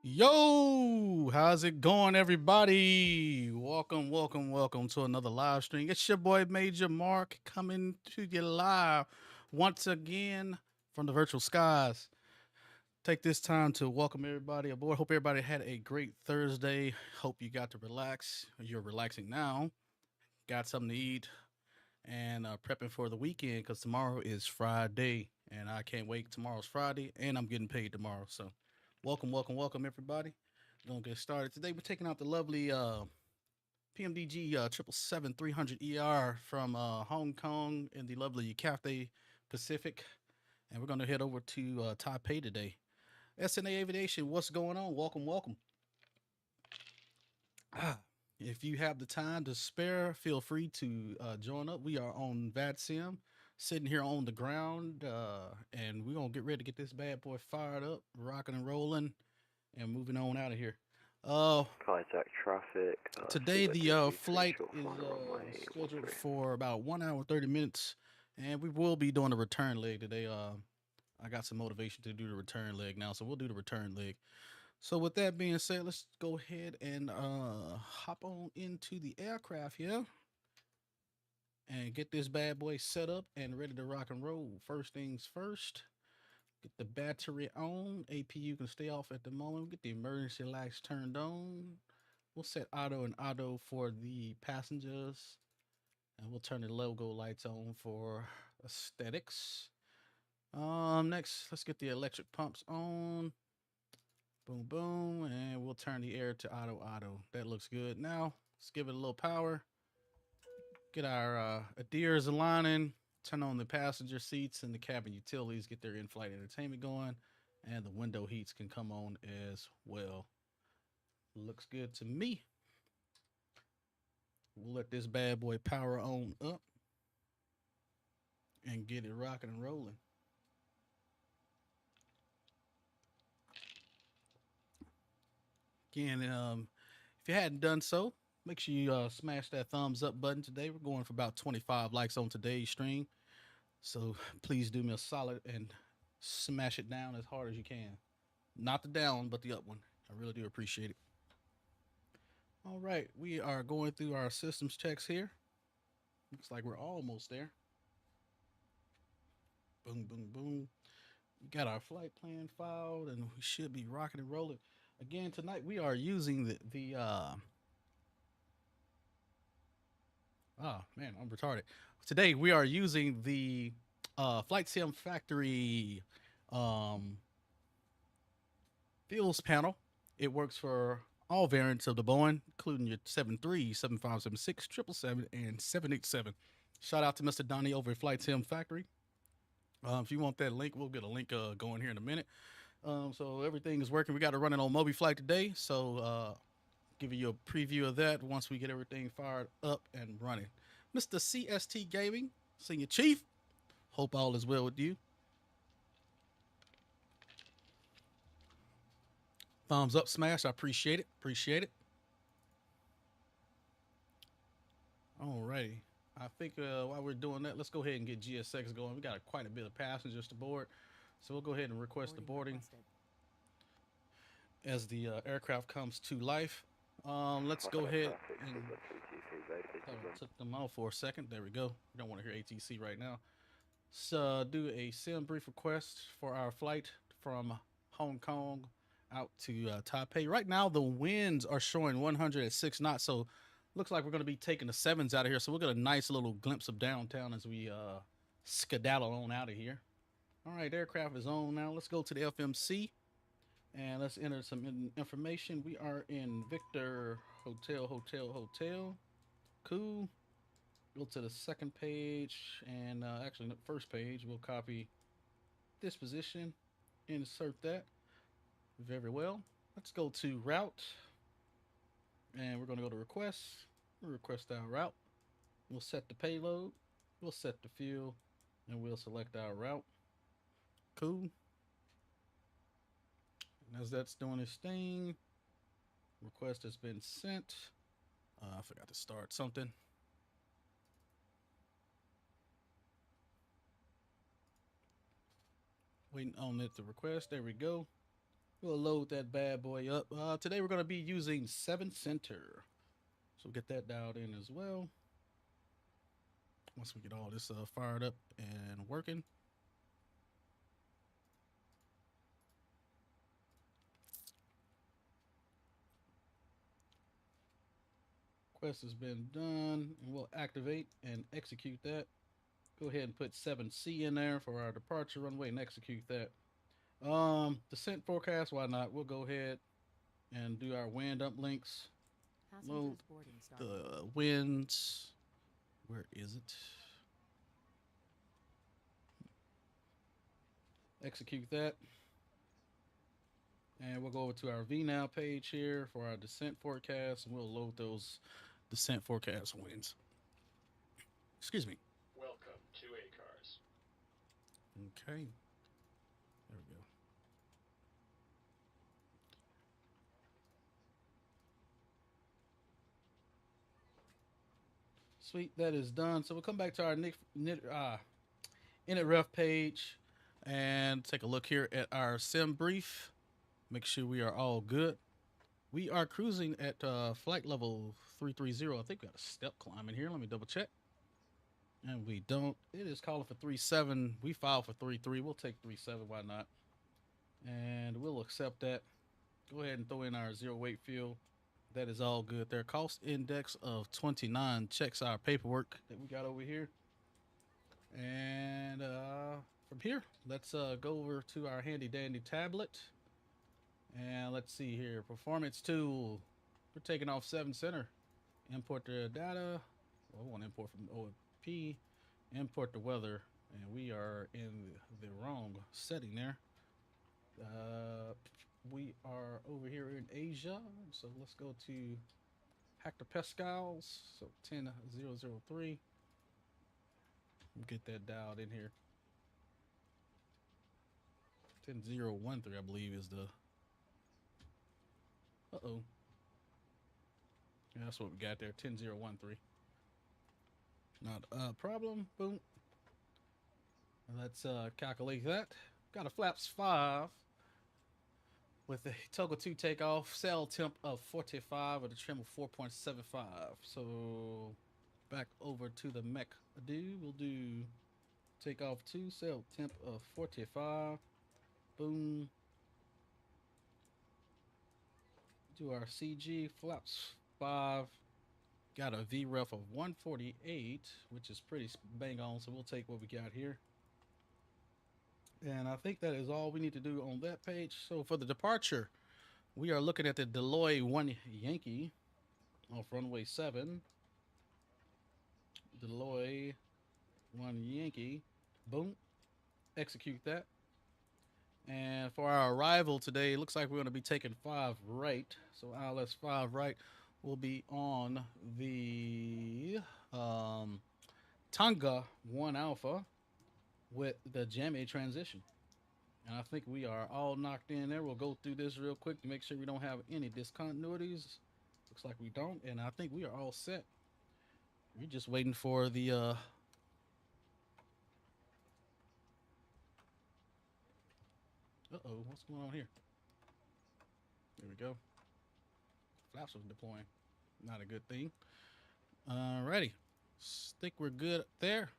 Yo, how's it going, everybody? Welcome to another live stream. It's your boy Major Mark coming to you live once again from the virtual skies. Take this time to welcome everybody aboard. Hope everybody had a great Thursday. Hope you got to relax. You're relaxing now. Got something to eat and prepping for the weekend because tomorrow is Friday and I can't wait. Tomorrow's Friday and I'm getting paid tomorrow. So welcome, everybody. We're going to get started. Today, we're taking out the lovely PMDG 777-300ER from Hong Kong in the lovely Cathay Pacific. And we're going to head over to Taipei today. SNA Aviation, what's going on? Welcome. If you have the time to spare, feel free to join up. We are on VATSIM, sitting here on the ground, and we're going to get ready to get this bad boy fired up, rocking and rolling, and moving on out of here. Contact traffic. Today, the flight is scheduled for about 1 hour, 30 minutes, and we will be doing a return leg today. I got some motivation to do the return leg now, so we'll do the return leg. So with that being said, let's go ahead and hop on into the aircraft here and get this bad boy set up and ready to rock and roll. First things first, get the battery on. APU can stay off at the moment. Get the emergency lights turned on. We'll set auto and auto for the passengers, and we'll turn the logo lights on for aesthetics. Next, let's get the electric pumps on. Boom, and we'll turn the air to auto. That looks good. Now, let's give it a little power. Get our adheres aligning. Turn on the passenger seats and the cabin utilities. Get their in-flight entertainment going. And the window heats can come on as well. Looks good to me. We'll let this bad boy power on up and get it rocking and rolling. Again, if you hadn't done so, make sure you smash that thumbs up button today. We're going for about 25 likes on today's stream. So please do me a solid and smash it down as hard as you can. Not the down, but the up one. I really do appreciate it. All right, we are going through our systems checks here. Looks like we're almost there. Boom. We got our flight plan filed, and we should be rocking and rolling. Again, tonight we are using oh man, I'm retarded. Today we are using the Flight Sim Factory um, fuels panel. It works for all variants of the Boeing, including your 73, 7576, 777, and 787. Shout out to Mr. Donnie over at Flight Sim Factory. If you want that link, we'll get a link going here in a minute. So everything is working. We got to run it on MobiFlight today. So giving you a preview of that once we get everything fired up and running. Mr. CST Gaming, Senior Chief. Hope all is well with you. Thumbs up, smash. I appreciate it. Appreciate it. Alrighty. I think while we're doing that, let's go ahead and get GSX going. We got quite a bit of passengers to board. So we'll go ahead and request the boarding as the aircraft comes to life. Let's go ahead and took them out for a second. There we go. We don't want to hear ATC right now. So do a sim brief request for our flight from Hong Kong out to Taipei. Right now the winds are showing 106 knots, so looks like we're going to be taking the sevens out of here. So we'll get a nice little glimpse of downtown as we skedaddle on out of here. All right, aircraft is on now. Let's go to the FMC and let's enter some information. We are in Victor Hotel. Cool. Go to the second page and actually the first page. We'll copy this position, insert that very well. Let's go to route and we're going to go to requests. We'll request our route. We'll set the payload. We'll set the fuel and we'll select our route. Cool. And as that's doing its thing, request has been sent. I forgot to start something. Waiting on it to request. There we go. We'll load that bad boy up. Today we're going to be using 7 Center. So get that dialed in as well. Once we get all this fired up and working. Request has been done, and we'll activate and execute that. Go ahead and put 7C in there for our departure runway and execute that. Descent forecast, why not? We'll go ahead and do our wind up links. Load the winds. Where is it? Execute that. And we'll go over to our VNow page here for our descent forecast, and we'll load those descent forecast winds. Excuse me. Welcome to ACARS. Okay. There we go. Sweet, that is done. So we'll come back to our init ref page and take a look here at our sim brief. Make sure we are all good. We are cruising at flight level 330. I think we got a step climb in here. Let me double check. And we don't. It is calling for 3.7. We filed for 3.3. We'll take 3.7. Why not? And we'll accept that. Go ahead and throw in our zero weight fuel. That is all good there. Cost index of 29 checks our paperwork that we got over here. And from here, let's go over to our handy dandy tablet. And let's see here. Performance tool. We're taking off 7 Center. Import the data. Well, I want to import from OFP. Import the weather. And we are in the wrong setting there. We are over here in Asia. So let's go to hectopascals. So 10,003. Get that dialed in here. 10,013, I believe, is the. Uh-oh. Yeah, that's what we got there. 10,013. Not a problem. Boom. Let's calculate that. Got a flaps 5 with a toggle 2 takeoff, sail temp of 45 with a trim of 4.75. So back over to the mech. We'll do takeoff 2, sail temp of 45. Boom. Do our CG flaps 5. Got a VREF of 148, which is pretty bang on. So we'll take what we got here. And I think that is all we need to do on that page. So for the departure, we are looking at the Deloy 1 Yankee off runway 7. Deloy 1 Yankee. Boom. Execute that. And for our arrival today, it looks like we're going to be taking 5 right. So ILS 5 right will be on the Tonga 1 Alpha with the JAMA transition. And I think we are all knocked in there. We'll go through this real quick to make sure we don't have any discontinuities. Looks like we don't. And I think we are all set. We're just waiting for the uh-oh, what's going on here? There we go. Flaps was deploying. Not a good thing. Alrighty. Think we're good there.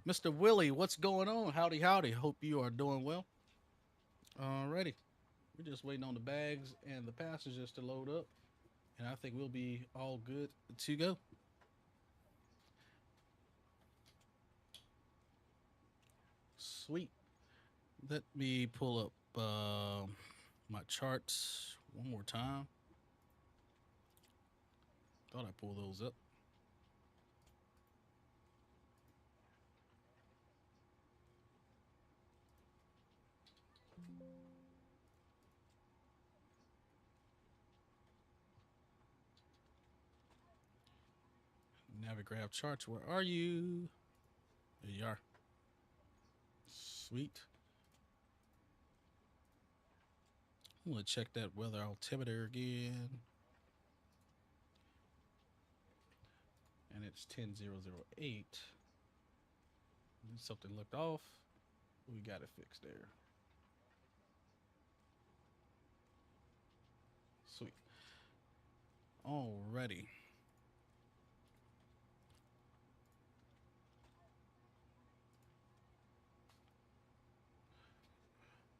Mr. Willie, what's going on? Howdy, howdy. Hope you are doing well. Alrighty. We're just waiting on the bags and the passengers to load up. And I think we'll be all good to go. Sweet. Let me pull up my charts one more time. Thought I pulled those up. Navigraph charts, where are you? There you are. Sweet. I'm gonna check that weather altimeter again. And it's 10:008. Something looked off. We got it fixed there. Sweet. Alrighty.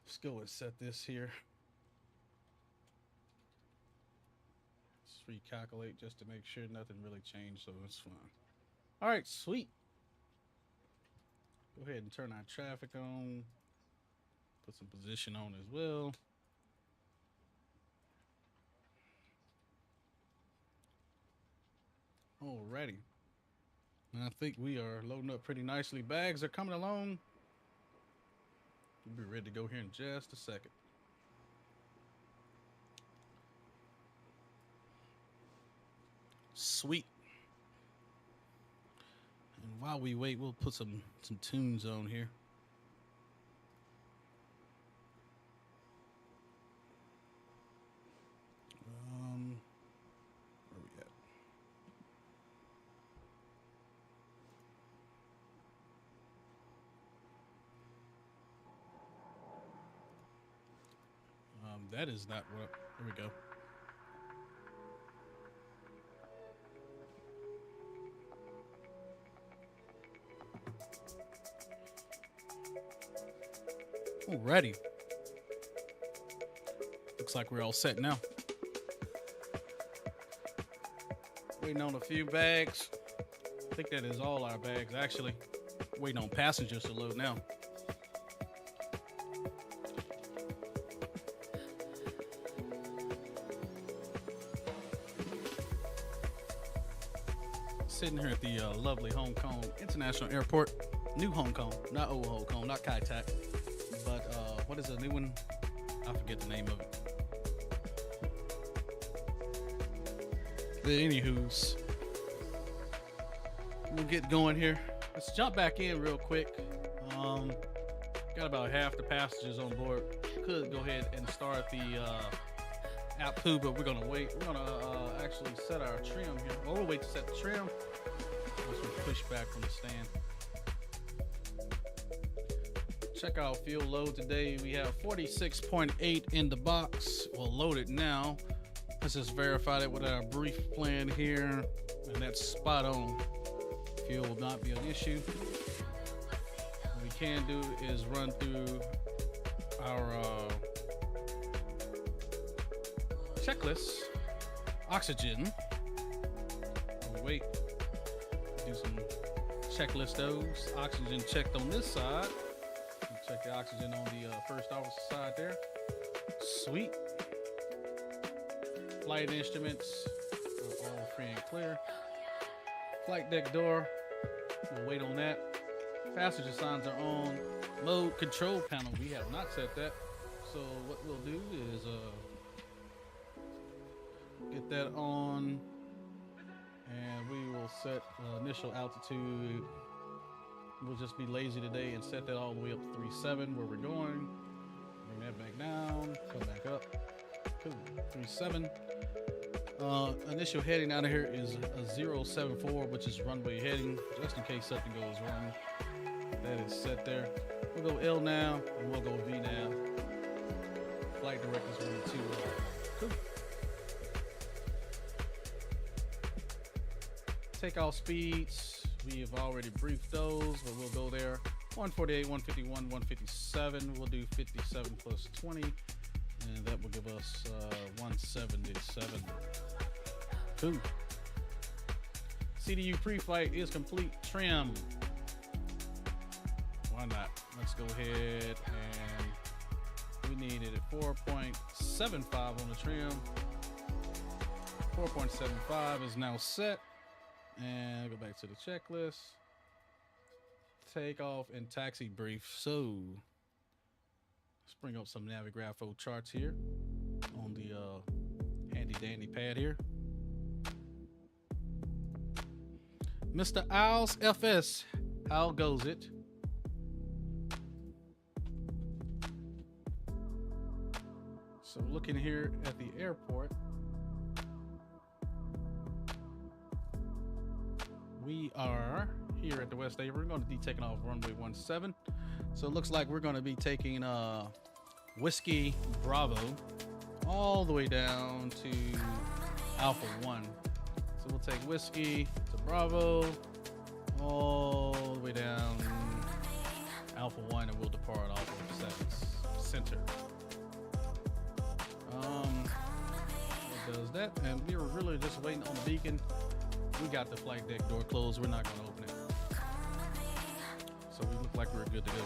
Let's go and set this here. Let's recalculate just to make sure nothing really changed, so it's fine. All right, sweet. Go ahead and turn our traffic on. Put some position on as well. Alrighty. And I think we are loading up pretty nicely. Bags are coming along. We'll be ready to go here in just a second. Sweet. And while we wait, we'll put some tunes on here. Where we at? That is not what. There we go. Alrighty. Looks like we're all set now. Waiting on a few bags. I think that is all our bags, actually. Waiting on passengers to load now. Sitting here at the lovely Honeycomb International Airport. New Honeycomb, not old Honeycomb, not Kai-Tak. But what is the new one? I forget the name of it. But anywho's, we'll get going here. Let's jump back in real quick. Got about half the passengers on board. Could go ahead and start the APU, but we're gonna wait. We're gonna actually set our trim here. Well, we'll wait to set the trim. Once we push back from the stand. Check out fuel load today. We have 46.8 in the box. We'll load it now. Let's just verify that with our brief plan here, and that's spot on. Fuel will not be an issue. What we can do is run through our checklist. Oxygen. We'll wait. Do some checklist those. Oxygen checked on this side. Check the oxygen on the first officer side there. Sweet. Flight instruments are all free and clear. Flight deck door. We'll wait on that. Passenger signs are on. Mode control panel. We have not set that. So what we'll do is get that on, and we will set initial altitude. We'll just be lazy today and set that all the way up to 37 where we're going. Bring that back down, come back up. Cool. 37. Initial heading out of here is a 074, which is runway heading, just in case something goes wrong. That is set there. We'll go L now, and we'll go V now. Flight directors 1 and 2. Cool. Takeoff speeds, we have already briefed those, but we'll go there. 148, 151, 157. We'll do 57 plus 20, and that will give us 177. Cool. CDU pre-flight is complete. Trim. Why not? Let's go ahead and we needed it 4.75 on the trim. 4.75 is now set. And go back to the checklist. Takeoff and taxi brief. So let's bring up some Navigrapho charts here on the handy dandy pad here. Mr. Owls FS, how goes it? So looking here at the airport, we are here at the West A. We're going to be taking off runway 17. So it looks like we're going to be taking Whiskey Bravo all the way down to Alpha 1. So we'll take Whiskey to Bravo all the way down Alpha 1, and we'll depart off of 7 Center. It does that, and we were really just waiting on the beacon. We got the flight deck door closed. We're not going to open it. So we look like we're good to go.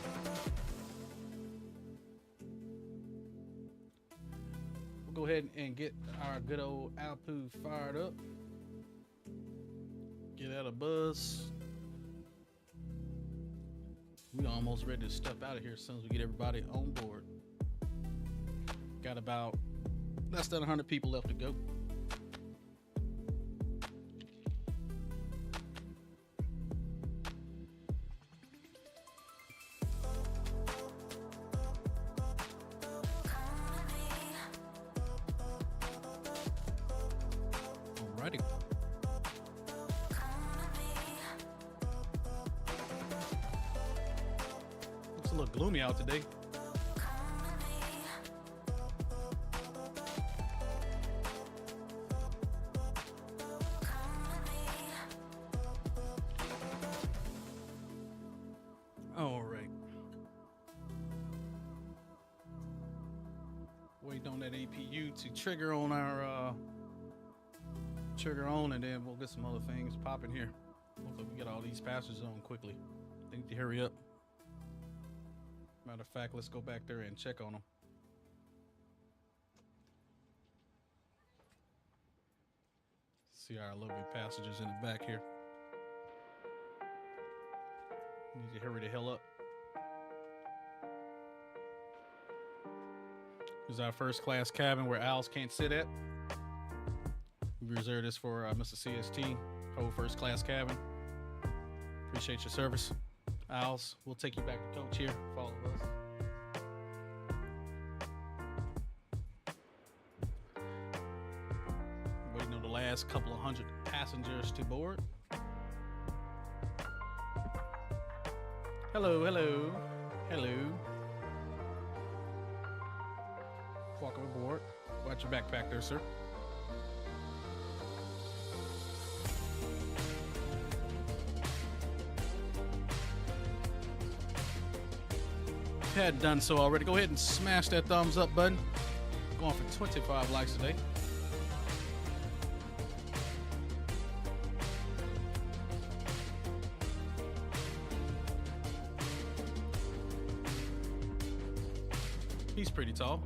We'll go ahead and get our good old Alpoo fired up. Get out of buzz. We almost ready to step out of here as soon as we get everybody on board. Got about less than 100 people left to go. Alrighty. Looks a little gloomy out today. All right. Waiting on that APU to trigger on our and then we'll get some other things popping here. Hopefully we get all these passengers on quickly. They need to hurry up. Matter of fact, let's go back there and check on them. See our lovely passengers in the back here. Need to hurry the hell up. Here's our first class cabin where owls can't sit at. We reserve this for Mr. CST, whole first class cabin. Appreciate your service. Owls, we'll take you back to coach here. Follow us. Waiting on the last couple of hundred passengers to board. Hello, hello, hello. Welcome aboard. Watch your backpack there, sir. If you hadn't done so already, go ahead and smash that thumbs up button. Going for 25 likes today. He's pretty tall.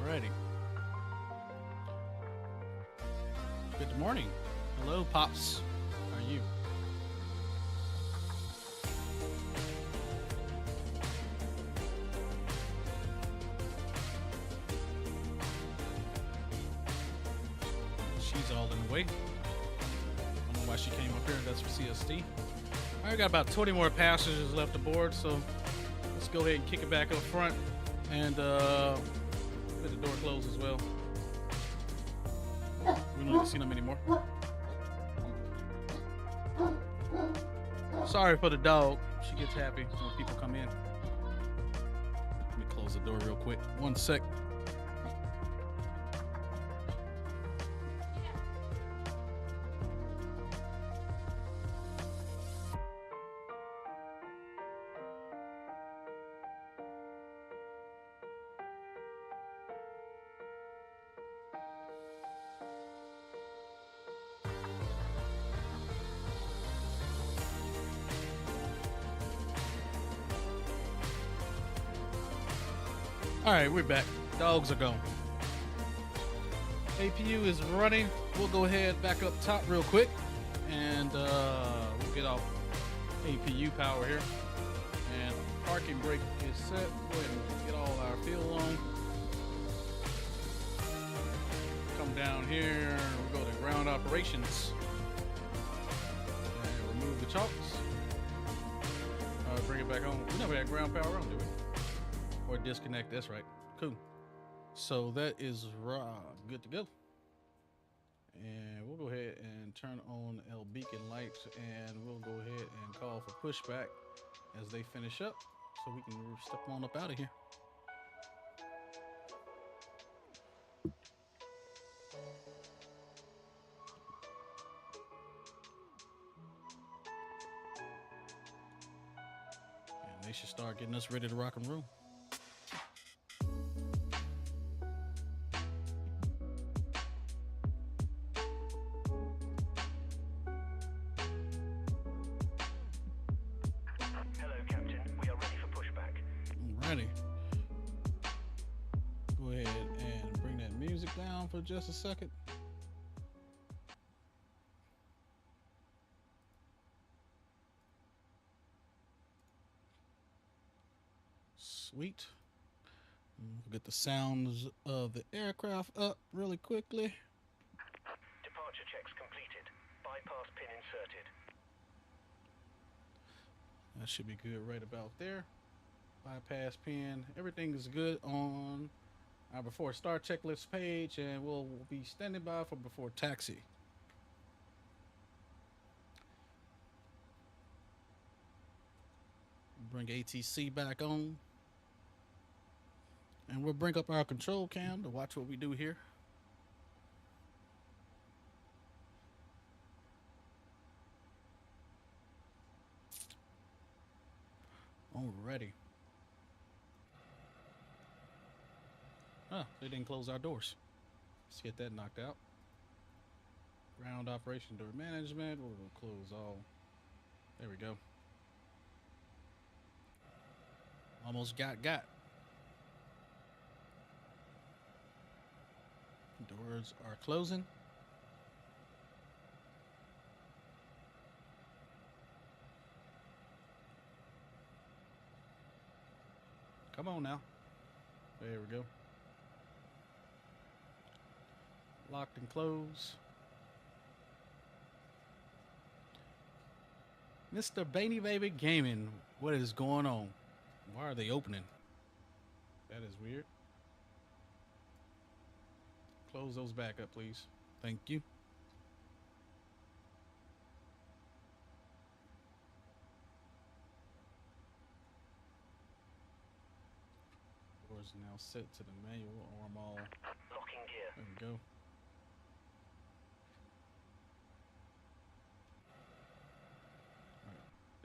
Alrighty. Good morning. Hello, Pops. How are you? She's all in the way. I don't know why she came up here. That's for CST. I got about 20 more passengers left aboard, so let's go ahead and kick it back up front and let the door close as well. We don't need to see them anymore. Sorry for the dog. She gets happy when people come in. Let me close the door real quick. 1 sec. All right, we're back. Dogs are gone. APU is running. We'll go ahead back up top real quick, and we'll get off APU power here. And parking brake is set. Go ahead and get all our fuel on. Come down here. We'll go to ground operations. And remove the chocks. Bring it back on. We never had ground power on, do we? Or disconnect. That's right. Cool. So that is good to go. And we'll go ahead and turn on L beacon lights, and we'll go ahead and call for pushback as they finish up, so we can step on up out of here. And they should start getting us ready to rock and roll. Go ahead and bring that music down for just a second. Sweet. We'll get the sounds of the aircraft up really quickly. Departure checks completed. Bypass pin inserted. That should be good right about there. Bypass pin. Everything is good on our before start checklist page, and we'll be standing by for before taxi. Bring ATC back on, and we'll bring up our control cam to watch what we do here. Alrighty. Oh, they didn't close our doors. Let's get that knocked out. Ground operation door management. We'll close all. There we go. Almost got. Doors are closing. Come on now. There we go. Locked and closed. Mr. Baby Baby Gaming, what is going on? Why are they opening? That is weird. Close those back up, please. Thank you. Doors now set to the manual arm all. Locking gear. There we go.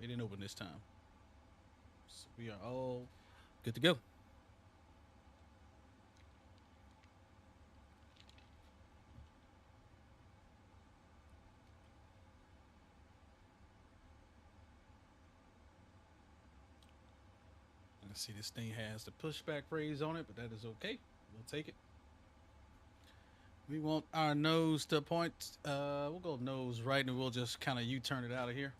They didn't open this time. So we are all good to go. Let's see, this thing has the pushback phrase on it, but that is okay. We'll take it. We want our nose to point. We'll go nose right, and we'll just kind of U-turn it out of here.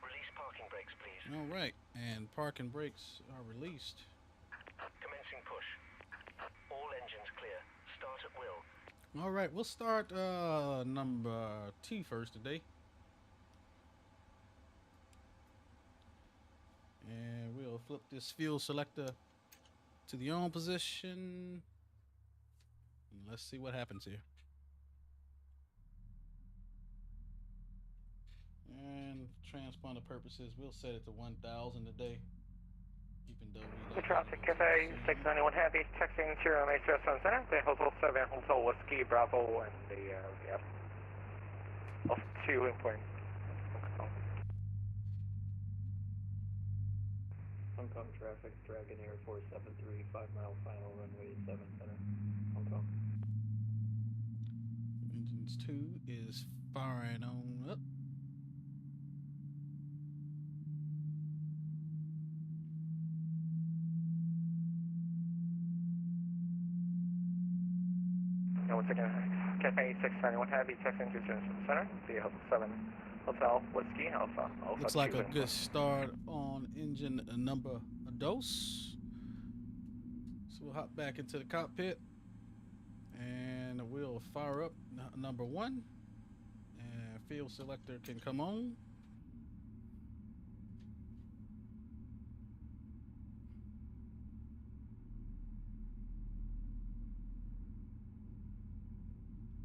Release parking brakes, please. All right, and parking brakes are released. Commencing push. All engines clear. Start at will. All right, we'll start number 2 first today. And we'll flip this fuel selector to the on position. And let's see what happens here. And transponder purposes, we'll set it to 1,000 today. Even though we Traffic Cafe 691 Heavy, texting to MHS Center, the Hotel 7 Hotel Whiskey Bravo, and the F2 important. Hong Kong traffic, Dragon Air 473, 5 mile final runway 7 center. Hong Kong. Engines 2 is firing on up. And once again, Cafe 691 Heavy, texting to Center, the Hotel 7 Hotel Whiskey Alpha. Looks like a good start on engine number dose. So we'll hop back into the cockpit and we'll fire up number 1, and field selector can come on.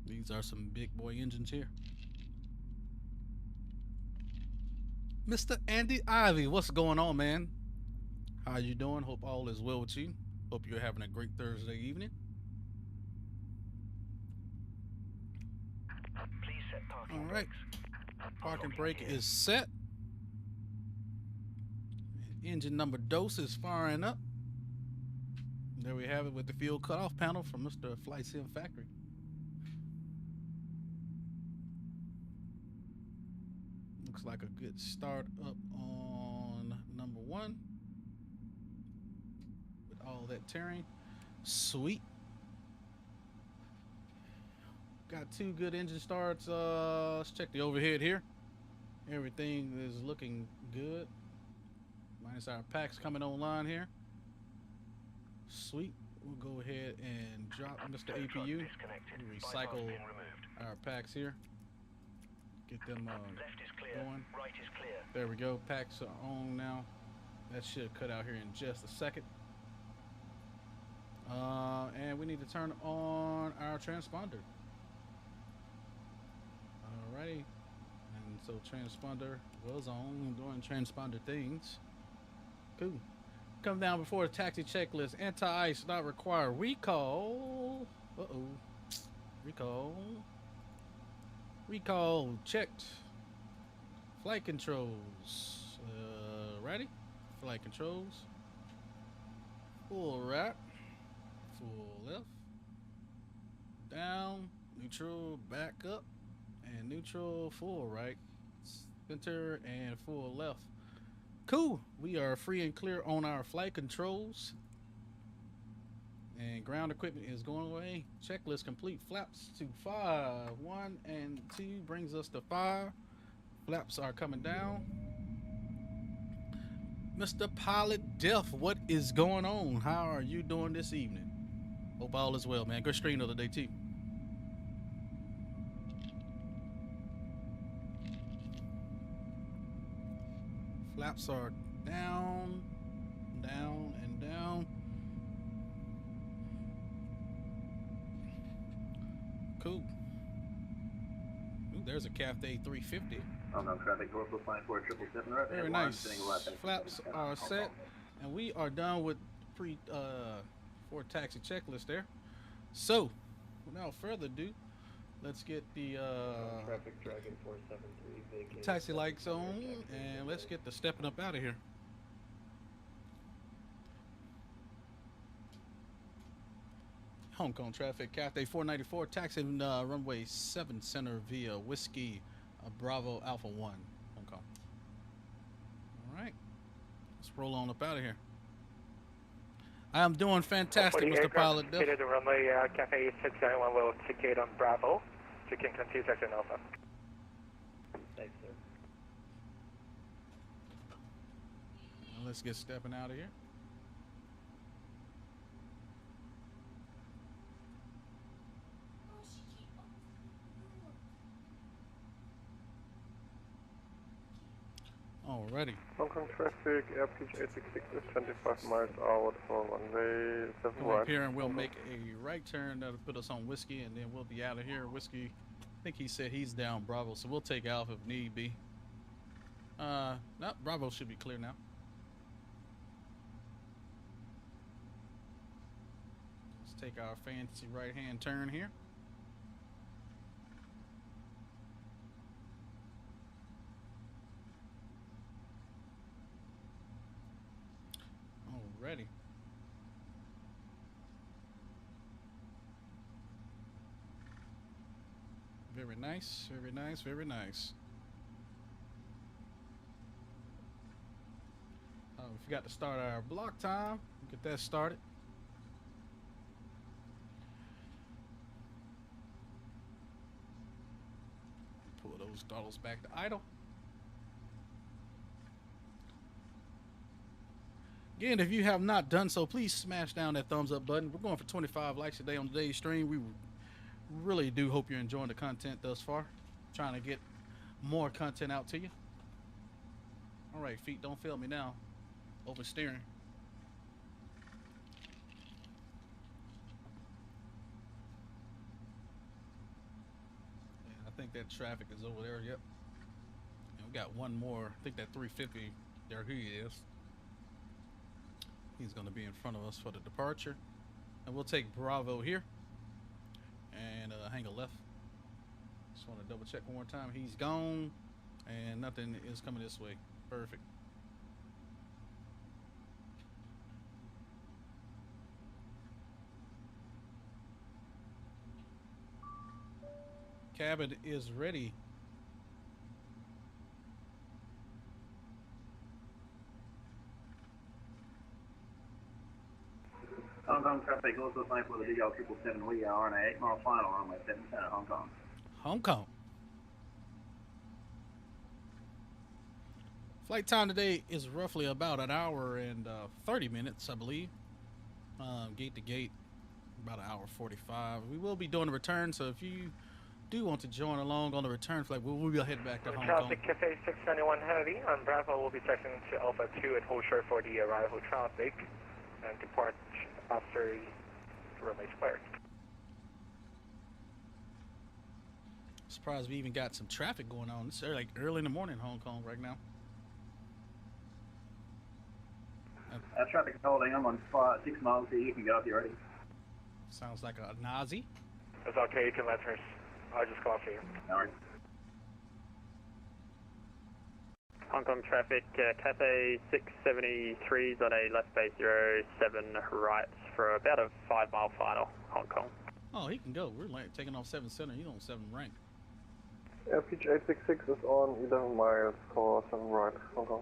These are some big boy engines here. Mr. Andy Ivy, what's going on, man? How you doing? Hope all is well with you. Hope you're having a great Thursday evening. Please set parking All right. brakes. Parking brake is set. Engine number dose is firing up. There we have it with the fuel cutoff panel from Mr. Flight Sim Factory. Looks like a good start up on number 1 with all that tearing. Sweet. Got 2 good engine starts. Let's check the overhead here. Everything is looking good. Minus our packs coming online here. Sweet. We'll go ahead and drop Mr. APU. Recycle our packs here. Get them Left is clear. going. Right is clear. There we go. Packs are on now. That should cut out here in just a second. And we need to turn on our transponder. Alrighty. And so transponder was on, doing transponder things. Cool. Come down before the taxi checklist. Anti-ice not required. Recall. Uh-oh. Recall. Recall checked. Flight controls. Ready? Flight controls. Full right. Full left. Down. Neutral. Back up. And neutral. Full right. Center and full left. Cool. We are free and clear on our flight controls. And ground equipment is going away. Checklist complete. Flaps to 5. 1 and 2 brings us to 5. Flaps are coming down. Mr. Pilot Def, what is going on? How are you doing this evening? Hope all is well, man. Good stream of the day, too. Flaps are down, down, and down. Cool. Ooh, there's a Cathay 350. Traffic door flying 4777 right. Very nice. Flaps are set, and we are done with for taxi checklist there. So, without further ado, Let's get the Traffic Dragon 473 vacated. taxi lights 7 on, center, taxi and let's vacated. get the stepping up out of here. Hong Kong traffic, Cathay 494, taxiing runway 7 center via Whiskey Bravo Alpha 1, Hong Kong. All right, let's roll on up out of here. I am doing fantastic, Mr. Pilot. Headed to runway Cafe 691 will ticket on Bravo. You can continue taxi Alpha. Thanks, sir. Now let's get stepping out of here. Alrighty. Hong Kong traffic, airport 866 is 25 miles out for runway 7 Come right. up here and we'll make a right turn that'll put us on Whiskey, and then we'll be out of here. Whiskey, I think he said he's down Bravo, so we'll take Alpha if need be. No, Bravo should be clear now. Let's take our fancy right-hand turn here. Alrighty. Very nice, very nice, very nice. We forgot to start our block time. Get that started. Pull those throttles back to idle. Again, if you have not done so, please smash down that thumbs up button. We're going for 25 likes today on today's stream. We really do hope you're enjoying the content thus far. Trying to get more content out to you. All right, feet, don't fail me now. Oversteering. I think that traffic is over there. Yep. And we got one more. I think that 350. There he is. He's going to be in front of us for the departure. And we'll take Bravo here. And hang a left. Just want to double check one more time. He's gone. And nothing is coming this way. Perfect. Cabin is ready. Hong Kong traffic, also flying for the DL 777. We are on a 8-mile final runway 7 center, Hong Kong. Hong Kong. Flight time today is roughly about an hour and 30 minutes, I believe. Gate to gate, about an hour 45. We will be doing a return, so if you do want to join along on the return flight, we'll be heading back to Hong Kong. Traffic Cafe 691 Heavy on Bravo will be taxiing to Alpha 2 and hold short for the arrival traffic and depart after runway square. Surprised we even got some traffic going on. It's like early in the morning in Hong Kong right now. Traffic holding, I'm on 6 miles here, you can go if you're ready. Sounds like a Nazi. It's okay, you can let her. I'll just go off for you. No worries. Hong Kong traffic, Cathay 673 is on a left base 07 right for about a 5-mile final, Hong Kong. Oh, he can go. We're like taking off 7 center. He's on 7 rank. Pitch 866 is on 11 miles for 7 right, Hong Kong.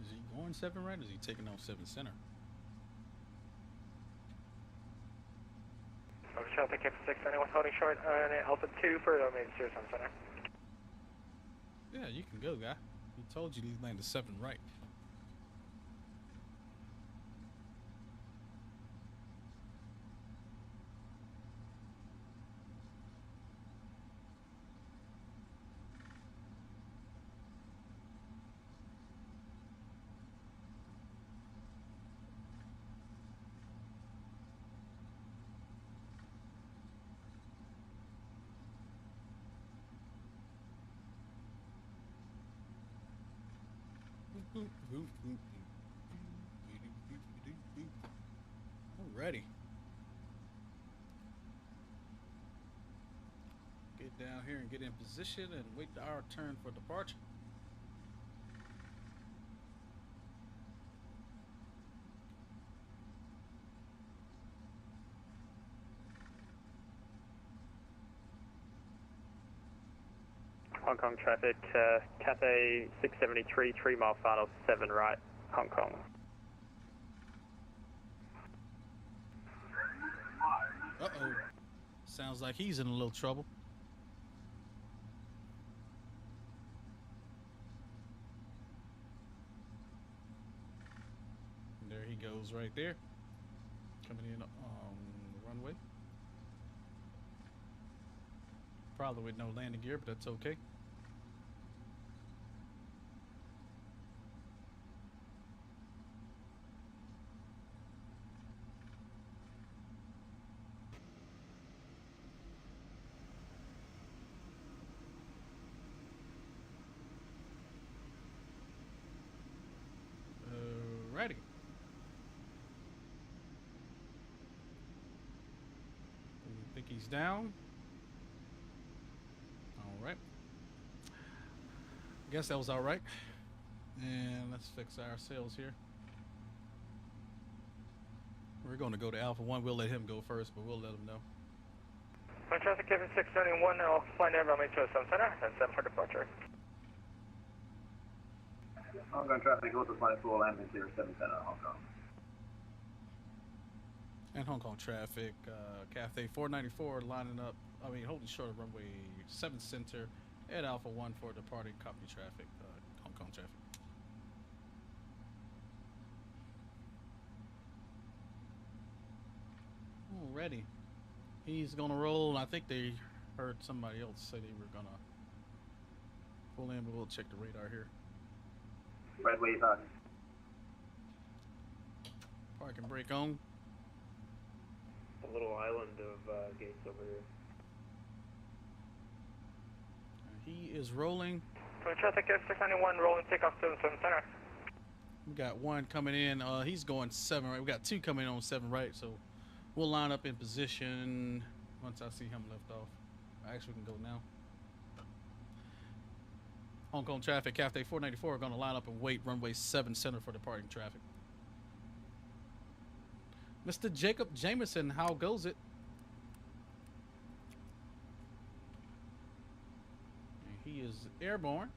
Is he going 7 right or is he taking off 7 center? Traffic F691 holding short on Alpha 2 for runway 07 center. Yeah, you can go, guy. He told you he landed 7 right. Alrighty. Get down here and get in position and wait our turn for departure. Hong Kong traffic, Cathay 673, 3 mile final, 7 right, Hong Kong. Uh-oh. Sounds like he's in a little trouble. And there he goes right there. Coming in on the runway. Probably with no landing gear, but that's okay. Alrighty. I think he's down. Alright. Guess that was alright. And let's fix our sails here. We're going to go to Alpha 1. We'll let him go first, but we'll let him know. Traffic Kevin 671, I'll fly near runway 27 center and 7 for departure. Hong Kong traffic, also flight 4, landing 07 center, Hong Kong. And Hong Kong traffic, Cathay 494 lining up, holding short of runway 7 center at Alpha 1 for departing company traffic, Hong Kong traffic. Alrighty. He's gonna roll. I think they heard somebody else say they were gonna pull in, but we'll check the radar here. Right way back. Park and brake on. A little island of gates over here. He is rolling. Traffic F691, rolling takeoff 77 center. We got one coming in. He's going 7 right. We got 2 coming in on 7 right, so we'll line up in position once I see him lift off. Actually, we can go now. Hong Kong traffic, Cathay 494 are going to line up and wait runway 7 center for departing traffic. Mr. Jacob Jameson, how goes it? And he is airborne.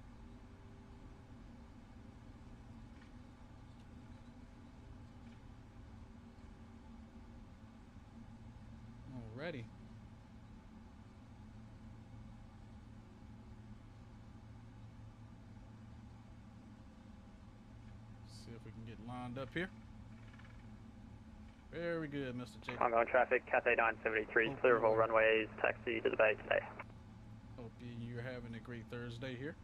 Alrighty. See if we can get lined up here. Very good, Mr. Jacob. Hong Kong traffic, Cathay 973, clear of all runways, taxi to the bay today. Hope you're having a great Thursday here.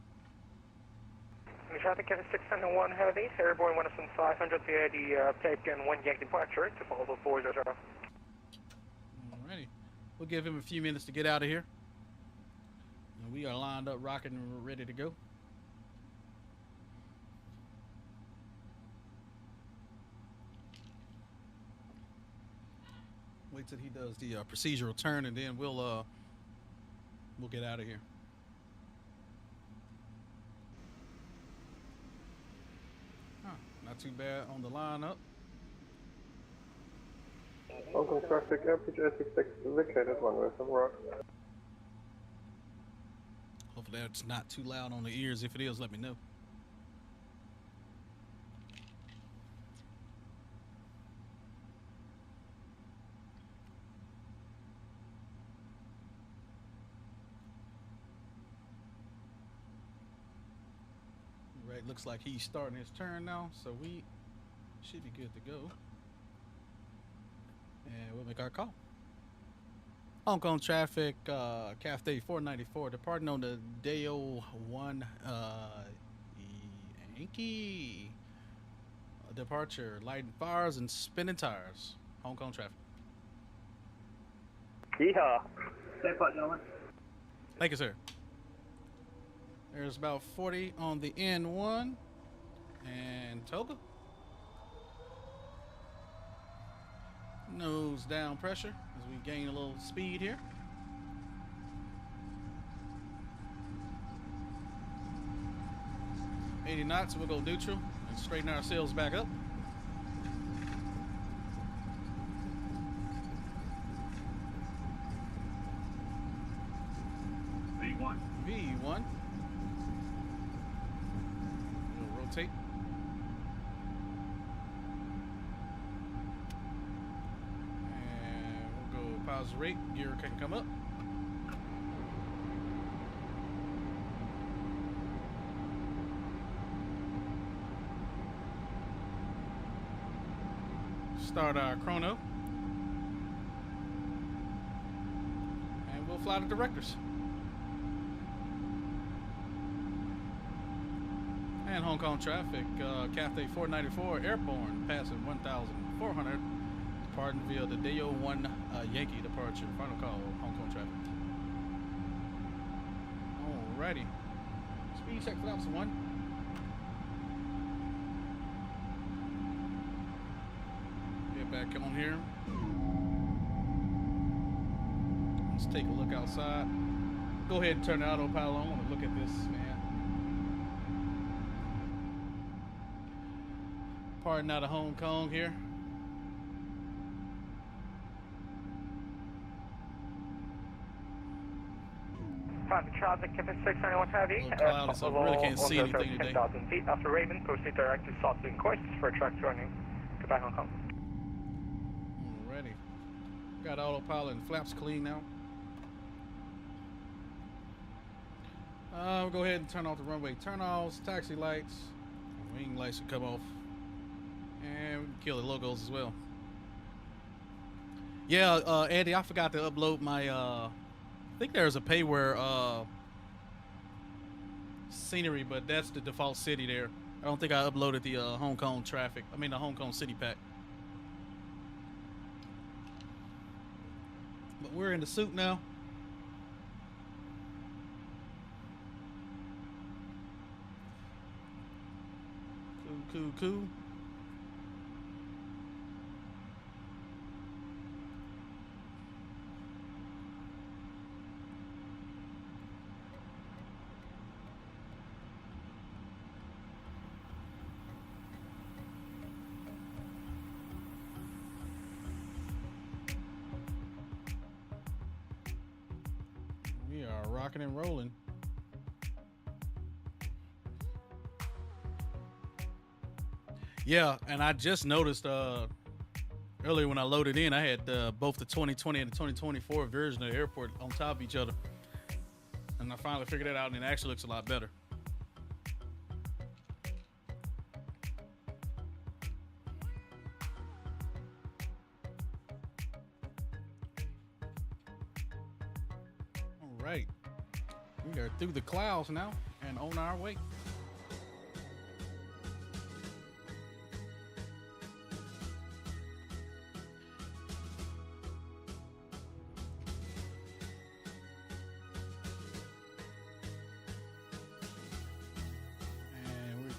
Traffic Kevin 671 heavy, airborne 10500 via the Kraken 1 Yankee departure to follow 400. Alrighty. We'll give him a few minutes to get out of here. And we are lined up, rocking, and ready to go. Wait till he does the procedural turn, and then we'll get out of here. Huh, not too bad on the lineup. Hong Kong traffic, average 86 vacated, runway from rock. Hopefully that's not too loud on the ears. If it is, let me know. Right, looks like he's starting his turn now, so we should be good to go. And we'll make our call. Hong Kong traffic, Cathay 494, departing on the Deo 1 Yankee. Departure, lighting fires and spinning tires. Hong Kong traffic. Yeehaw! Stay put, gentlemen. Thank you, sir. There's about 40 on the N1. And Toga. Nose down pressure as we gain a little speed here. $80 knots, we'll go neutral and straighten our sails back up. V1. V1. We'll rotate. And we'll go pause the rate. Gear can come up. Start our chrono. And we'll fly to directors. And Hong Kong traffic, Cathay 494 airborne, passing 1,400, departing via the Dayo 1 Yankee departure. Final call, Hong Kong traffic. Alrighty. Speed check flaps 1. Get back on here. Let's take a look outside. Go ahead and turn the autopilot on and look at this, man. Parting out of Hong Kong here. Private traffic, Cafe 691 Heavy. Cloudy, so we really can't see anything today. 10,000 feet. After Raven, proceed direct to southwest course for track joining Goodbye Hong Kong. Alrighty. Got autopilot and flaps clean now. We'll go ahead and turn off the runway turn-offs, taxi lights, wing lights will come off. And we can kill the logos as well. Yeah, Andy, I forgot to upload my, I think there's a payware scenery, but that's the default city there. I don't think I uploaded the Hong Kong traffic, the Hong Kong city pack. But we're in the suit now. Cool. We are rocking and rolling. Yeah, and I just noticed earlier when I loaded in, I had both the 2020 and the 2024 version of the airport on top of each other. And I finally figured that out, and it actually looks a lot better. All right. We are through the clouds now and on our way.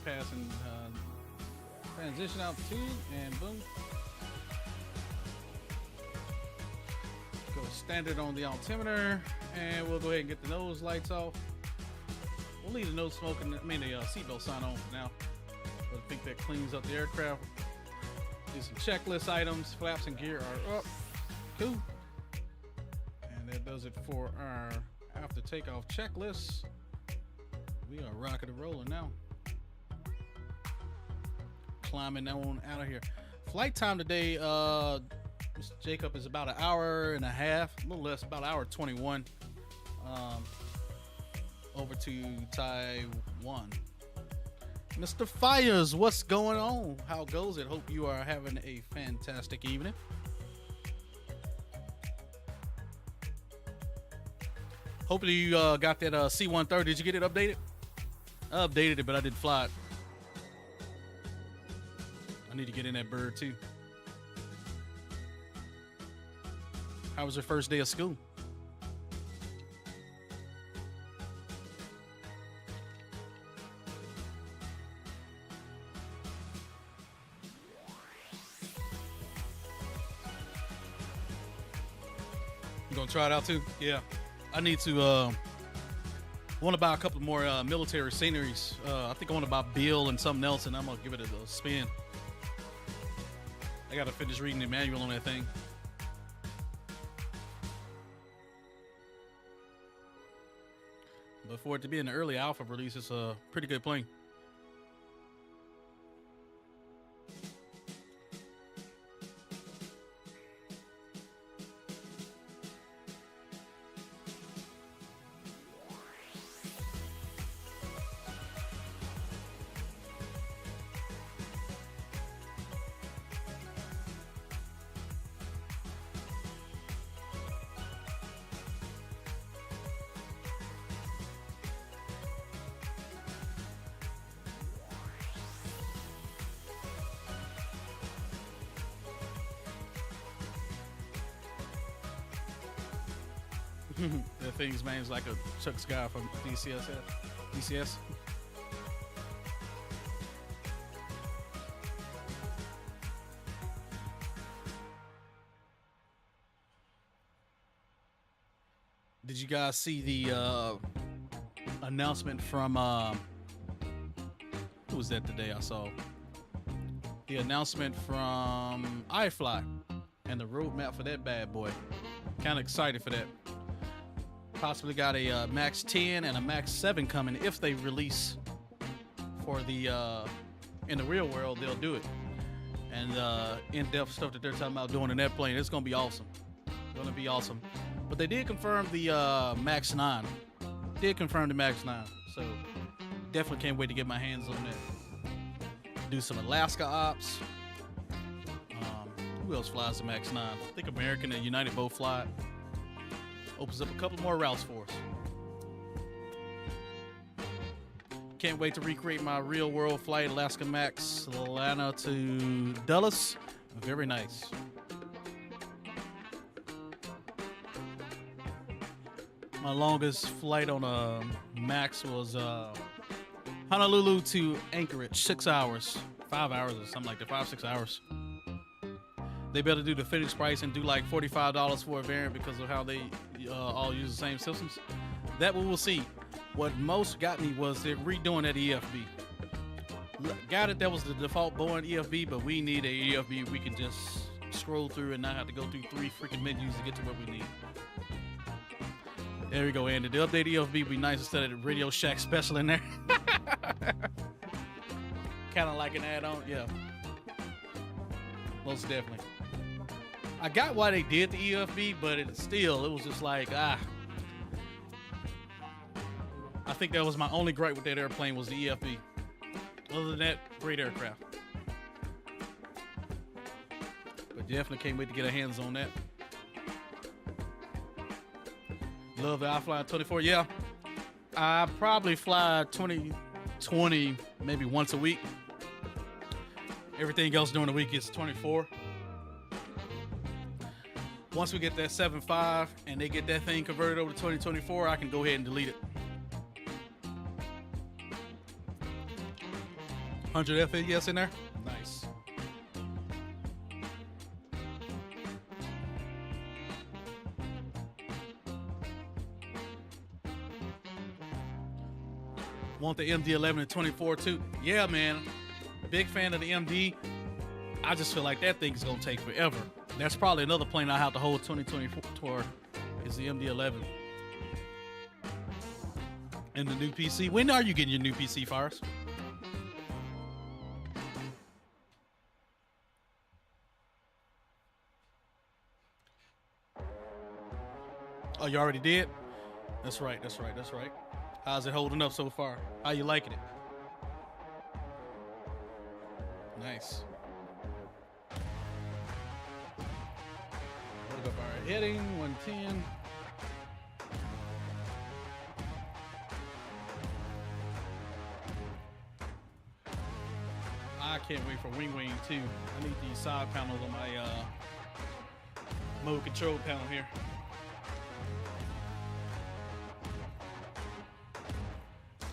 Passing transition altitude and boom. Go standard on the altimeter and we'll go ahead and get the nose lights off. We'll leave the nose smoke and the seatbelt sign on for now. But I think that cleans up the aircraft. Do some checklist items. Flaps and gear are up. Cool. And that does it for our after takeoff checklist. We are rocking and rolling now. Climbing on out of here. Flight time today, Mr. Jacob, is about an hour and a half, a little less, about an hour 21. Over to Taiwan. Mr. Fires, what's going on? How goes it? Hope you are having a fantastic evening. Hopefully you got that C-130. Did you get it updated? I updated it, but I didn't fly it. I need to get in that bird too. How was your first day of school? gonna try it out too. Yeah, I need to. Want to buy a couple more military sceneries. I think I want to buy Bill and something else, and I'm gonna give it a spin. I gotta finish reading the manual on that thing. But for it to be in the early alpha release, it's a pretty good plane. That thing's name's like a Chuck's guy from DCS. Did you guys see the announcement from who was that today? I saw the announcement from iFly and the roadmap for that bad boy. Kind of excited for that. Possibly got a Max 10 and a Max 7 coming. If they release for the in the real world, they'll do it. And in-depth stuff that they're talking about doing in that plane, it's gonna be awesome. Gonna be awesome. But they did confirm the Max 9. So definitely can't wait to get my hands on that. Do some Alaska ops. Who else flies the Max 9? I think American and United both fly it. Opens up a couple more routes for us. Can't wait to recreate my real world flight, Alaska Max, Atlanta to Dulles. Very nice. My longest flight on a Max was Honolulu to Anchorage, 6 hours, 5 hours or something like that, 5-6 hours. They better do the finished price and do like $45 for a variant because of how they all use the same systems. That we will see. What most got me was they're redoing that EFB. Got it, that was the default Boeing EFB, but we need a EFB we can just scroll through and not have to go through 3 freaking menus to get to what we need. There we go, Andy. The update EFB would be nice instead of the Radio Shack special in there. Kind of like an add-on, yeah. Most definitely. I got why they did the EFB, but it was just like, I think that was my only gripe with that airplane was the EFB. Other than that, great aircraft. But definitely can't wait to get our hands on that. Love the iFly 24. Yeah, I probably fly 20 maybe once a week. Everything else during the week is 24. Once we get that 7.5 and they get that thing converted over to 2024, I can go ahead and delete it. 100 FAS in there? Nice. Want the MD-11 and 24 too? Yeah, man. Big fan of the MD. I just feel like that thing is going to take forever. That's probably another plane I have to hold 2024 tour is the MD-11. And the new PC. When are you getting your new PC, Fires? Oh, you already did? That's right. How's it holding up so far? How you liking it? Nice. Look up our heading, 110. I can't wait for Winwing too. I need these side panels on my mode control panel here.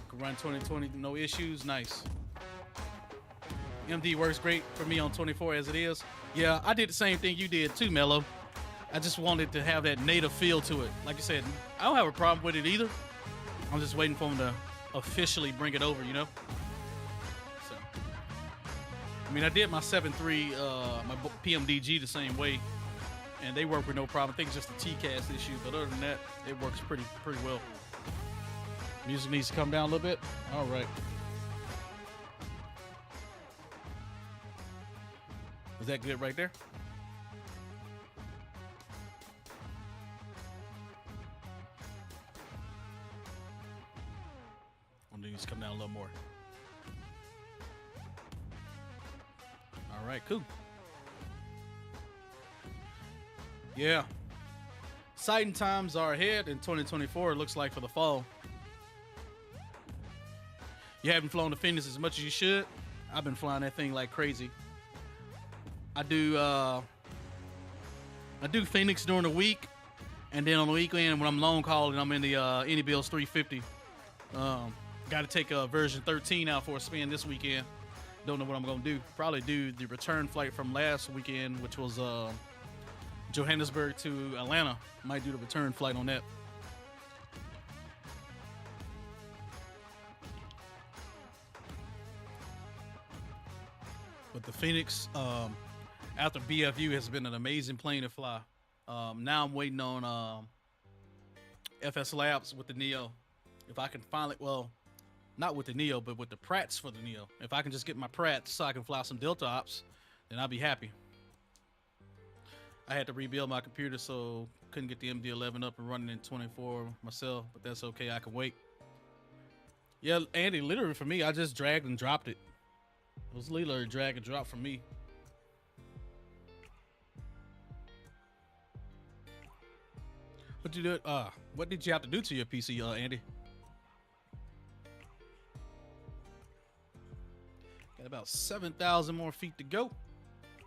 Can run 2020, no issues, nice. MD works great for me on 24 as it is. Yeah, I did the same thing you did too, Mello. I just wanted to have that native feel to it. Like I said, I don't have a problem with it either. I'm just waiting for them to officially bring it over, you know? So, I mean, I did my 7.3, my PMDG the same way, and they work with no problem. I think it's just a TCAS issue, but other than that, it works pretty well. Music needs to come down a little bit. All right. Is that good right there? Needs to come down a little more. All right, cool. Yeah. Sighting times are ahead in 2024, it looks like, for the fall. You haven't flown the Phoenix as much as you should. I've been flying that thing like crazy. I do Phoenix during the week, and then on the weekend when I'm long hauling, I'm in the AnyBills 350. Got to take a version 13 out for a spin this weekend. Don't know what I'm going to do. Probably do the return flight from last weekend, which was Johannesburg to Atlanta. Might do the return flight on that. But the Phoenix, after BFU, has been an amazing plane to fly. Now I'm waiting on FS Labs with the Neo. If I can finally, well, not with the Neo, but with the Pratts for the Neo. If I can just get my Pratts so I can fly some Delta Ops, then I'll be happy. I had to rebuild my computer, so couldn't get the MD-11 up and running in 24 myself, but that's okay. I can wait. Yeah, Andy, literally for me, I just dragged and dropped it. It was literally drag and drop for me. What did you have to do to your PC, Andy? Got about 7,000 more feet to go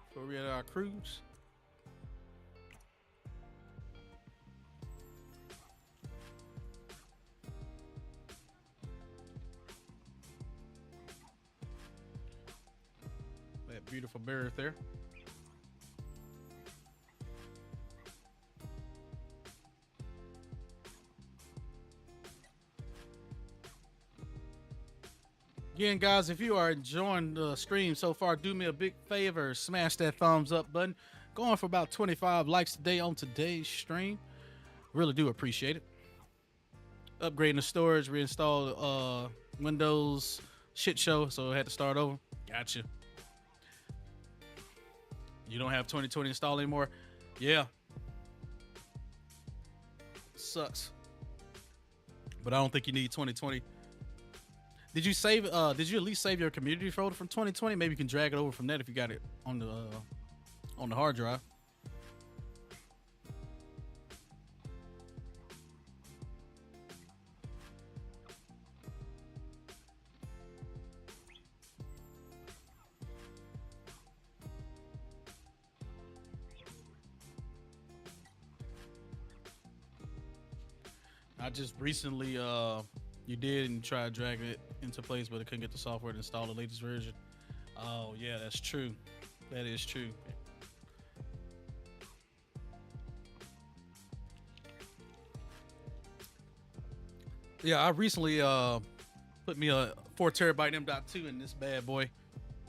before we had our cruise. That beautiful bird there. Again, guys, if you are enjoying the stream so far, do me a big favor, smash that thumbs up button. Going for about 25 likes today on today's stream. Really do appreciate it. Upgrading the storage, reinstalled Windows shit show, so I had to start over. Gotcha. You don't have 2020 installed anymore? Yeah. Sucks. But I don't think you need 2020. Did you save? Did you at least save your community folder from 2020? Maybe you can drag it over from that if you got it on the hard drive. I just recently you did and tried dragging it into place, but I couldn't get the software to install the latest version. Oh yeah, that's true. That is true. Yeah, I recently put me a 4 terabyte M.2 in this bad boy.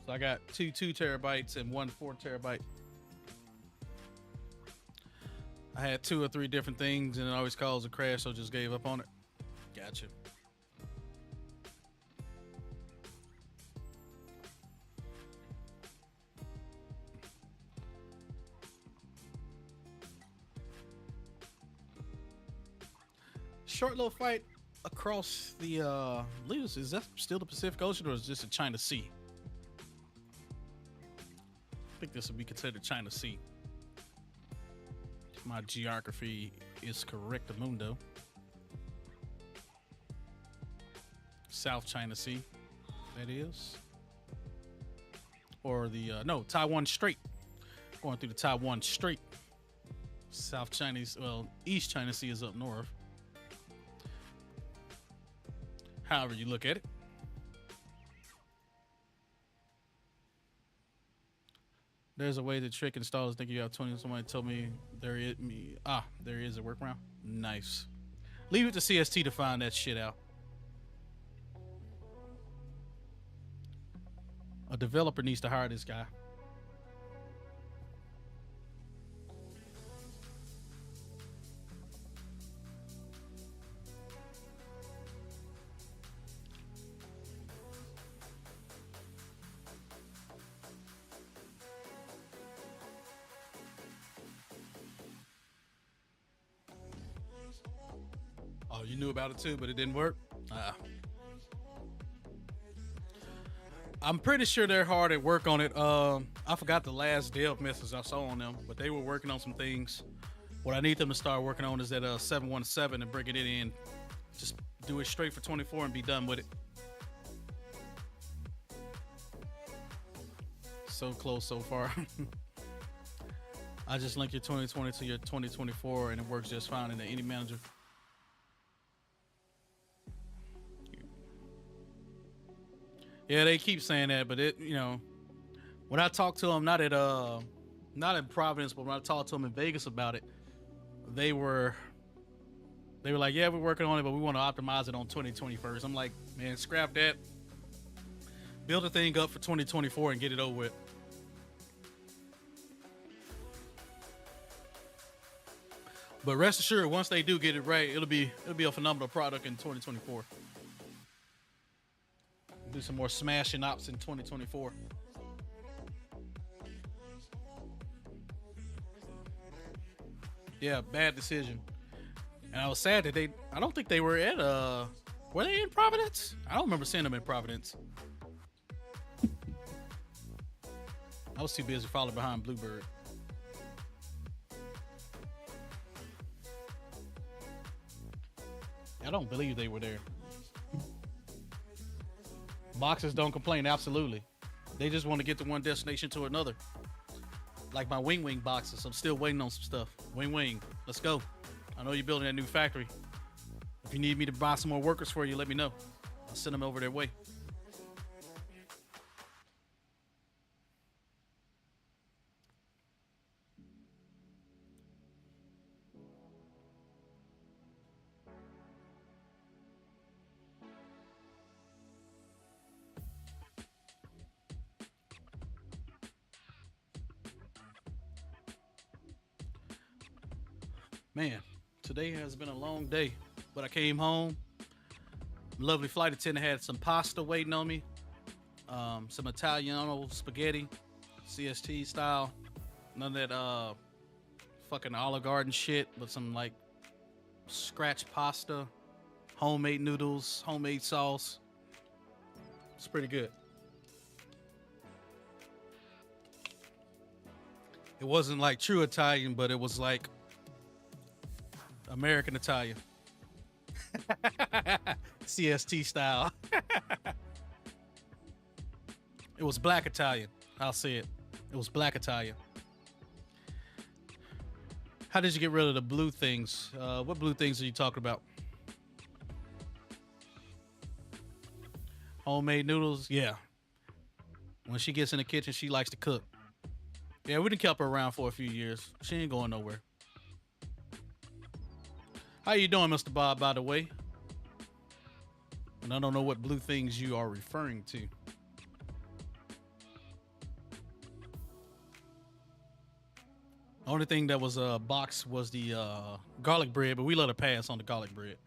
So I got two 2 terabytes and one 4 terabyte. I had 2 or 3 different things and it always caused a crash, so just gave up on it. Gotcha. Short little fight across the is that still the Pacific Ocean or is this a China Sea? I think this would be considered China Sea. If my geography is correct, mundo. South China Sea, that is. Or the no, Taiwan Strait. Going through the Taiwan Strait. South Chinese, well, East China Sea is up north. However you look at it. There's a way to trick installers think you got 20. Somebody told me there is a workaround. Nice. Leave it to CST to find that shit out. A developer needs to hire this guy. Oh, you knew about it too, but it didn't work? I'm pretty sure they're hard at work on it. I forgot the last dev message I saw on them, but they were working on some things. What I need them to start working on is that 717 and bringing it in. Just do it straight for 24 and be done with it. So close so far. I just link your 2020 to your 2024 and it works just fine in any manager. Yeah, they keep saying that, but it, you know, when I talk to them, not in Providence, but when I talked to them in Vegas about it, they were like, yeah, we're working on it, but we want to optimize it on 2020 first. I'm like, man, scrap that. Build the thing up for 2024 and get it over with. But rest assured, once they do get it right, it'll be a phenomenal product in 2024. Do some more smashing ops in 2024. Yeah, bad decision. And I was sad that I don't think they were at were they in Providence? I don't remember seeing them in Providence. I was too busy following behind Bluebird. I don't believe they were there. Boxers don't complain, absolutely. They just want to get to one destination to another. Like my Winwing boxes, I'm still waiting on some stuff. Winwing, let's go. I know you're building a new factory. If you need me to buy some more workers for you, let me know. I'll send them over their way. Man, today has been a long day, but I came home. Lovely flight attendant had some pasta waiting on me. Some Italiano spaghetti, CST style. None of that fucking Olive Garden shit, but some like scratch pasta, homemade noodles, homemade sauce. It's pretty good. It wasn't like true Italian, but it was like American Italian. CST style. It was black Italian. I'll say it. It was black Italian. How did you get rid of the blue things? What blue things are you talking about? Homemade noodles? Yeah. When she gets in the kitchen, she likes to cook. Yeah, we done kept her around for a few years. She ain't going nowhere. How you doing, Mr. Bob, by the way? And I don't know what blue things you are referring to. Only thing that was a box was the garlic bread, but we let her pass on the garlic bread.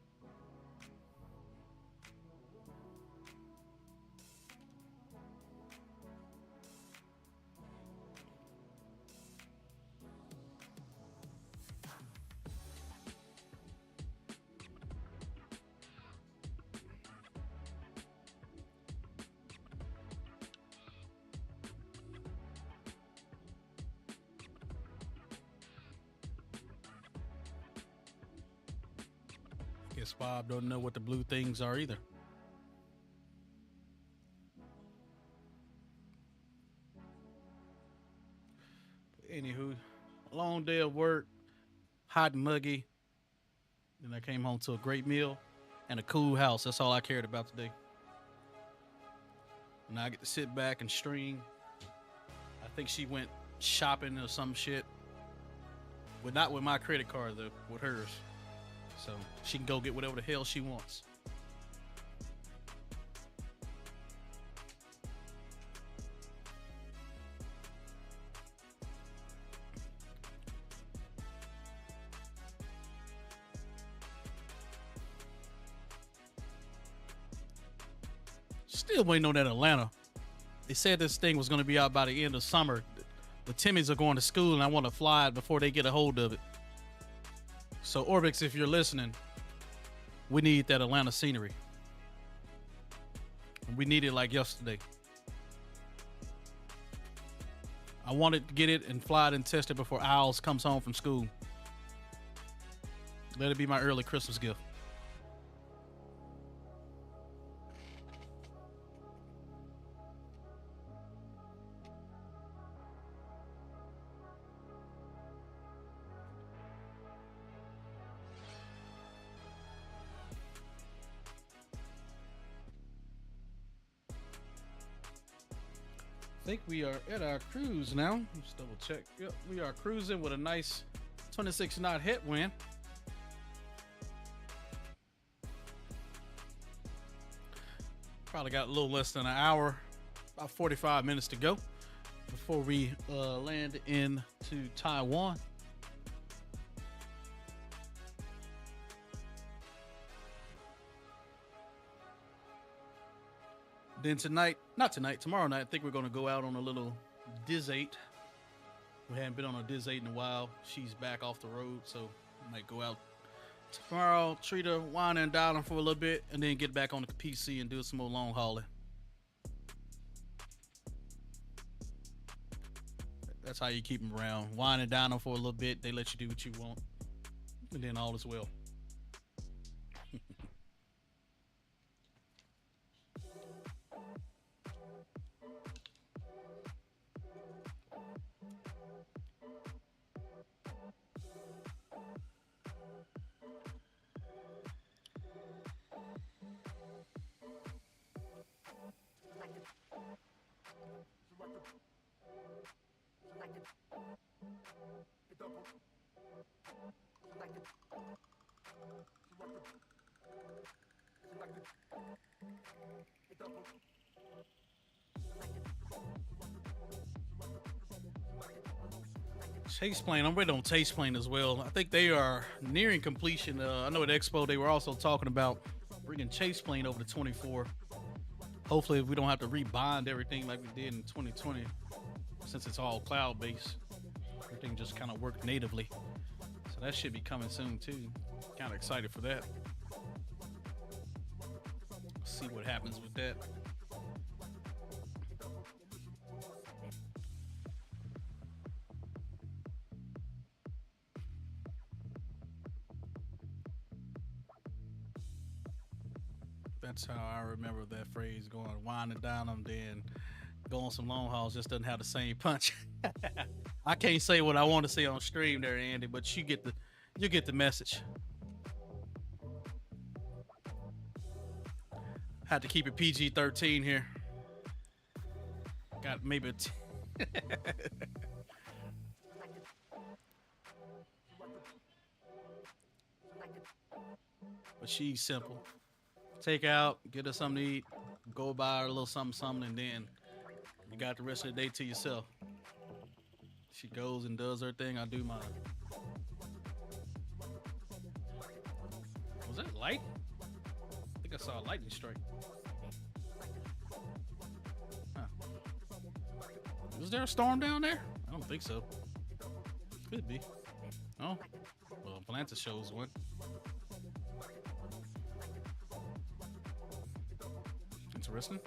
Guess Bob don't know what the blue things are either. Anywho, long day of work, hot and muggy. Then I came home to a great meal and a cool house. That's all I cared about today. Now I get to sit back and stream. I think she went shopping or some shit. But not with my credit card though, with hers. So she can go get whatever the hell she wants. Still waiting on that Atlanta. They said this thing was going to be out by the end of summer. The Timmies are going to school and I want to fly it before they get a hold of it. So Orbix, if you're listening, we need that Atlanta scenery. We need it like yesterday. I wanted to get it and fly it and test it before Owls comes home from school. Let it be my early Christmas gift. I think we are at our cruise now. Let's double check. Yep, we are cruising with a nice 26 knot headwind. Probably got a little less than an hour, about 45 minutes to go before we land into Taiwan. Then tomorrow night, I think we're going to go out on a little Diz 8. We haven't been on a Diz 8 in a while. She's back off the road, so we might go out tomorrow, treat her, wine and dine her for a little bit, and then get back on the PC and do some more long hauling. That's how you keep them around. Wine and dine them for a little bit. They let you do what you want, and then all is well. Chase plane, I'm waiting on Chase plane as well. I think they are nearing completion. I know at Expo they were also talking about bringing Chase plane over to 24. Hopefully we don't have to rebind everything like we did in 2020, since it's all cloud based. Everything just kind of worked natively. So that should be coming soon too. Kind of excited for that. See what happens with that. That's how I remember that phrase, going wine and dine them, then go on some long hauls. Just doesn't have the same punch. I can't say what I want to say on stream there, Andy, but you get the message. Had to keep it PG-13 here. Got maybe a but she's simple. Take out, get her something to eat, go buy her a little something, and then you got the rest of the day to yourself. She goes and does her thing, I do mine. Was that light? I think I saw a lightning strike. Huh. Was there a storm down there? I don't think so. Could be. Oh, well, Atlanta shows one. Interesting.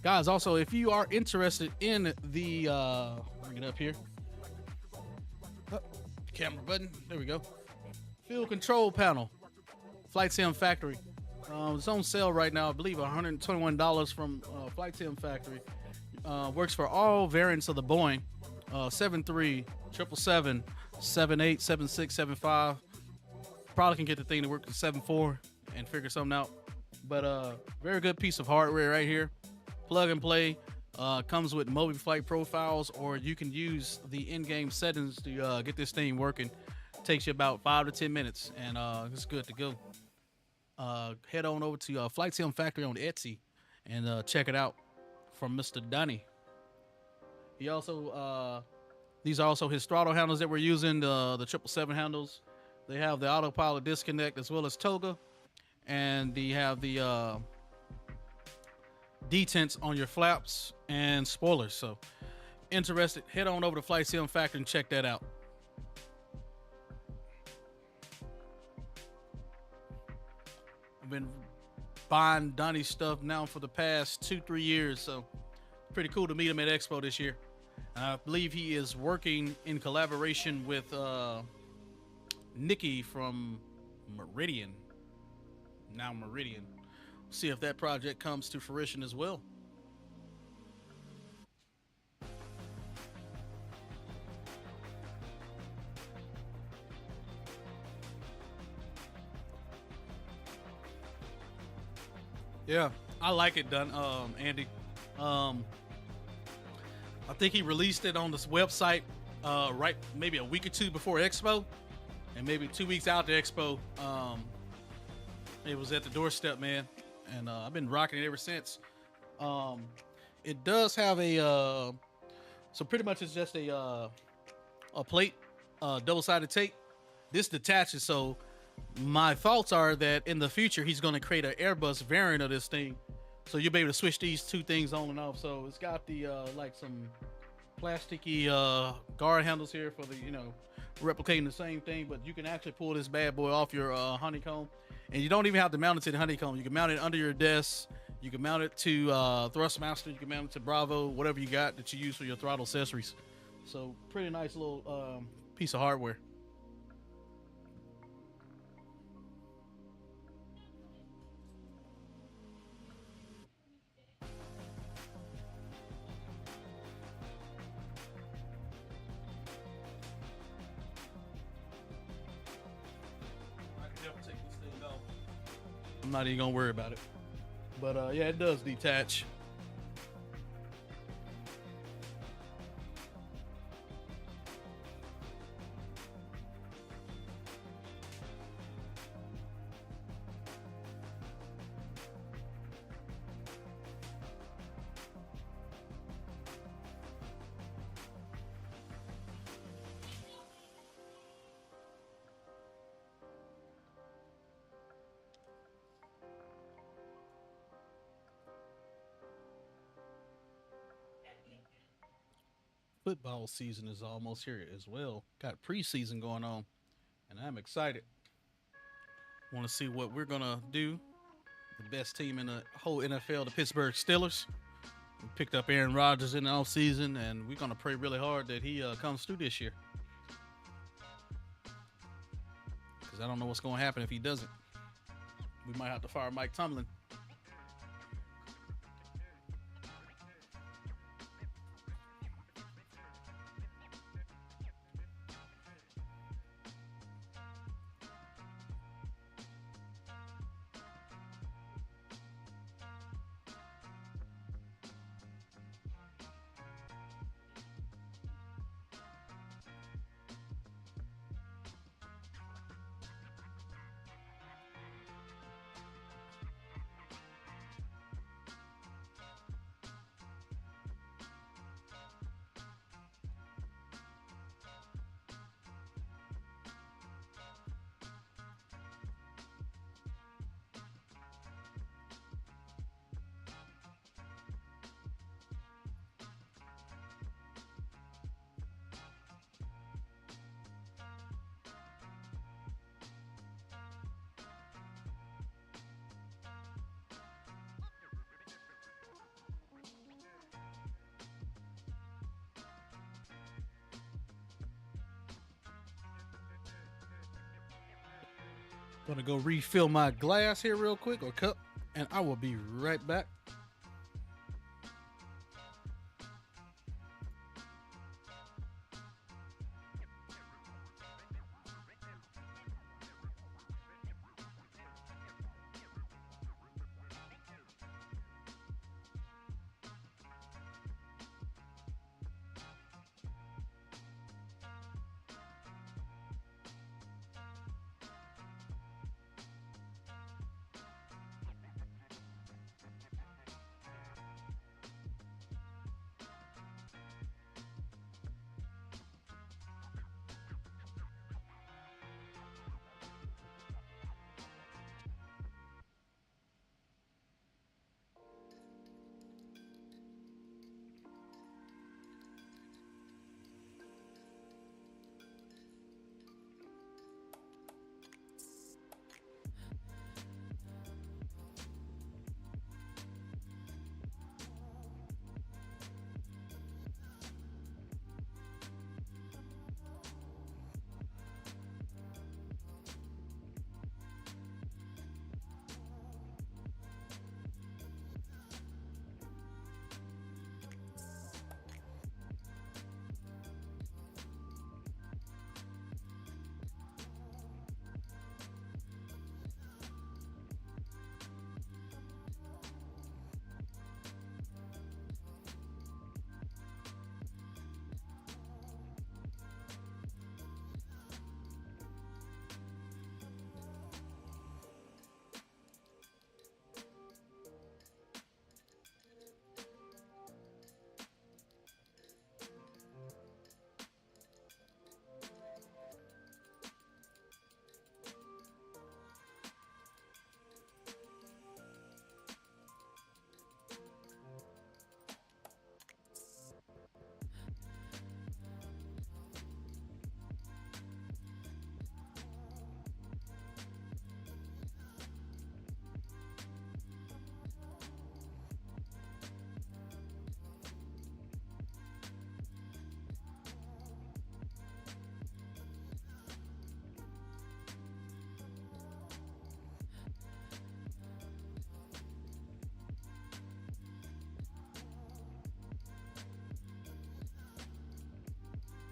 Guys, also, if you are interested in the bring it up here. Oh, camera button. There we go. Field control panel. Flight Sim Factory. It's on sale right now. I believe $121 from Flight Sim Factory. Works for all variants of the Boeing. 73 777 78 76 75. Probably can get the thing to work to 74 and figure something out. But very good piece of hardware right here. Plug and play. Comes with mobile flight profiles, or you can use the in-game settings to get this thing working. Takes you about 5 to 10 minutes, and it's good to go. Head on over to Flight Sim Factory on Etsy and check it out from Mr. Dunny. He also these are also his throttle handles that we're using, the 777 handles. They have the autopilot disconnect as well as toga, and they have the detents on your flaps and spoilers. So interested, head on over to Flight Sim Factory and check that out. I've been buying Donnie's stuff now for the past 2-3 years, so pretty cool to meet him at Expo this year. I believe he is working in collaboration with Nikki from Meridian. Now Meridian. See if that project comes to fruition as well. Yeah, I like it done, Andy. I think he released it on this website right maybe a week or two before Expo, and maybe 2 weeks out to Expo. It was at the doorstep, man, and I've been rocking it ever since. It does have a so pretty much it's just a plate, double-sided tape. This detaches, so my thoughts are that in the future he's going to create an Airbus variant of this thing, so you'll be able to switch these two things on and off. So it's got the like some plasticky guard handles here for the, replicating the same thing, but you can actually pull this bad boy off your honeycomb, and you don't even have to mount it to the honeycomb. You can mount it under your desk. You can mount it to Thrustmaster. You can mount it to Bravo, whatever you got that you use for your throttle accessories. So pretty nice little piece of hardware. I'm not even gonna worry about it, but yeah, it does detach. Football season is almost here as well. Got preseason going on, and I'm excited. Want to see what we're gonna do. The best team in the whole NFL, the Pittsburgh Steelers. We picked up Aaron Rodgers in the offseason, and we're gonna pray really hard that he comes through this year. Because I don't know what's gonna happen if he doesn't. We might have to fire Mike Tomlin. Gonna go refill my glass here real quick, or cup, and I will be right back.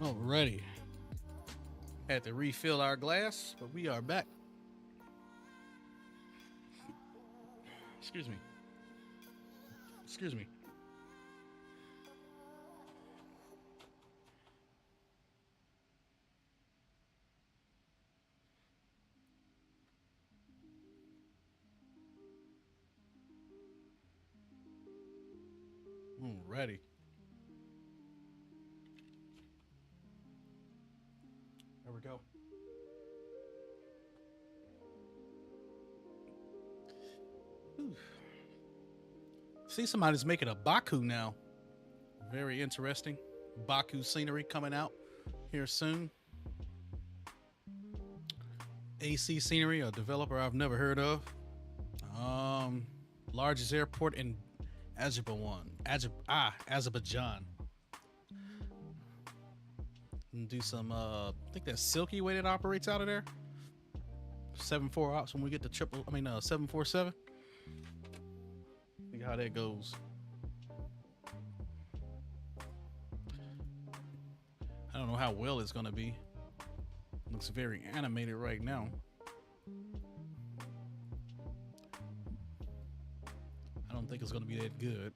Alrighty. Had to refill our glass, but we are back. Excuse me. Excuse me. Alrighty. There we go. Whew. See, somebody's making a Baku now. Very interesting. Baku scenery coming out here soon. AC Scenery, a developer I've never heard of. Largest airport in Azerbaijan. And do some I think that's Silky way that operates out of there. 7-4 ops when we get to 747. See how that goes. I don't know how well it's gonna be. Looks very animated right now. I don't think it's gonna be that good.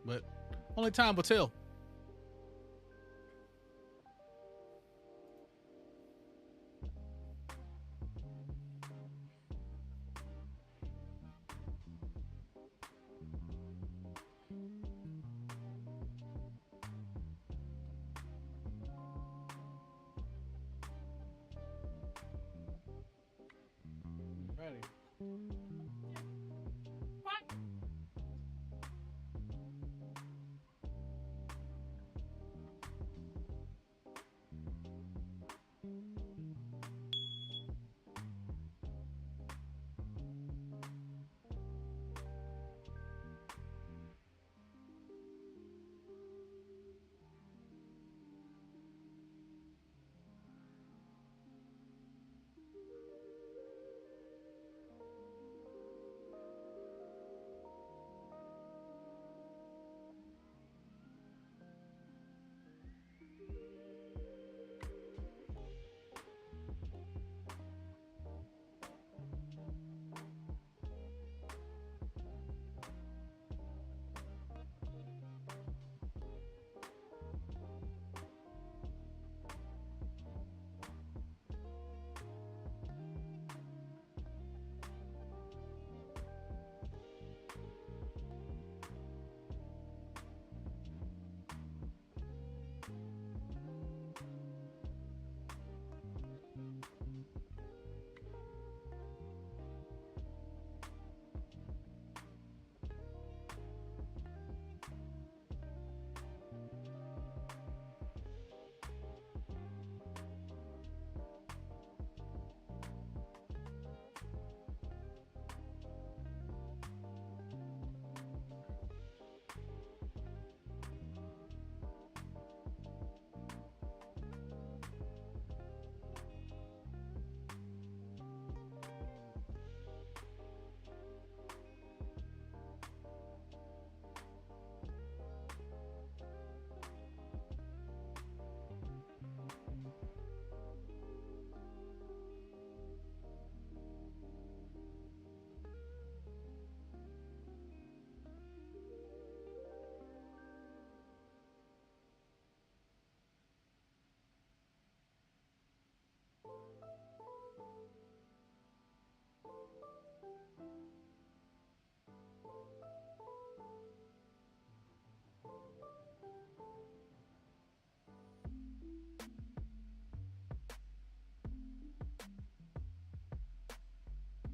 But only time will tell. Ready.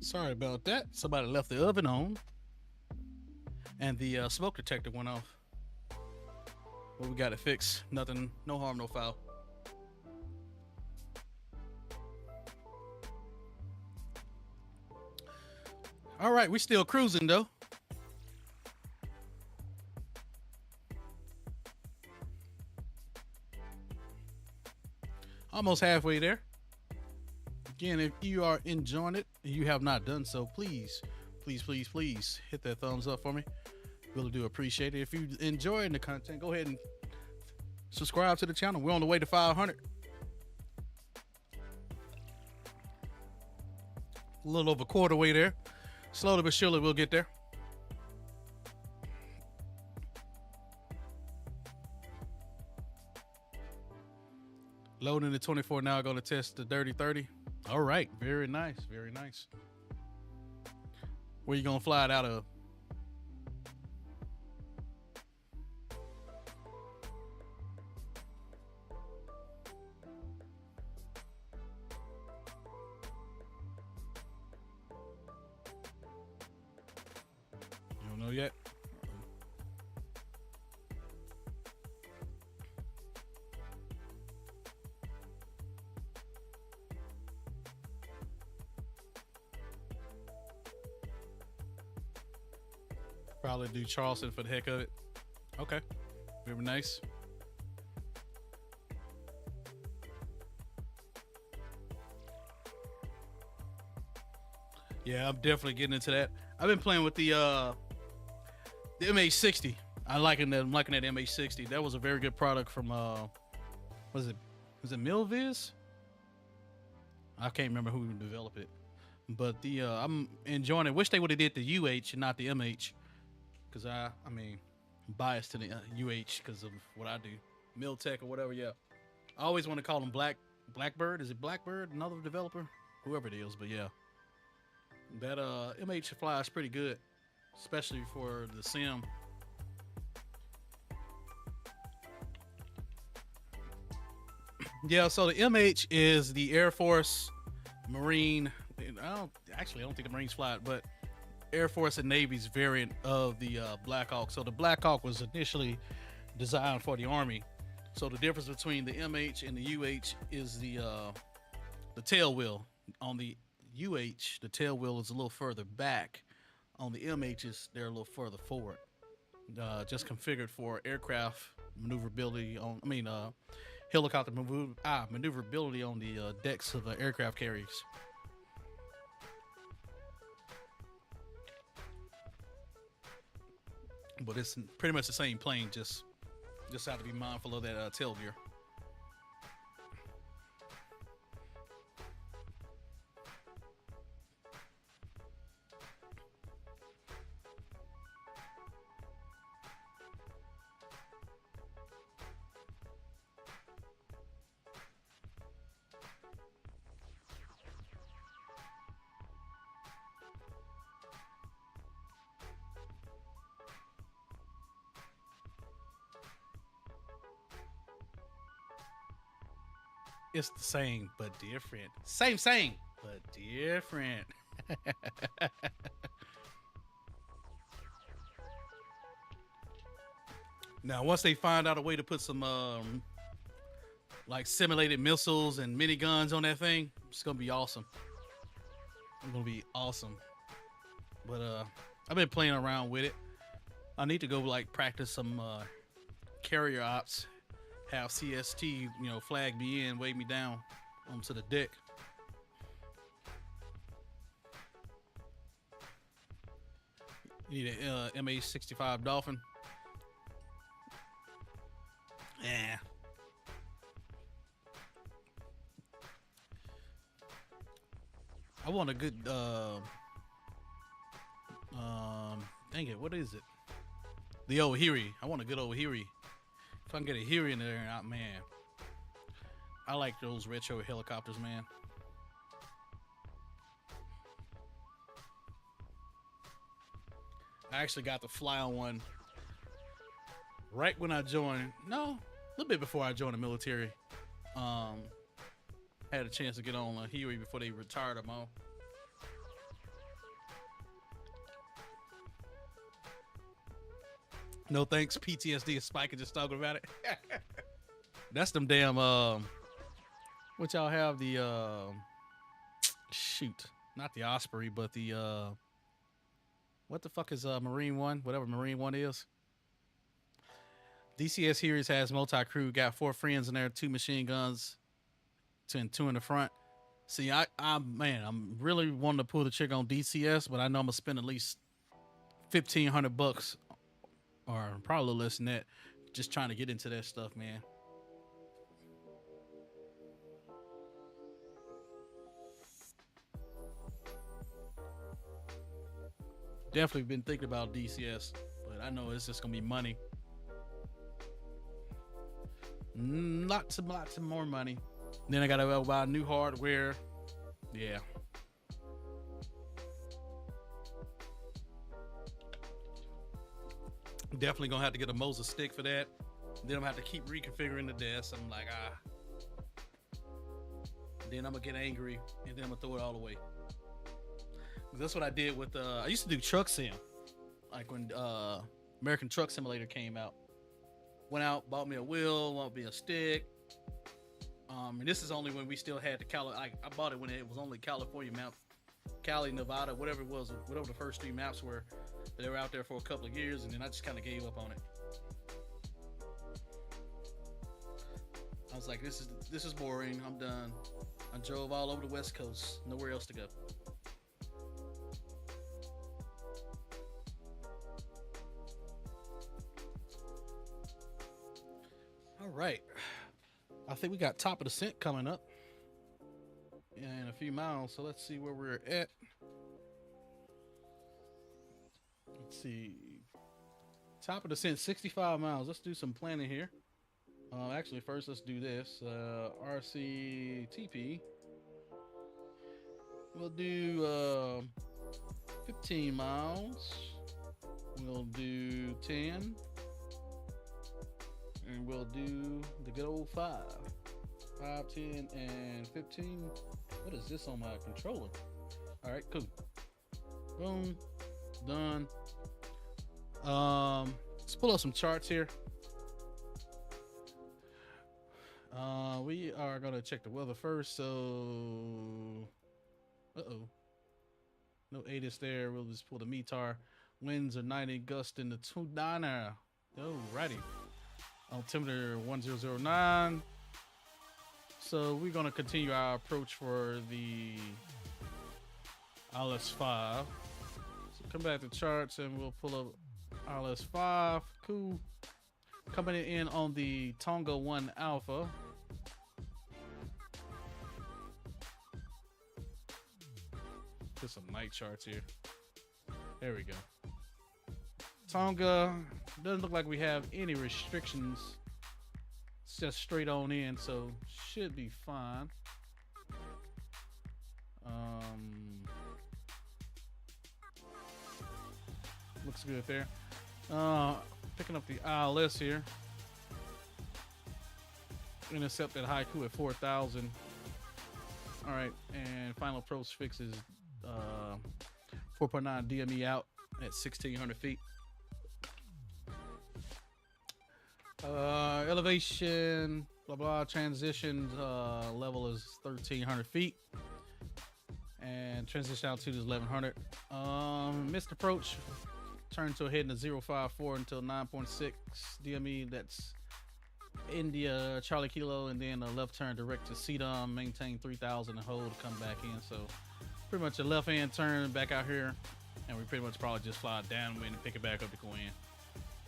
Sorry about that. Somebody left the oven on and the smoke detector went off. But we got it fixed. Nothing, no harm, no foul. All right, we still cruising though. Almost halfway there. Again, if you are enjoying it and you have not done so, please hit that thumbs up for me. Really do appreciate it. If you're enjoying the content, go ahead and subscribe to the channel. We're on the way to 500. A little over quarter way there. Slowly but surely we'll get there. Loading the 24 now, going to test the Dirty 30. All right, very nice, very nice. Where you gonna fly it out of? You don't know yet? Probably do Charleston for the heck of it. Okay, very nice. Yeah, I'm definitely getting into that. I've been playing with the MH60. I'm liking that MH60. That was a very good product from was it Milviz? I can't remember who developed it, but the I'm enjoying it. Wish they would have did the UH and not the MH. Because I mean, biased to the UH because of what I do. Miltech or whatever, yeah. I always want to call them Blackbird. Is it Blackbird? Another developer? Whoever it is, but yeah. That MH flies pretty good, especially for the sim. Yeah, so the MH is the Air Force, Marine. I don't think the Marines fly it, but Air Force and Navy's variant of the Black Hawk. So the Black Hawk was initially designed for the Army. So the difference between the MH and the UH is the tail wheel. On the UH, the tail wheel is a little further back. On the MHs, they're a little further forward. Just configured for aircraft maneuverability helicopter maneuverability on the decks of aircraft carriers. But it's pretty much the same plane, just have to be mindful of that tail gear. It's the same, but different. Same, but different. Now, once they find out a way to put some like simulated missiles and miniguns on that thing, it's gonna be awesome. It's gonna be awesome. But I've been playing around with it. I need to go like practice some carrier ops. Have CST, flag me in, wave me down onto the deck. You need a MH65 Dolphin. Yeah. I want a good dang it, what is it? The old Hiri. I want a good old Hiri. If I can get a Hiri in there, man. I like those retro helicopters, man. I actually got to fly on one right when I joined. No, a little bit before I joined the military. Had a chance to get on a Huey before they retired them all. No thanks, PTSD. Spike just talking about it. That's them damn what y'all have, the shoot, not the Osprey, but the what the fuck is Marine One, whatever Marine One is. DCS series has multi-crew, got 4 friends in there, 2 machine guns, 2 in the front. See, I'm really wanting to pull the trigger on DCS, but I know I'm gonna spend at least $1,500 or probably a little less than that, just trying to get into that stuff, man. Definitely been thinking about DCS, but I know it's just gonna be money. Lots and more money. Then I gotta go buy new hardware. Yeah. Definitely gonna have to get a Moses stick for that. Then I'm gonna have to keep reconfiguring the desk. I'm like, Then I'm gonna get angry and then I'm gonna throw it all away. That's what I did with I used to do truck sim, like when American Truck Simulator came out. Went out, bought me a wheel, bought me a stick. And this is only when we still had the I bought it when it was only California map, Cali, Nevada, whatever it was, whatever the first 3 maps were. They were out there for a couple of years, and then I just kind of gave up on it. I was like, this is boring. I'm done. I drove all over the West Coast, nowhere else to go. All right, I think we got top of descent coming up in a few miles, so let's see where we're at. Let's see, top of descent 65 miles. Let's do some planning here. Actually, first let's do this RCTP. We'll do 15 miles. We'll do 10. And we'll do the good old 5, 10, and 15. What is this on my controller? All right, cool. Boom, done. Let's pull up some charts here. We are gonna check the weather first. So, no ATIS there. We'll just pull the METAR. Winds are 90, gust in the 29er. Alrighty. Altimeter 1009. So we're gonna continue our approach for the ILS-5. So come back to charts and we'll pull up ILS-5. Cool. Coming in on the Tonga 1 Alpha. Get some night charts here. There we go. Tonga doesn't look like we have any restrictions. It's just straight on in, so should be fine. Looks good there. Picking up the ILS here. Intercept that haiku at 4,000. All right, and final approach fix is 4.9 DME out at 1,600 feet. Elevation, blah blah, transition level is 1,300 feet, and transition altitude is 1,100. Missed approach, turn to a head in the 054 until 9.6 DME. That's India Charlie Kilo, and then a left turn direct to CDOM, maintain 3,000 and hold to come back in. So pretty much a left hand turn back out here, and we pretty much probably just fly downwind and pick it back up to go in.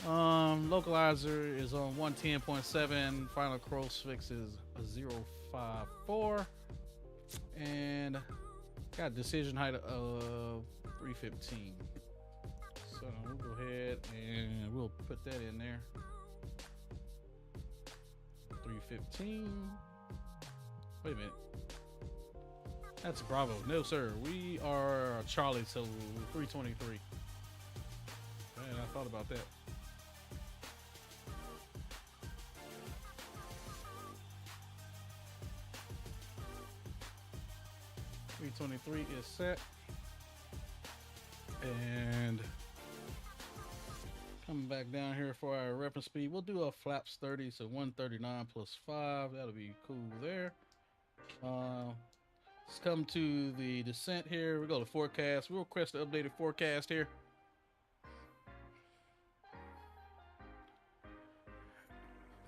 Localizer is on 110.7. Final cross fix is a 054, and got decision height of 315. So we'll go ahead and we'll put that in there. 315. Wait a minute. That's Bravo. No, sir. We are Charlie, so 323. Man, I thought about that. .323 is set, and coming back down here for our reference speed, we'll do a flaps 30, so 139 plus 5. That'll be cool there. Let's come to the descent here. We go to forecast. We'll request the updated forecast here.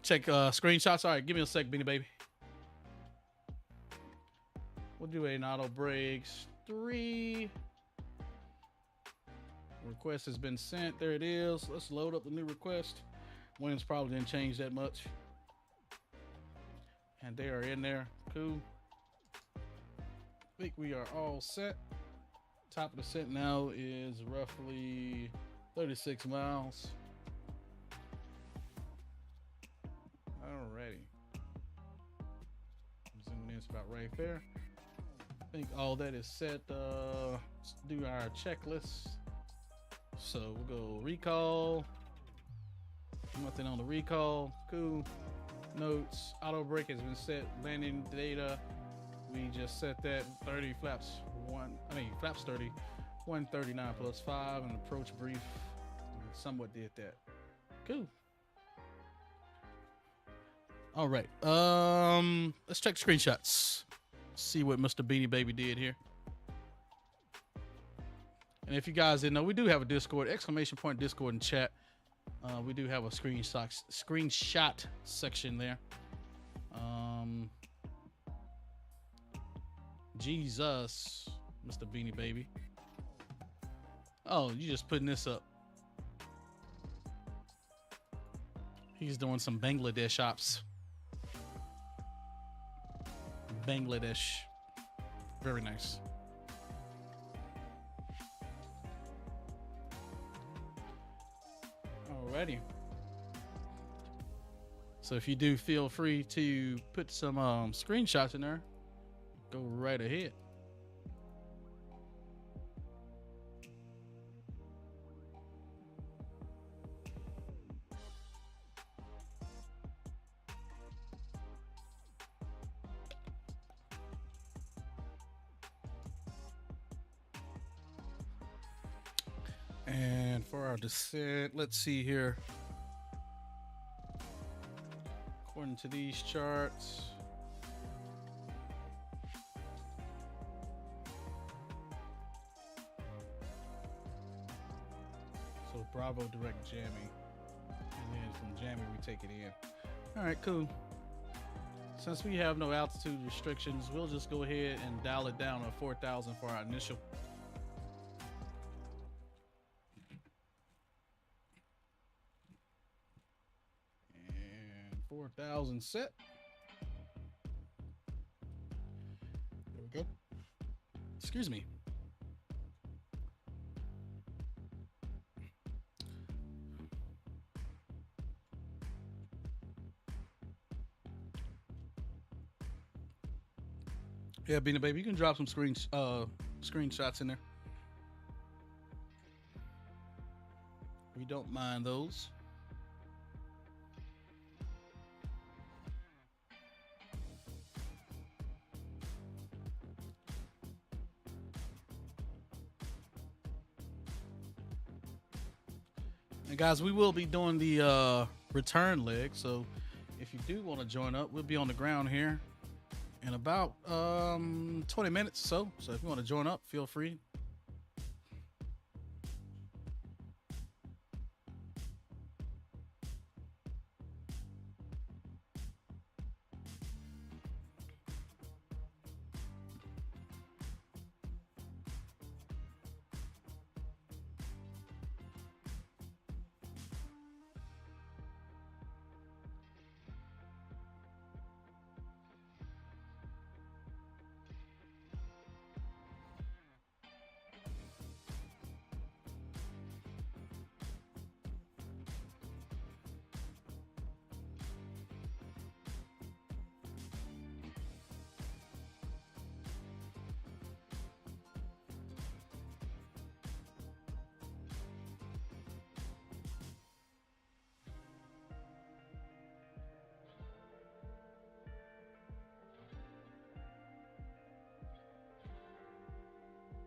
Check screenshots. All right, give me a sec, Beanie Baby. We'll do an auto brakes 3. Request has been sent. There it is. Let's load up the new request. Winds probably didn't change that much. And they are in there. Cool. I think we are all set. top of the descent now is roughly 36 miles. Alrighty. Zooming in, it's about right there. I think all that is set. Let's do our checklist. So we'll go recall. Nothing on the recall. Cool. Notes. Auto brake has been set. Landing data. We just set that 30 flaps. Flaps 30. 139 plus 5. And approach brief. Somewhat did that. Cool. All right. Let's check screenshots. See what Mr. Beanie Baby did here. And if you guys didn't know, we do have a Discord, ! Discord in chat. We do have a screenshot section there. Jesus, Mr. Beanie Baby. Oh, you just putting this up. He's doing some Bangladesh ops. Bangladesh. Very nice. Alrighty. So if you do, feel free to put some screenshots in there. Go right ahead. And for our descent, let's see here. According to these charts, so Bravo direct jamming, and then from jamming we take it in. All right, cool. Since we have no altitude restrictions, we'll just go ahead and dial it down to 4,000 for our initial. And 4,000 set. There we go. Excuse me. Yeah, Beanie Baby, you can drop some screenshots in there. We don't mind those. And guys, we will be doing the return leg, so if you do want to join up, we'll be on the ground here in about 20 minutes or so. So if you want to join up, feel free.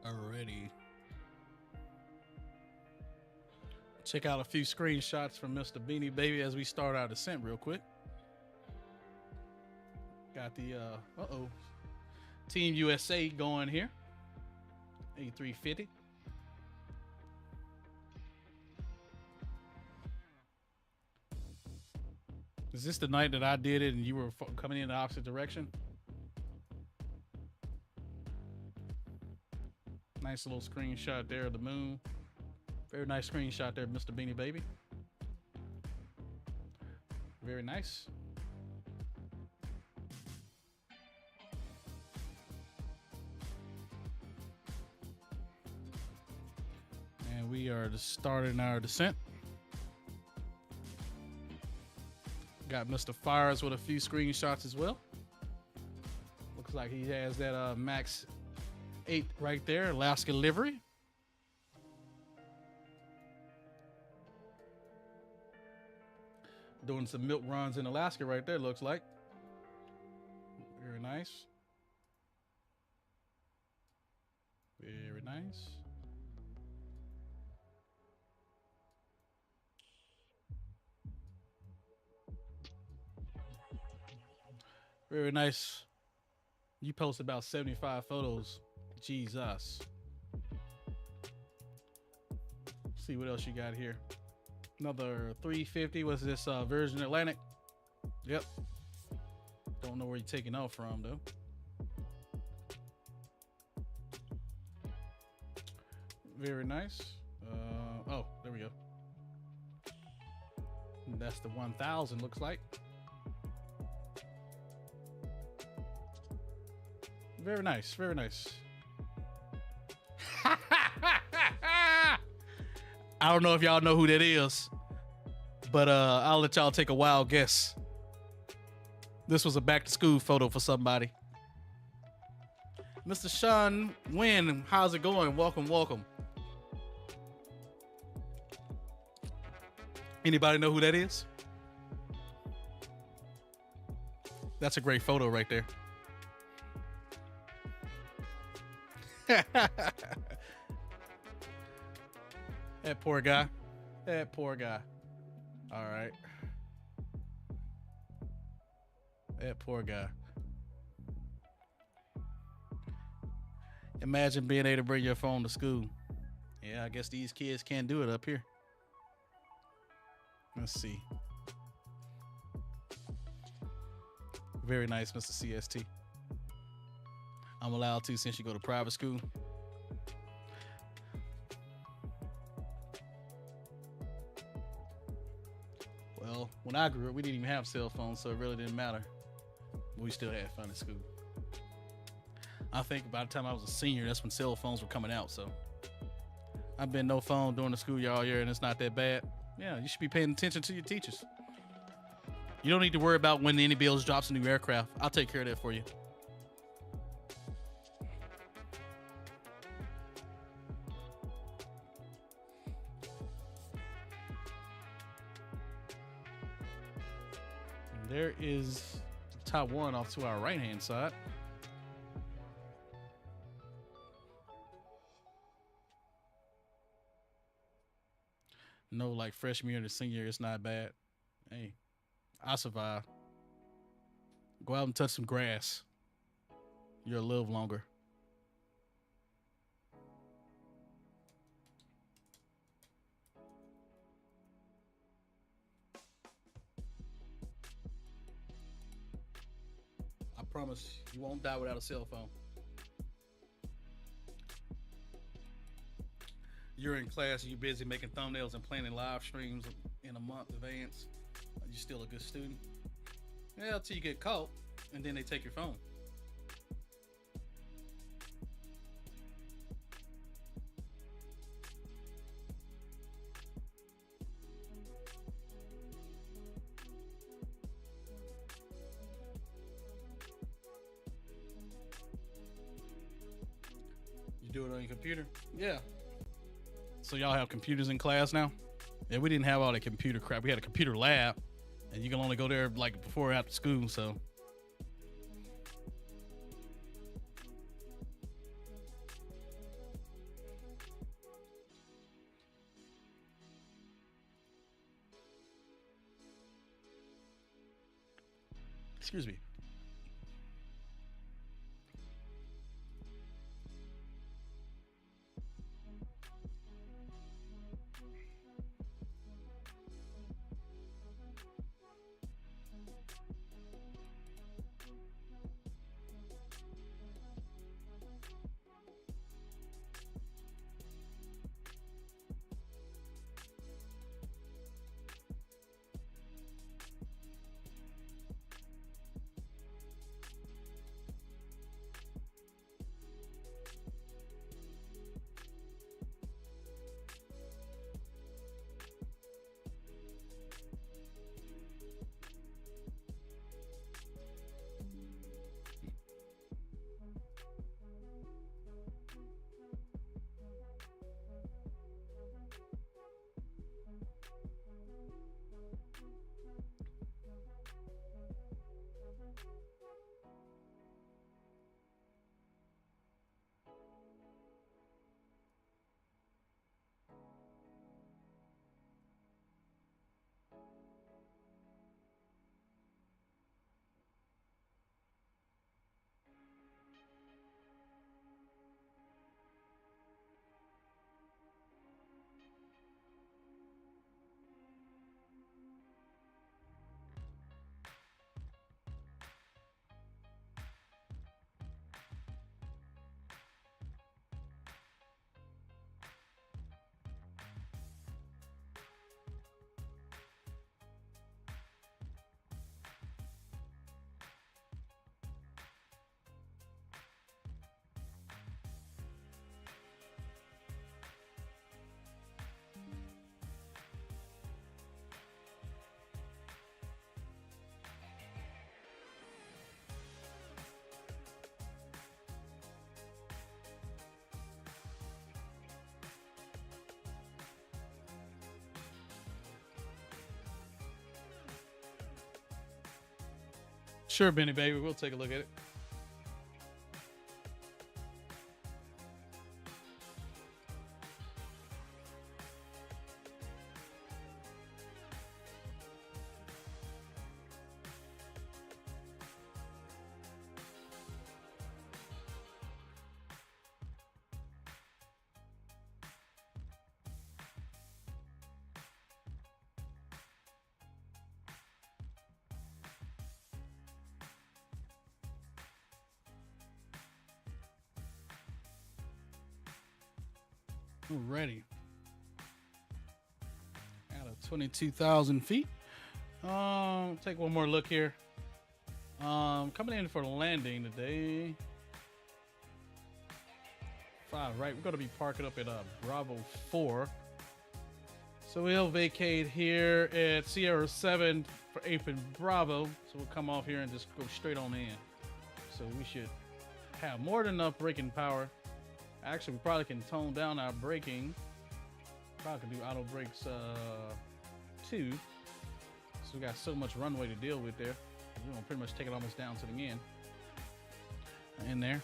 Alrighty. Check out a few screenshots from Mr. Beanie Baby as we start our descent real quick. Got the Team USA going here. A350. Is this the night that I did it and you were coming in the opposite direction? Nice little screenshot there of the moon. Very nice screenshot there, Mr. Beanie Baby. Very nice. We are just starting our descent. Got Mr. Fires with a few screenshots as well. Looks like he has that Max 8 right there, Alaska livery. Doing some milk runs in Alaska right there, looks like. Very nice. Very nice. Very nice. You post about 75 photos. Jesus. See what else you got here. Another 350. What's this? Virgin Atlantic. Yep. Don't know where you're taking off from though. Very nice. Oh, there we go. That's the 1000 looks like. Very nice, very nice. I don't know if y'all know who that is, but I'll let y'all take a wild guess. This was a back to school photo for somebody. Mr. Sean Wynn, how's it going? Welcome, welcome. Anybody know who that is? That's a great photo right there. That poor guy. That poor guy. All right. That poor guy. Imagine being able to bring your phone to school. Yeah, I guess these kids can't do it up here. Let's see. Very nice, Mr. CST. I'm allowed to since you go to private school. Well, when I grew up, we didn't even have cell phones, so it really didn't matter. But we still had fun at school. I think by the time I was a senior, that's when cell phones were coming out, so I've been no phone during the school year all year, and it's not that bad. Yeah, you should be paying attention to your teachers. You don't need to worry about when any bills drops a new aircraft. I'll take care of that for you. And there is Taiwan off to our right-hand side. No, like freshman year to senior year, it's not bad. Hey, I survived. Go out and touch some grass. You'll live longer. I promise you won't die without a cell phone. You're in class, you're busy making thumbnails and planning live streams in a month in advance. You're still a good student. Yeah, until you get caught, and then they take your phone. You do it on your computer? Yeah. So y'all have computers in class now? Yeah, we didn't have all that computer crap. We had a computer lab, and you can only go there like before or after school, so. Excuse me. Sure, Benny baby, we'll take a look at it. Alrighty. Out of 22,000 feet. Take one more look here. Coming in for the landing today. 5, right? We're going to be parking up at Bravo 4. So we'll vacate here at Sierra 7 for 8 and Bravo. So we'll come off here and just go straight on in. So we should have more than enough braking power. Actually, we probably can tone down our braking. Probably can do auto brakes 2. So we got so much runway to deal with there. We're gonna pretty much take it almost down to the end. In there.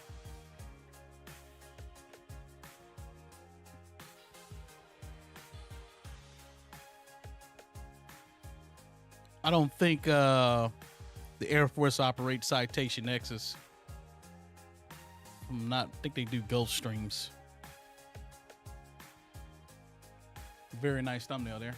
I don't think the Air Force operates Citation Nexus. I think they do Gulf Streams. Very nice thumbnail there.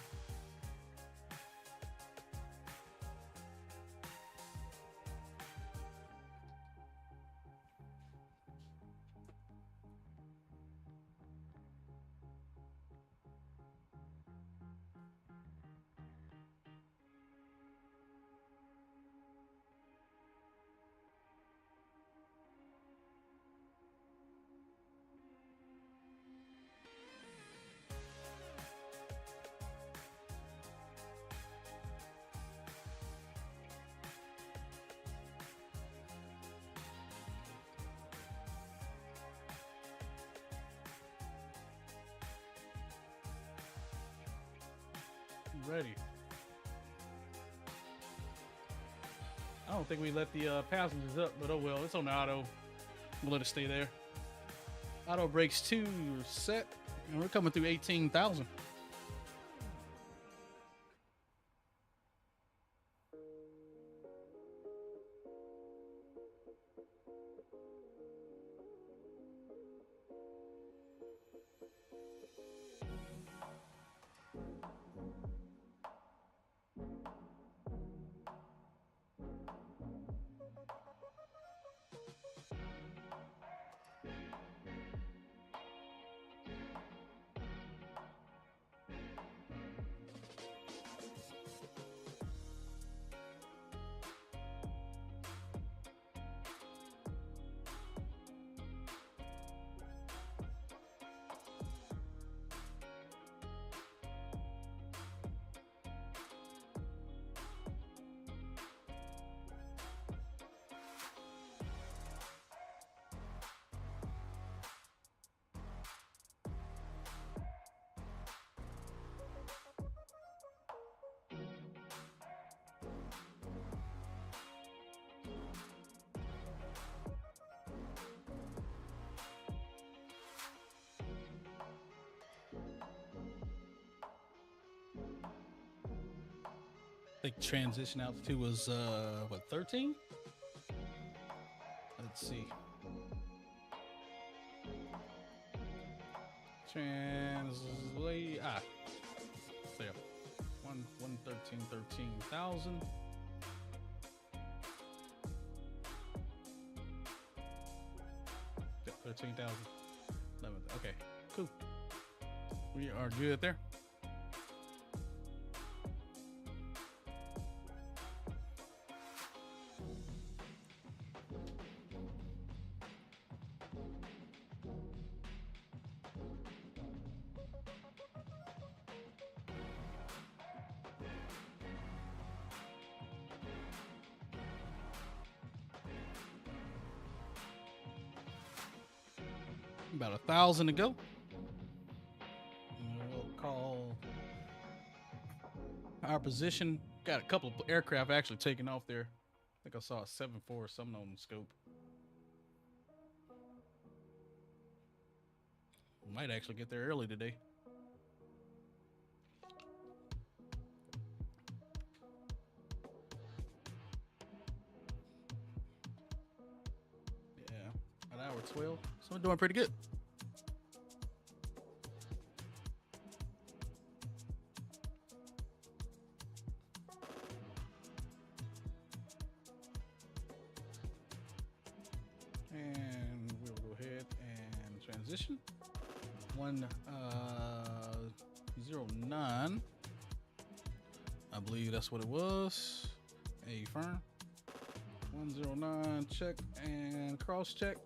Ready. I don't think we let the passengers up, but oh well, it's on the auto. We'll let it stay there. Auto brakes 2 are set, and we're coming through 18,000. I think transition altitude was what, 13? Let's see. Translate there. 13,000. Yeah, 13,000. 11. Okay, cool. We are good there. About 1,000 to go. And we'll call our position. Got a couple of aircraft actually taking off there. think I saw a 7.4 or something on the scope. Might actually get there early today. Yeah, an hour 12. So I'm doing pretty good. And we'll go ahead and transition. 109. I believe that's what it was. A firm. 109. Check and cross check.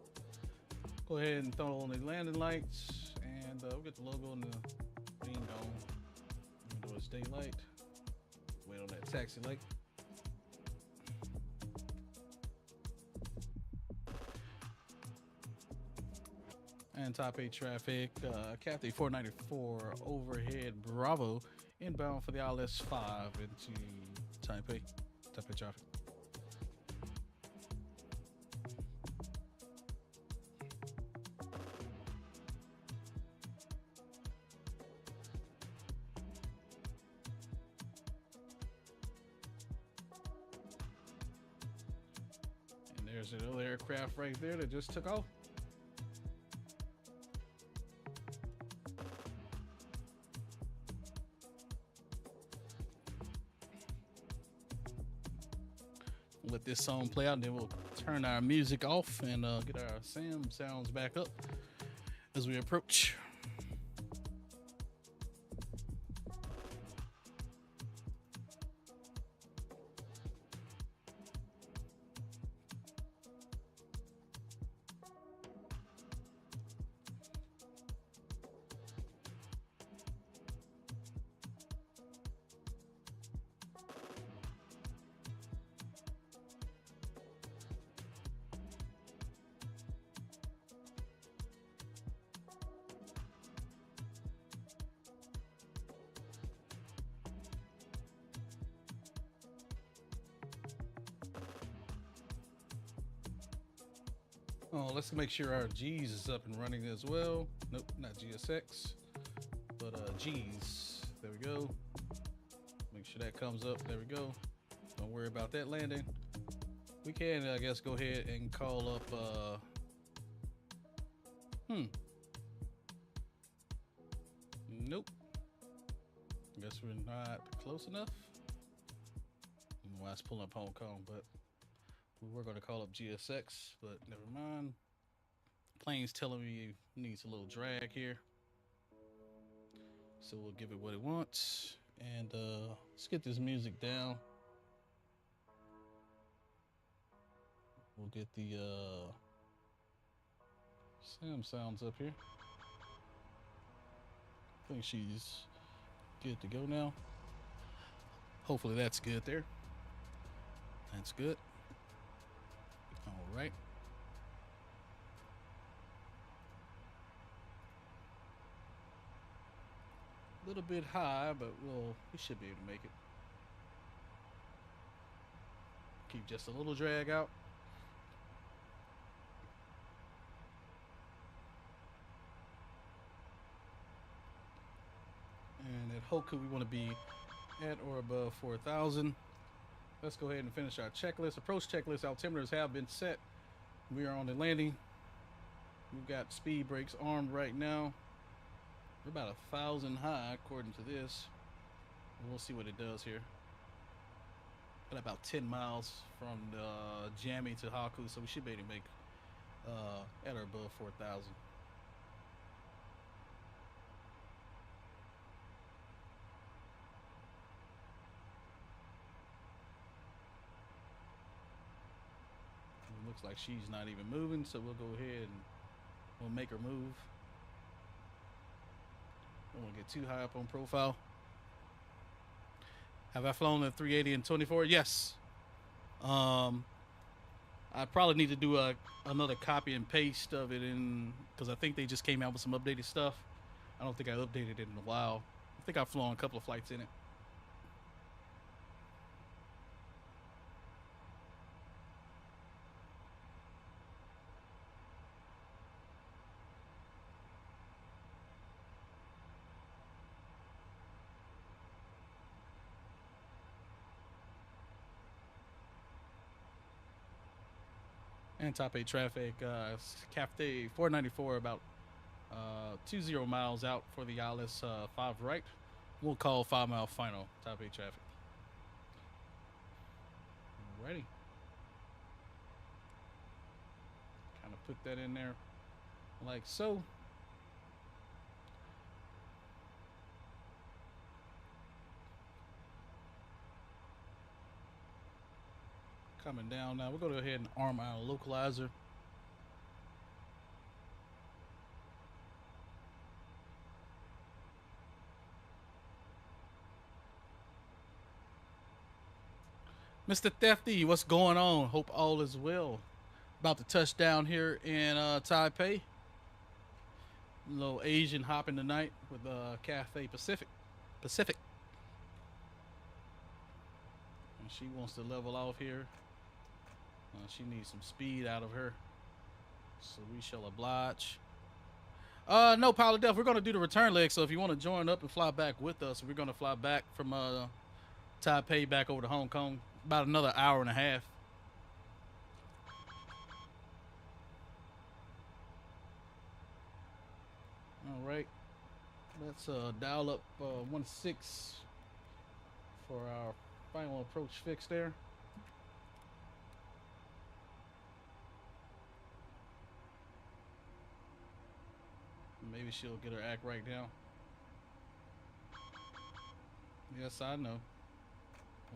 Go ahead and throw on the landing lights, and we'll get the logo in the beam dome. Do its daylight. Wait on that taxi light. And top 8 traffic, Cathay 494 overhead Bravo, inbound for the ILS 5 into Taipei. Taipei traffic. And there's another aircraft right there that just took off. Let this song play out, and then we'll turn our music off and get our SAM sounds back up as we approach. Oh, let's make sure our G's is up and running as well. Nope, not GSX, but G's. There we go. Make sure that comes up. There we go. Don't worry about that landing. We can, I guess, go ahead and call up. Nope. Guess we're not close enough. Well, let's pull up Hong Kong, but we were going to call up GSX, but never mind. Plane's telling me it needs a little drag here, so we'll give it what it wants. And let's get this music down. We'll get the Sam sounds up here. I think she's good to go now. Hopefully that's good there. That's good. All right. A little bit high, but we should be able to make it. Keep just a little drag out. And at Hoku, we want to be at or above 4,000. Let's go ahead and finish our checklist. Approach checklist altimeters have been set. We are on the landing. We've got speed brakes armed right now. We're about 1,000 high according to this. We'll see what it does here. Got about 10 miles from the Jammy to Haku, so we should be able to make at or above 4,000. Looks like she's not even moving, so we'll go ahead and we'll make her move. Don't want to get too high up on profile. Have I flown the 380 and 24? Yes. I probably need to do another copy and paste of it in, because I think they just came out with some updated stuff. I don't think I updated it in a while. I think I've flown a couple of flights in it. And top 8 traffic, Cathay 494 about 20 miles out for the Alice 5 right. We'll call 5 mile final, top 8 traffic. Alrighty. Kind of put that in there like so. Coming down now, we're going to go ahead and arm our localizer. Mr. Thefty, what's going on? Hope all is well. About to touch down here in Taipei. A little Asian hopping tonight with Cathay Pacific. And she wants to level off here. She needs some speed out of her. So we shall oblige. No, Pilot Def, we're going to do the return leg. So if you want to join up and fly back with us, we're going to fly back from Taipei back over to Hong Kong. About another hour and a half. All right. Let's dial up 1-6 for our final approach fix there. Maybe she'll get her act right now. Yes, I know.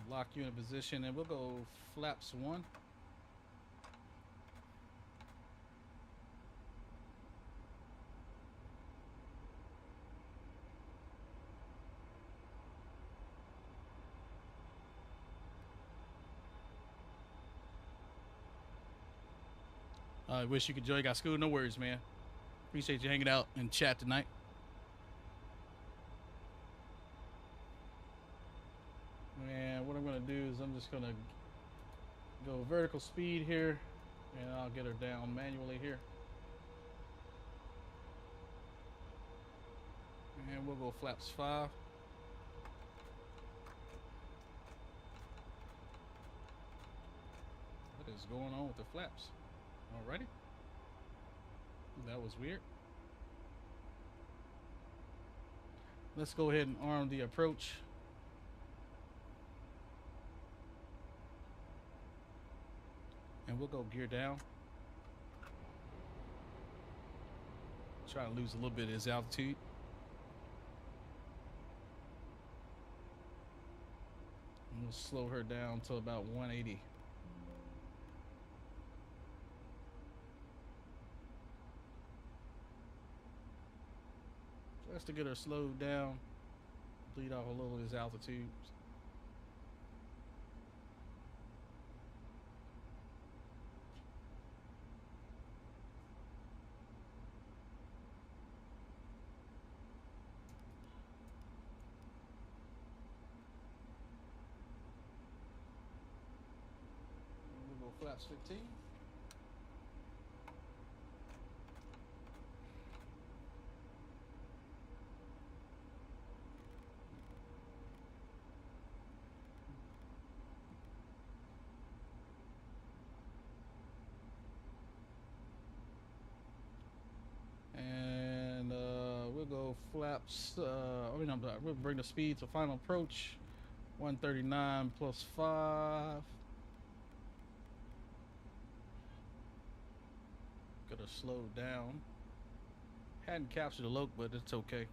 We'll lock you in position and we'll go flaps 1. I wish you could join. Got school. No worries, man. Appreciate you hanging out and chat tonight. And what I'm going to do is I'm just going to go vertical speed here, and I'll get her down manually here. And we'll go flaps 5. What is going on with the flaps? Alrighty. That was weird. Let's go ahead and arm the approach. And we'll go gear down. Try to lose a little bit of his altitude. And we'll slow her down to about 180. Just to get her slowed down, bleed off a little of his altitude. We'll go flaps 15. Go flaps. We'll bring the speed to final approach 139 plus 5. Got her slowed down. Hadn't captured the Yoke, but it's okay.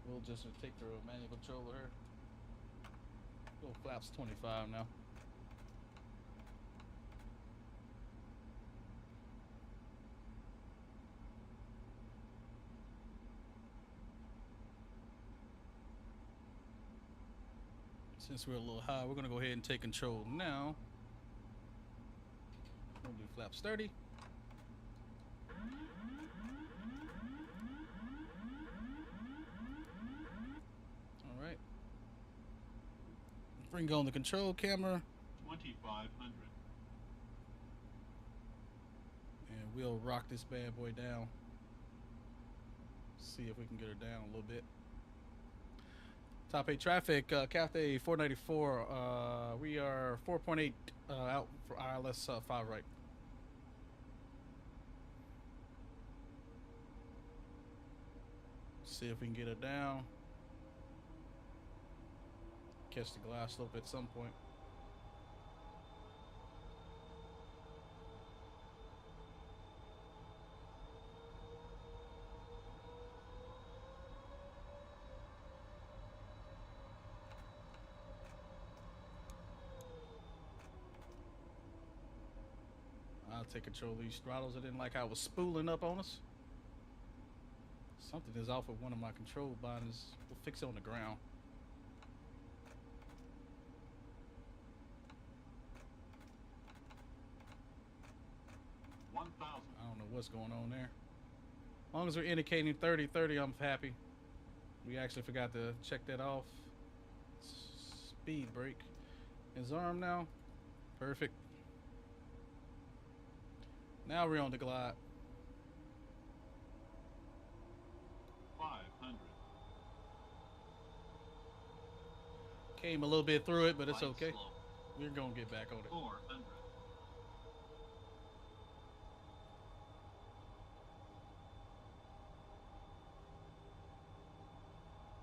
We'll just take the manual control of her. Go flaps 25 now. Since we're a little high, we're going to go ahead and take control now. We'll do flaps 30. All right. Bring on the control camera. 2500. And we'll rock this bad boy down. See if we can get her down a little bit. Top 8 traffic, Cathay 494. We are 4.8 out for ILS 5 right. See if we can get it down. Catch the glass slope at some point. I'll take control of these throttles. I didn't like how it was spooling up on us. Something is off with one of my control buttons. We'll fix it on the ground. I don't know what's going on there. As long as we're indicating 30, I'm happy. We actually forgot to check that off. Speed brake. Is arm now. Perfect. Now we're on the glide. 500. Came a little bit through it, but it's Light okay. slope. We're gonna get back on it. 400.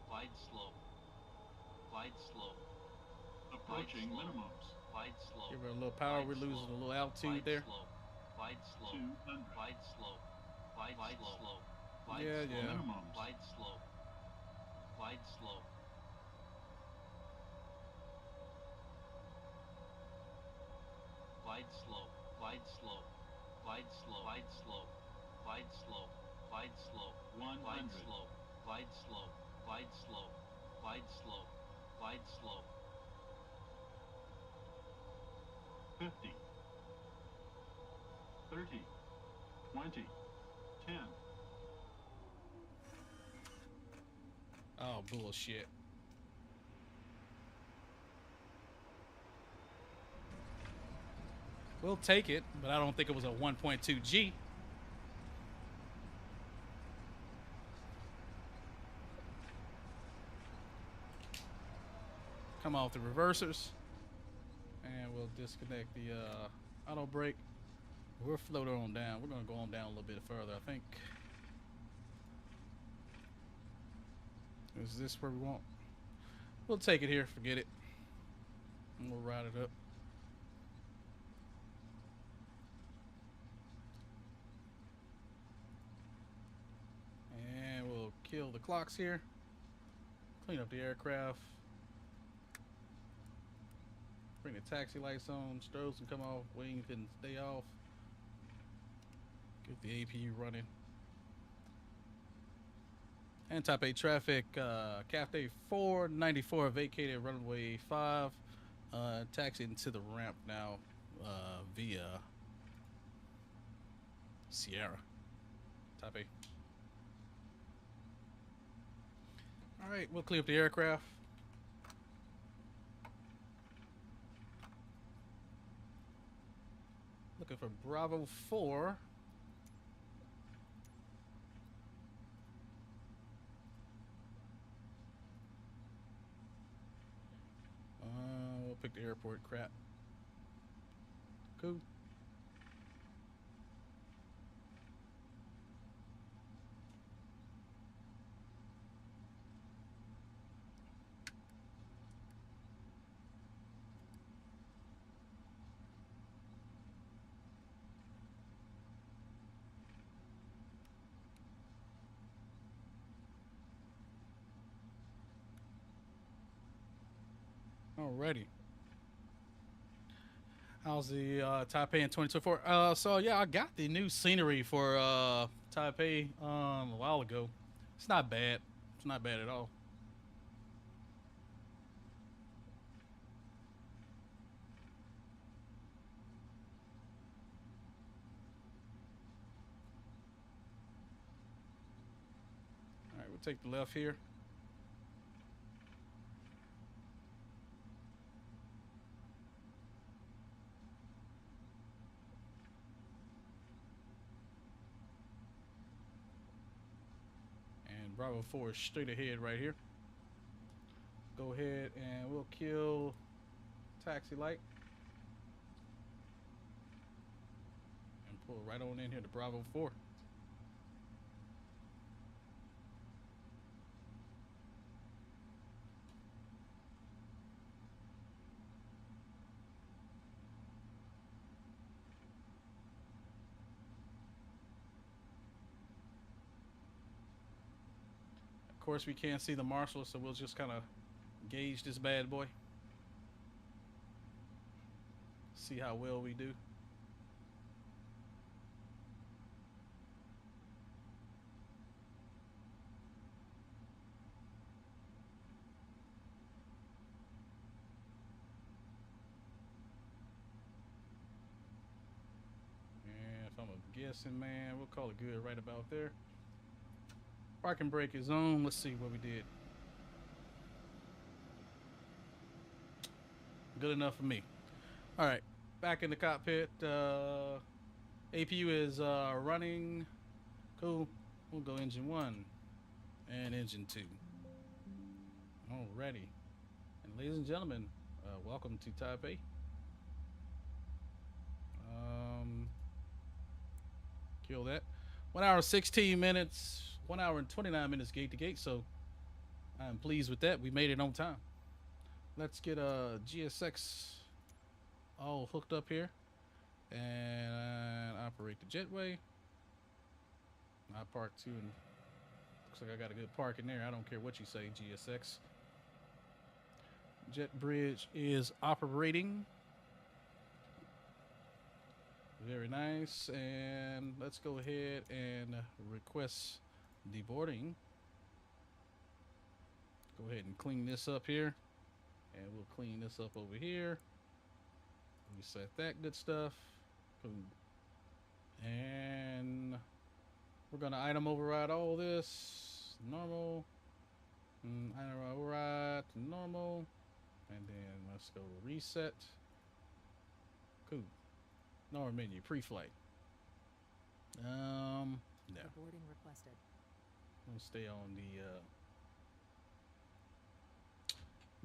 Glide slope. Glide slope. Approaching minimums. Glide slope. Give her a little power. We're losing a little altitude there. Glide slope. 200. Glide slope. Glide slope. Glide Yeah, slope. yeah. Minimums. Glide slope. Glide slope. Glide slope. Glide slope. Glide slope. Glide slope. Glide slope. Glide slope. 100. Glide slope. Glide slope. Glide slope. Glide slope. Glide slope. 50. 30. 20. 10. Oh, bullshit. We'll take it, but I don't think it was a 1.2 G. Come off the reversers. And we'll disconnect the auto brake. We'll float on down. We're going to go on down a little bit further, I think. Is this where we want? We'll take it here. Forget it. And we'll ride it up. And we'll kill the clocks here. Clean up the aircraft. Bring the taxi lights on. Strobes can come off. Wing can stay off. Get the APU running. And type 8 traffic. Cathay 494 vacated runway 5. Taxiing to the ramp now via Sierra. Type 8. Alright, we'll clear up the aircraft. Looking for Bravo 4. We'll pick the airport. Crap. Cool. Alrighty. How's the Taipei in 2024? So yeah, I got the new scenery for Taipei a while ago. It's not bad. It's not bad at all. All right, we'll take the left here. Bravo 4 is straight ahead right here. go ahead and we'll kill taxi light and pull right on in here to Bravo 4. Of course, we can't see the marshal, so we'll just kind of gauge this bad boy. See how well we do. And if I'm guessing, man, we'll call it good right about there. Parking brake is on. Let's see what we did. Good enough for me. All right, back in the cockpit. APU is running. Cool. We'll go engine 1 and engine 2. Alrighty. And ladies and gentlemen, welcome to Taipei. Kill that. 1 hour 16 minutes. 1 hour and 29 minutes gate to gate, so I'm pleased with that. We made it on time. Let's get a GSX all hooked up here and operate the jetway. I park 2 and looks like I got a good park in there. I don't care what you say, GSX. Jet bridge is operating. Very nice. And let's go ahead and request deboarding. Go ahead and clean this up here, and we'll clean this up over here. Reset that good stuff. Boom. And we're gonna item override all this. Normal. Item override to normal, and then let's go reset. Cool. Normal menu pre-flight. No. Boarding requested. We'll stay on the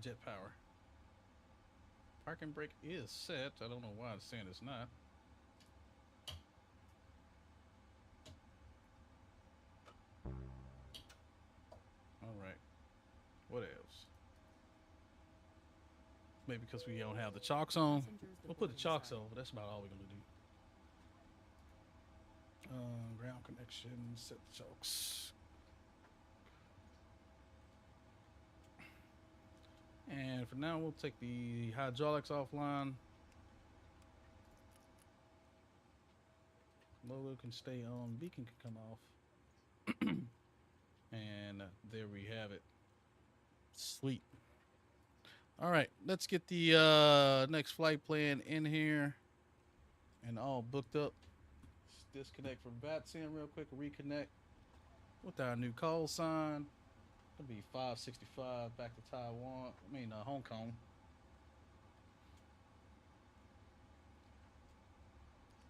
jet power. Parking brake is set. I don't know why it's saying it's not. All right. What else? Maybe because we don't have the chocks on. We'll put the chocks on, but that's about all we're gonna do. Ground connection, set the chokes. And for now, we'll take the hydraulics offline. Logo can stay on, beacon can come off. And there we have it. Sweet. All right, let's get the next flight plan in here and all booked up. Disconnect from VATSIM real quick, reconnect with our new call sign. It'll be 565 back to Taiwan. Hong Kong.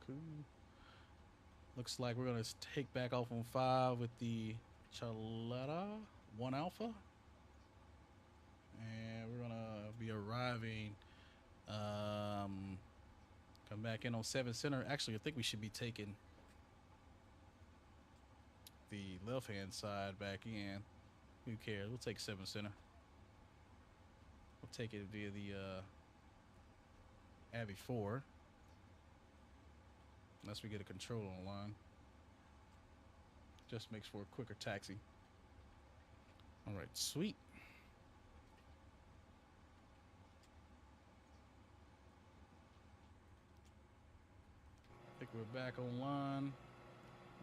Cool. Looks like we're gonna take back off on 5 with the Chaletta 1 Alpha, and we're gonna be arriving. Come back in on 7 Center. Actually, I think we should be taking the left-hand side back in. Who cares? We'll take 7 Center. We'll take it via the Abbey 4. Unless we get a control online. Just makes for a quicker taxi. Alright, sweet. I think we're back online.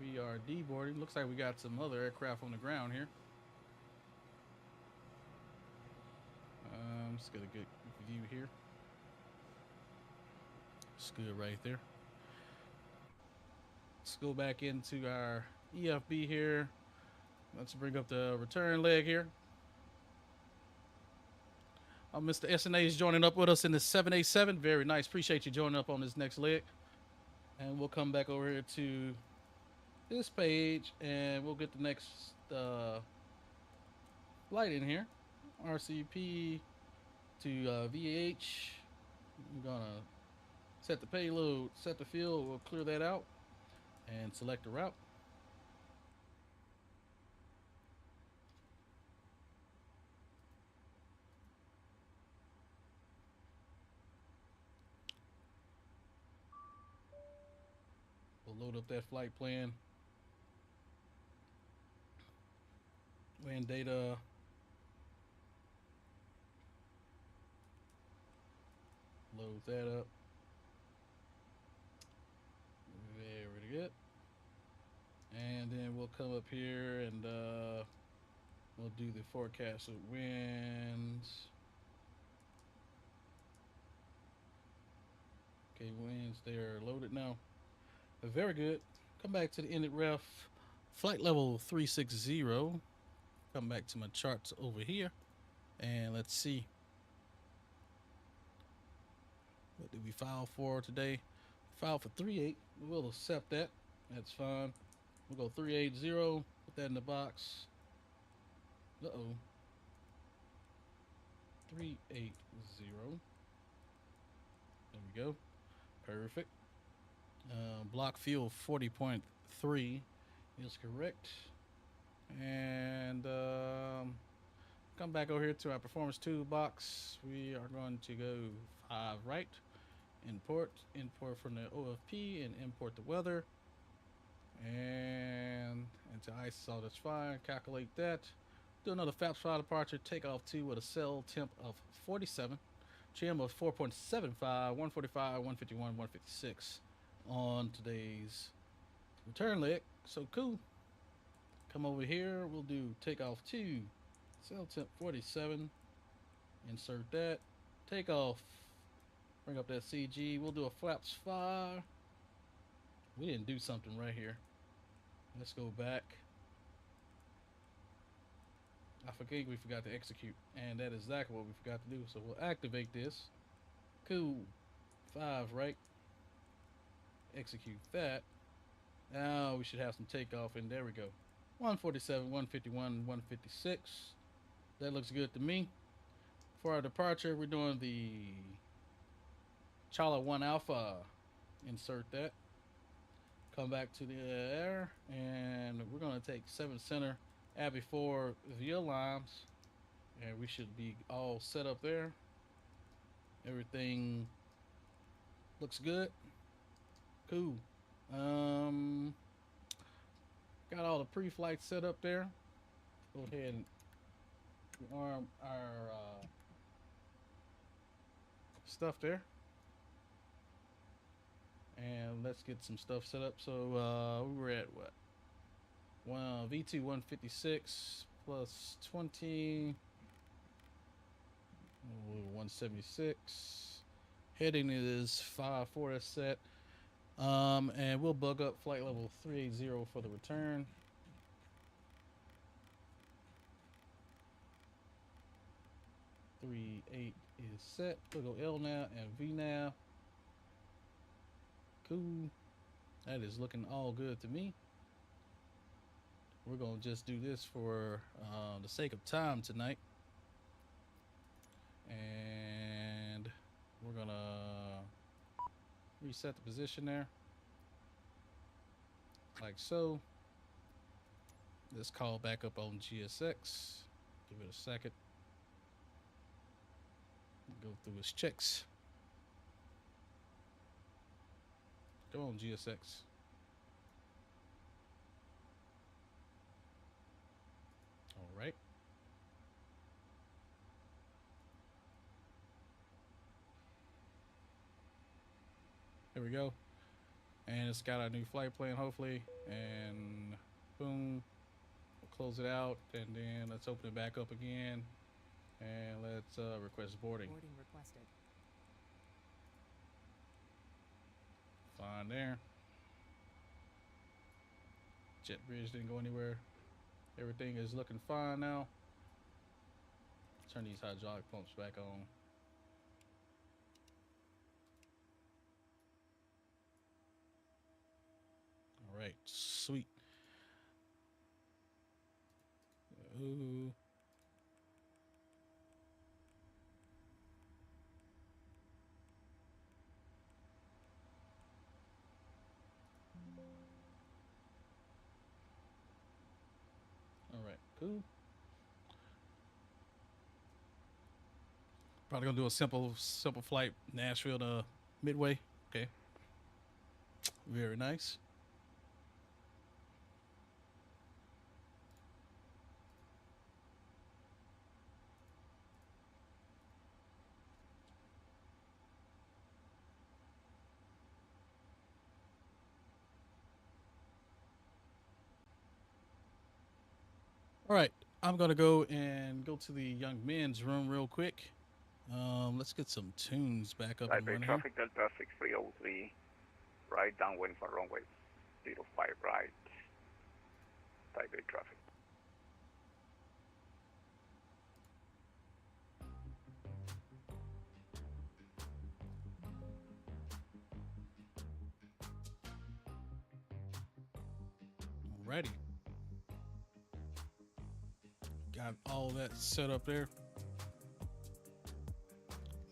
We are deboarding. Looks like we got some other aircraft on the ground here. Let's get a good view here. It's good right there. Let's go back into our EFB here. Let's bring up the return leg here. Mr. SNA is joining up with us in the 787. Very nice. Appreciate you joining up on this next leg. And we'll come back over here to this page and we'll get the next flight in here. RCP to VH. I'm gonna set the payload, set the field. We'll clear that out and select the route. We'll load up that flight plan. Land data. Load that up. Very good. And then we'll come up here and we'll do the forecast of winds. Okay, winds, they're loaded now. Very good. Come back to the init ref. Flight level 360. Come back to my charts over here. And let's see. What did we file for today? File for 3.8. We'll accept that. That's fine. We'll go 380. Put that in the box. Uh-oh. 380. There we go. Perfect. Block fuel 40.3 is correct. And come back over here to our performance toolbox. We are going to go 5 right. Import from the OFP and import the weather. And into ISO, that's fine. Calculate that. Do another FAPS file departure. Take off 2 with a cell temp of 47. GM of 4.75, 145, 151, 156 on today's return leg. So cool. Come over here. We'll do takeoff 2. Cell temp 47. Insert that. Takeoff. Bring up that CG. We'll do a flaps 5. We didn't do something right here. Let's go back. I think we forgot to execute, and that is exactly what we forgot to do. So we'll activate this. Cool. 5 right. Execute that. Now we should have some takeoff, and there we go. 147, 151, 156. That looks good to me. For our departure, we're doing the Chala 1 Alpha. Insert that. Come back to the air, and we're going to take 7 center at before via lines, and we should be all set up there. Everything looks good. Cool. Got all the pre-flight set up there. Go ahead and arm our stuff there. And let's get some stuff set up. So we were at what? V2 156 plus 20. 176. Heading is 5-4 is set. And we'll bug up flight level 380 for the return. Three 8 is set. We'll go L now and V now. Cool. That is looking all good to me. We're gonna just do this for the sake of time tonight, and we're gonna reset the position there like so. Let's call back up on GSX. Give it a second. Go through his checks. Go on GSX. All right. There we go. And it's got our new flight plan, hopefully. And boom. We'll close it out. And then let's open it back up again. And let's request boarding. Boarding requested. Fine there. Jet bridge didn't go anywhere. Everything is looking fine now. Turn these hydraulic pumps back on. All right, sweet. Ooh. Cool. Probably gonna do a simple flight, Nashville to Midway. Okay. Very nice. All right, I'm gonna go to the young men's room real quick. Let's get some tunes back up and Taipei running here. traffic Delta 6303, right downwind for runway 05 right, Taipei traffic. Alrighty. Got all that set up there.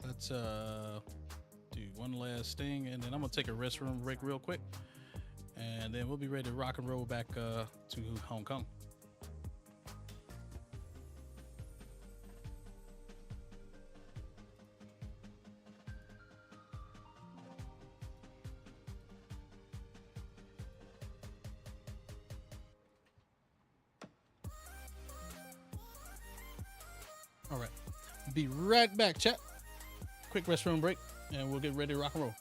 Let's do one last thing, and then I'm gonna take a restroom break real quick, and then we'll be ready to rock and roll back to Hong Kong. All right, be right back, chat. Quick restroom break, and we'll get ready to rock and roll.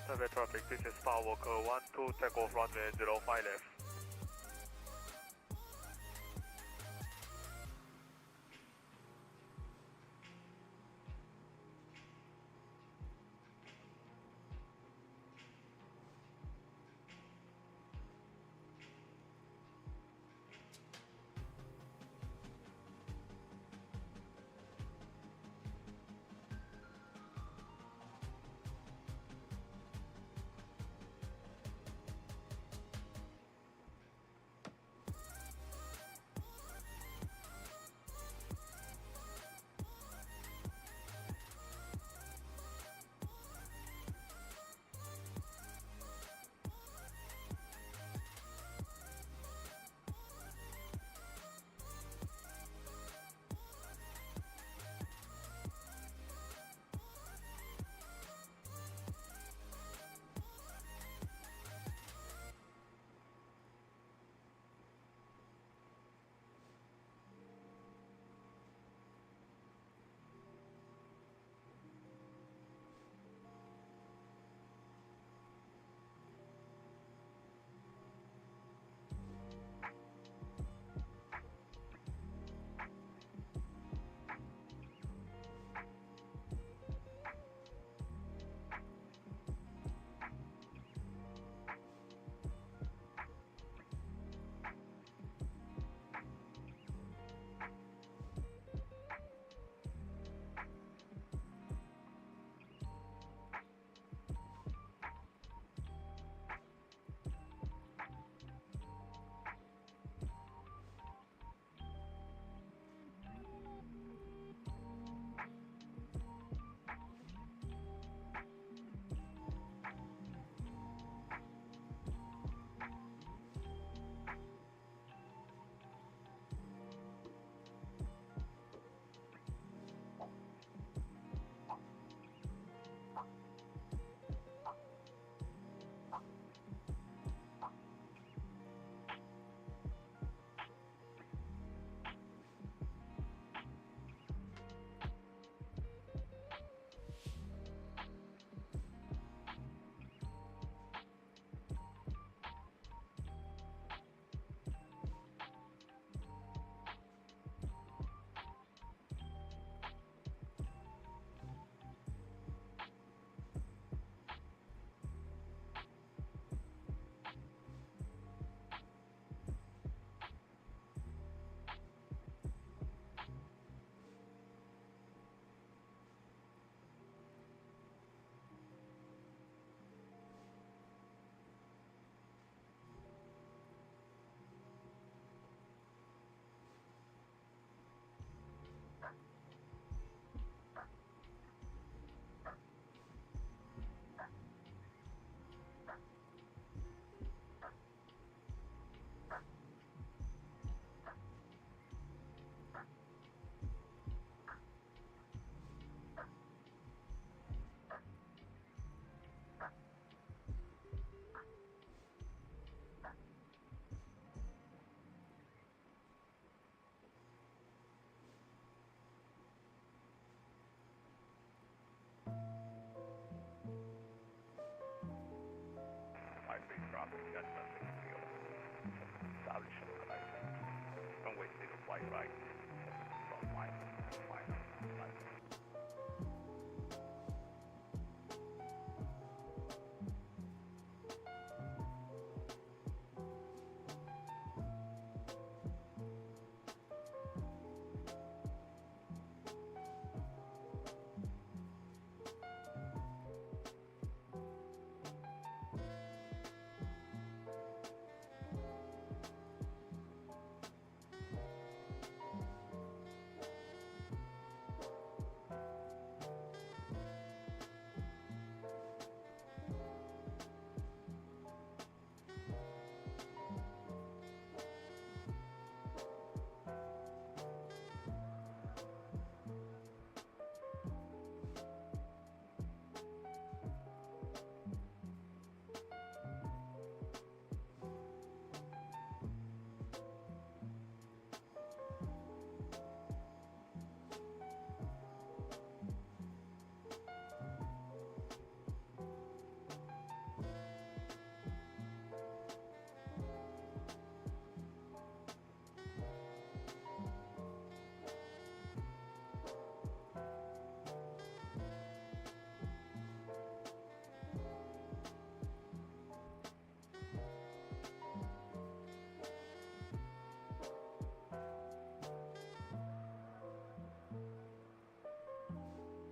Taipei traffic, this is Powerwalker 12, takeoff runway 05 left. right. 7.5, final.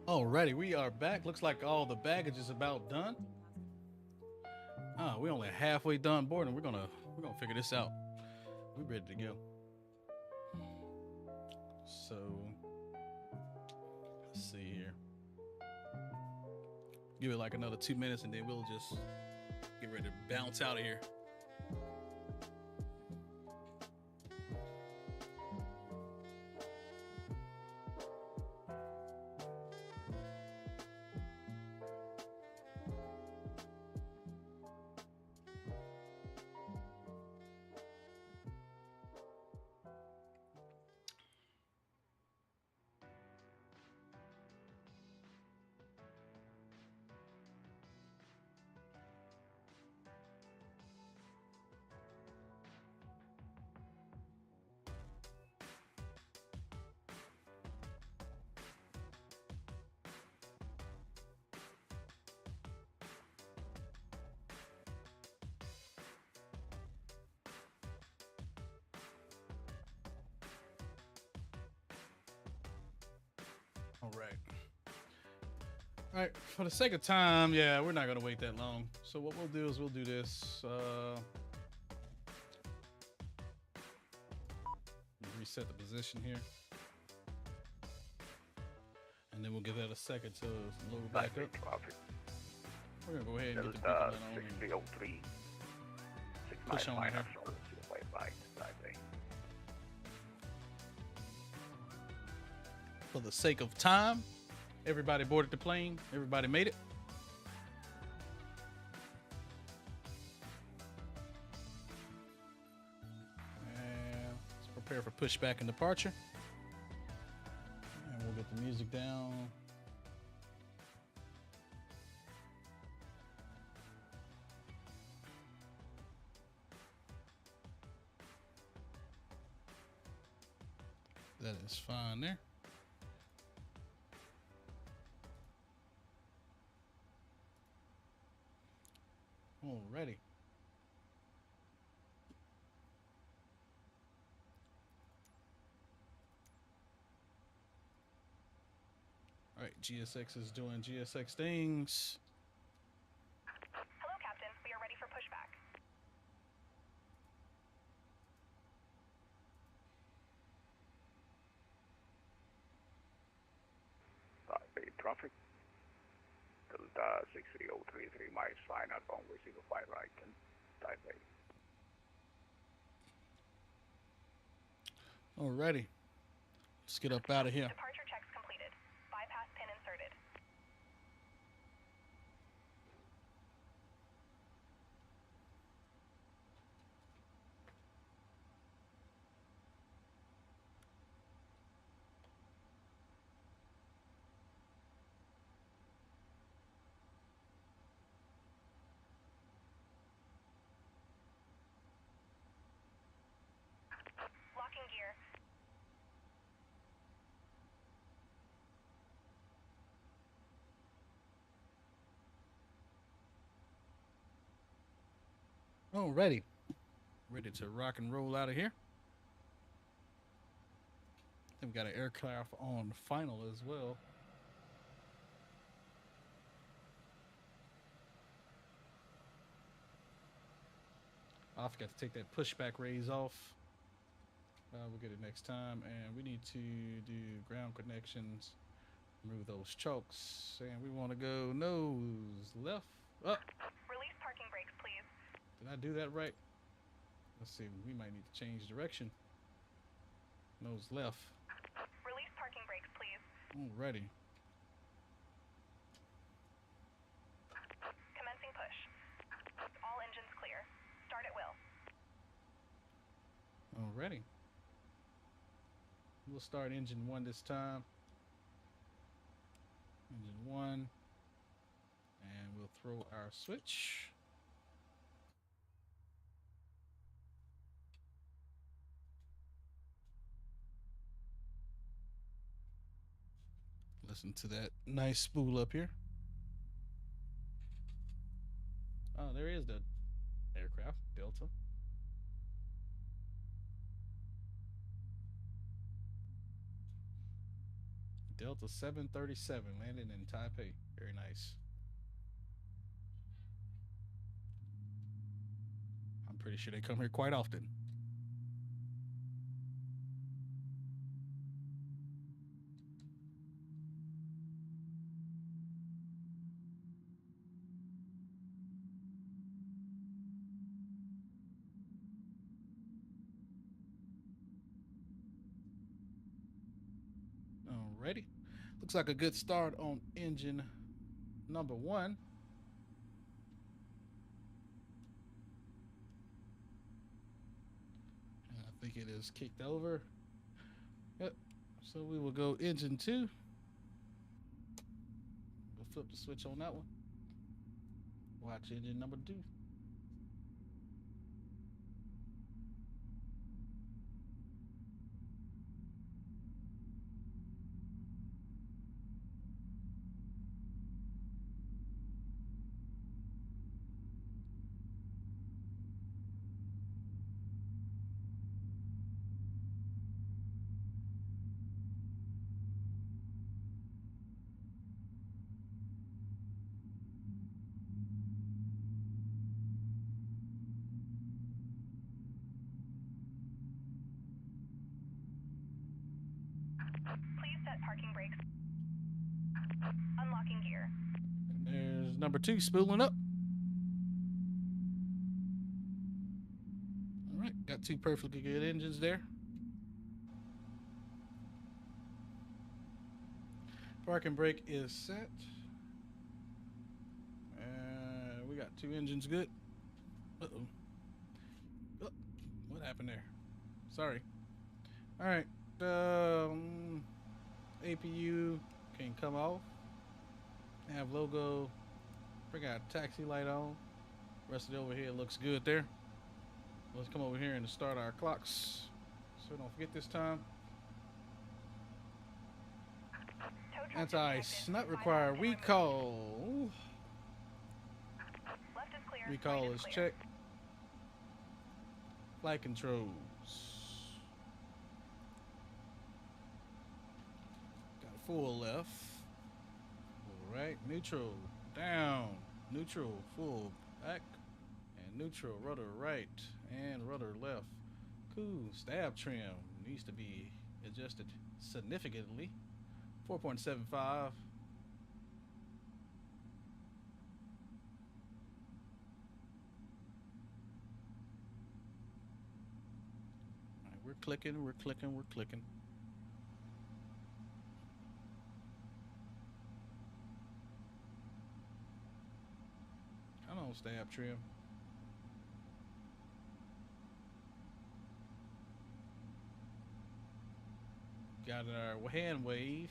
Alrighty, we are back. Looks like all the baggage is about done. We're only halfway done boarding. We're gonna figure this out. We're ready to go. So let's see here. Give it like another 2 minutes and then we'll just get ready to bounce out of here. All right, for the sake of time, yeah, we're not gonna wait that long. So what we'll do is we'll do this. Reset the position here. And then we'll give that a second to load back up. Traffic. We're gonna go ahead and get the Delta beacon on. 6303. 6 Push miles on final, here. 05 right, sideway. For the sake of time, everybody boarded the plane. Everybody made it. And let's prepare for pushback and departure. And we'll get the music down. That is fine there. Alrighty. All right, GSX is doing GSX things. Hello, Captain. We are ready for pushback. Sideway traffic. Delta 6303, 3 miles final, runway 05 right, and sideway. Alrighty. Let's get up out of here. Departure checks completed. Bypass pin inserted. Locking gear. Alrighty. Ready to rock and roll out of here. Then we got an aircraft on final as well. I forgot to take that pushback raise off. We'll get it next time. And we need to do ground connections. Remove those chokes. And we want to go nose left up. Release parking brakes, please. Did I do that right? Let's see. We might need to change direction. Nose left. Release parking brakes, please. Alrighty. Commencing push. All engines clear. Start at will. Alrighty. We'll start engine 1 this time. Engine 1. And we'll throw our switch. Listen to that nice spool up here. Oh, there is the aircraft, Delta. Delta 737 landing in Taipei. Very nice. I'm pretty sure they come here quite often. Alrighty. Looks like a good start on engine number 1. And I think it is kicked over. Yep. So we will go engine 2. We'll flip the switch on that one. Watch engine number 2. Please set parking brakes. Unlocking gear. And there's number 2 spooling up. All right, got 2 perfectly good engines there. Parking brake is set. And we got 2 engines good. Uh-oh. Oh, what happened there? Sorry. All right. APU can come off. Have logo. Bring our taxi light on. Rest of it over here looks good there. Let's come over here and start our clocks. So don't forget this time. Anti-snut require recall. Left is clear. Recall Right is clear. checked. Flight controls. Got full left. Full right. Neutral. Down. Neutral. Full back. And neutral. Rudder right. And rudder left. Cool. Stab trim needs to be adjusted significantly. 4.75. All right, we're clicking, we're clicking, we're clicking. Come on, stab trim. Got our hand wave.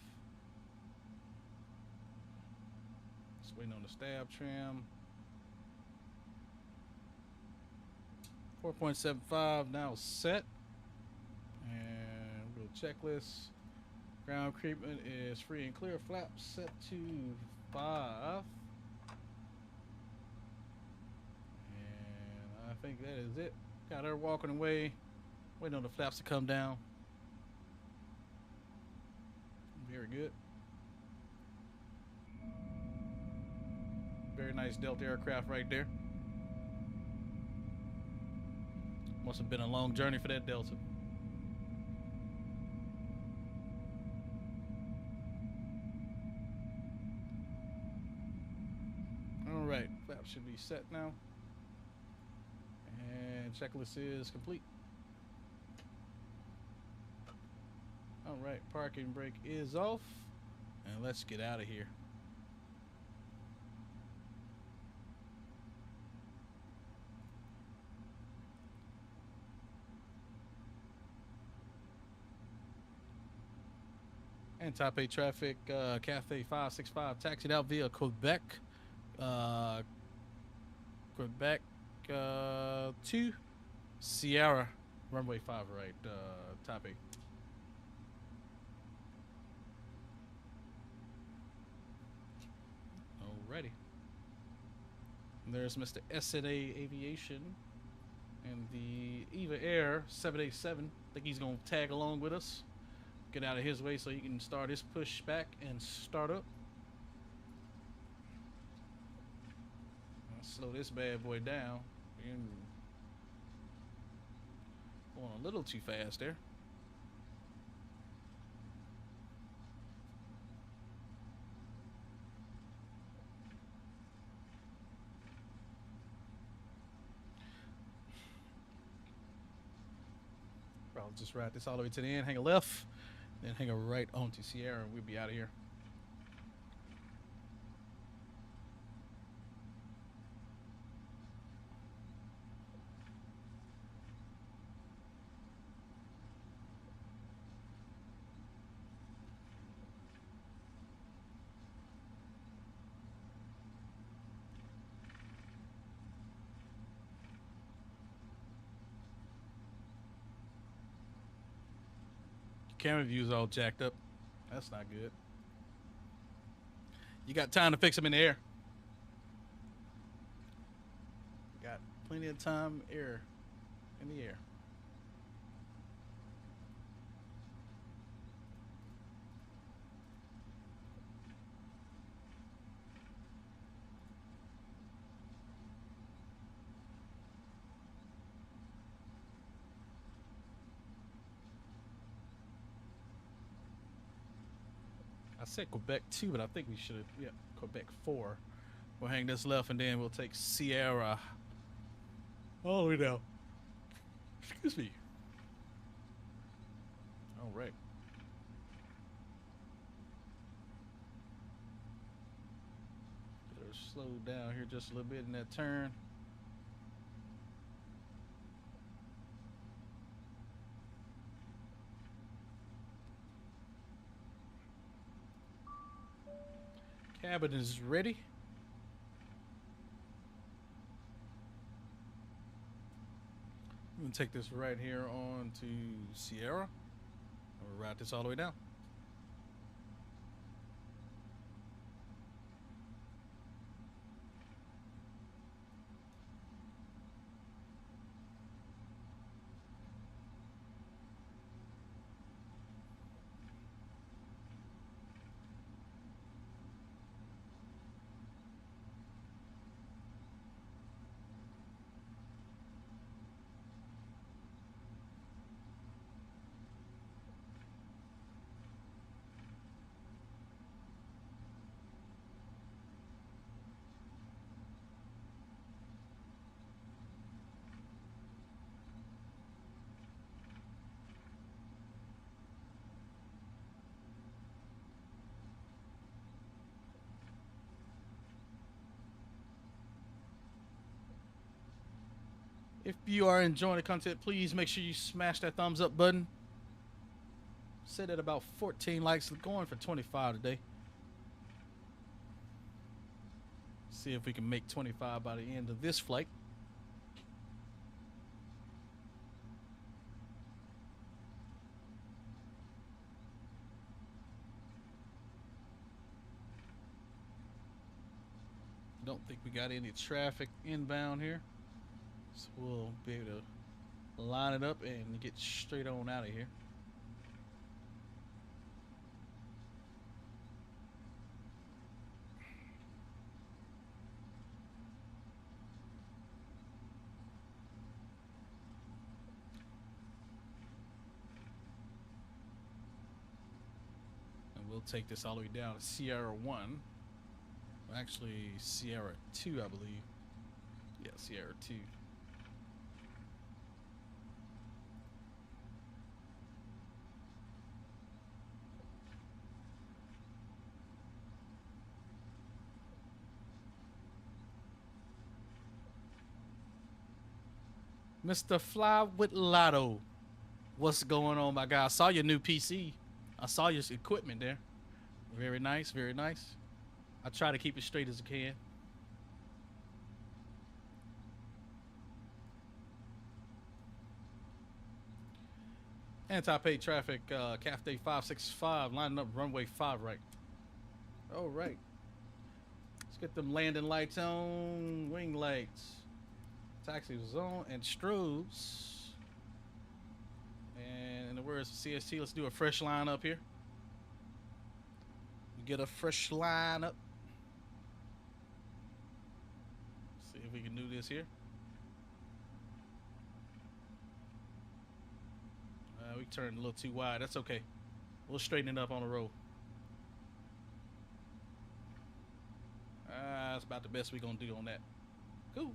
Just waiting on the stab trim. 4.75 now set. And we'll checklist. Ground treatment is free and clear. Flaps set to 5. And I think that is it. Got her walking away, waiting on the flaps to come down. Very good. Very nice Delta aircraft right there. Must have been a long journey for that Delta. All right, flap should be set now. And checklist is complete. All right, parking brake is off. And let's get out of here. And top 8 traffic, Cathay 565 taxied out via Quebec. Quebec 2, Sierra, runway 5 right, top 8. Alrighty. And there's Mr. SNA Aviation and the Eva Air 787. I think he's going to tag along with us. Get out of his way so he can start his push back and start up. I'll slow this bad boy down. Going a little too fast there. I'll just ride this all the way to the end, hang a left, then hang a right onto Sierra, and we'll be out of here. Camera view's all jacked up. That's not good. You got time to fix them in the air. Got plenty of time in the air. I said Quebec 2, but I think we should have, yeah, Quebec 4. We'll hang this left and then we'll take Sierra all the way down. Excuse me. All right. Get her slowed down here just a little bit in that turn. Cabin is ready. I'm gonna take this right here on to Sierra. We'll ride this all the way down. If you are enjoying the content, please make sure you smash that thumbs up button. Set at about 14 likes, going for 25 today. See if we can make 25 by the end of this flight. Don't think we got any traffic inbound here. So we'll be able to line it up and get straight on out of here. We'll take this all the way down to Sierra 1. Well, actually, Sierra 2, I believe. Yeah, Sierra 2. Mr. Fly with Lotto. What's going on, my guy? I saw your new PC. I saw your equipment there. Very nice, very nice. I try to keep it straight as I can. Anti-pay traffic, Cathay 565, lining up runway 5 right. All right. Let's get them landing lights on, wing lights. Taxi zone and strobes. And in the words of CST, let's do a fresh line up here. Get a fresh line up. See if we can do this here. We turned a little too wide. That's okay. We'll straighten it up on the road. That's about the best we're gonna do on that. Cool.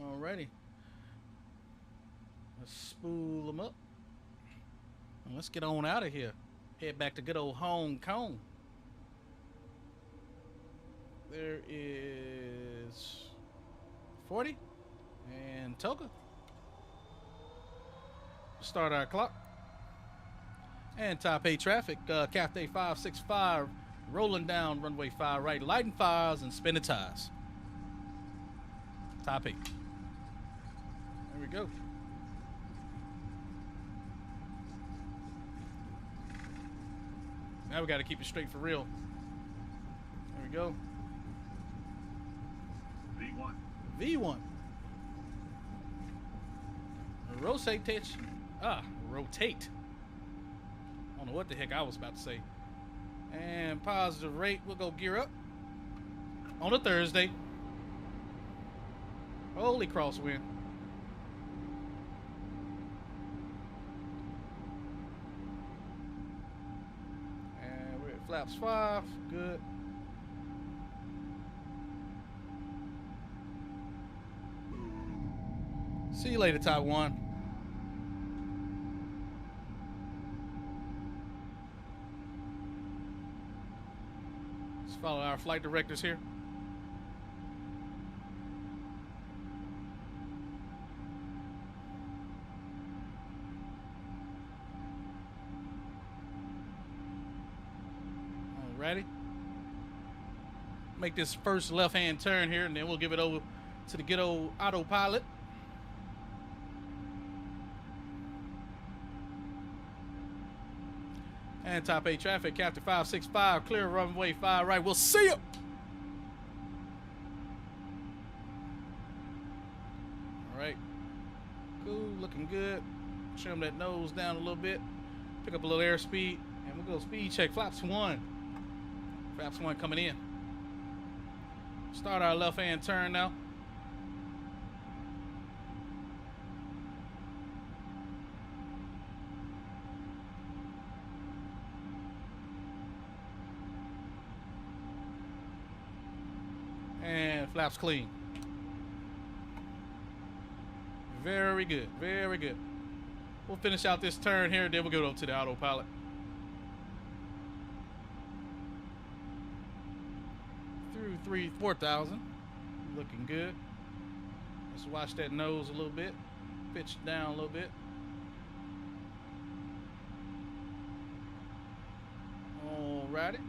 Alrighty. Let's spool them up. And let's get on out of here. Head back to good old Hong Kong. There is 40 and Toka. Start our clock. And top 8 traffic, Cathay 565 rolling down runway 5 right, lighting fires and spinning tires. Top 8. There we go. Now we got to keep it straight for real. There we go. V1. V1. Rotate. Rotate. I don't know what the heck I was about to say. And positive rate. We'll go gear up on a Thursday. Holy crosswind. And we're at flaps 5. Good. See you later, Taiwan. Let's follow our flight directors here. Alrighty. Make this first left-hand turn here, and then we'll give it over to the good old Autopilot. And top 8 traffic, Captain 565, clear runway 5 right. We'll see you. All right. Cool, looking good. Trim that nose down a little bit. Pick up a little airspeed, and we'll go speed check. Flaps 1. Flaps 1 coming in. Start our left-hand turn now. And flaps clean. Very good, very good. We'll finish out this turn here, then we'll go over to the Autopilot. Through 4,000, looking good. Let's watch that nose a little bit, pitch down a little bit. Alrighty.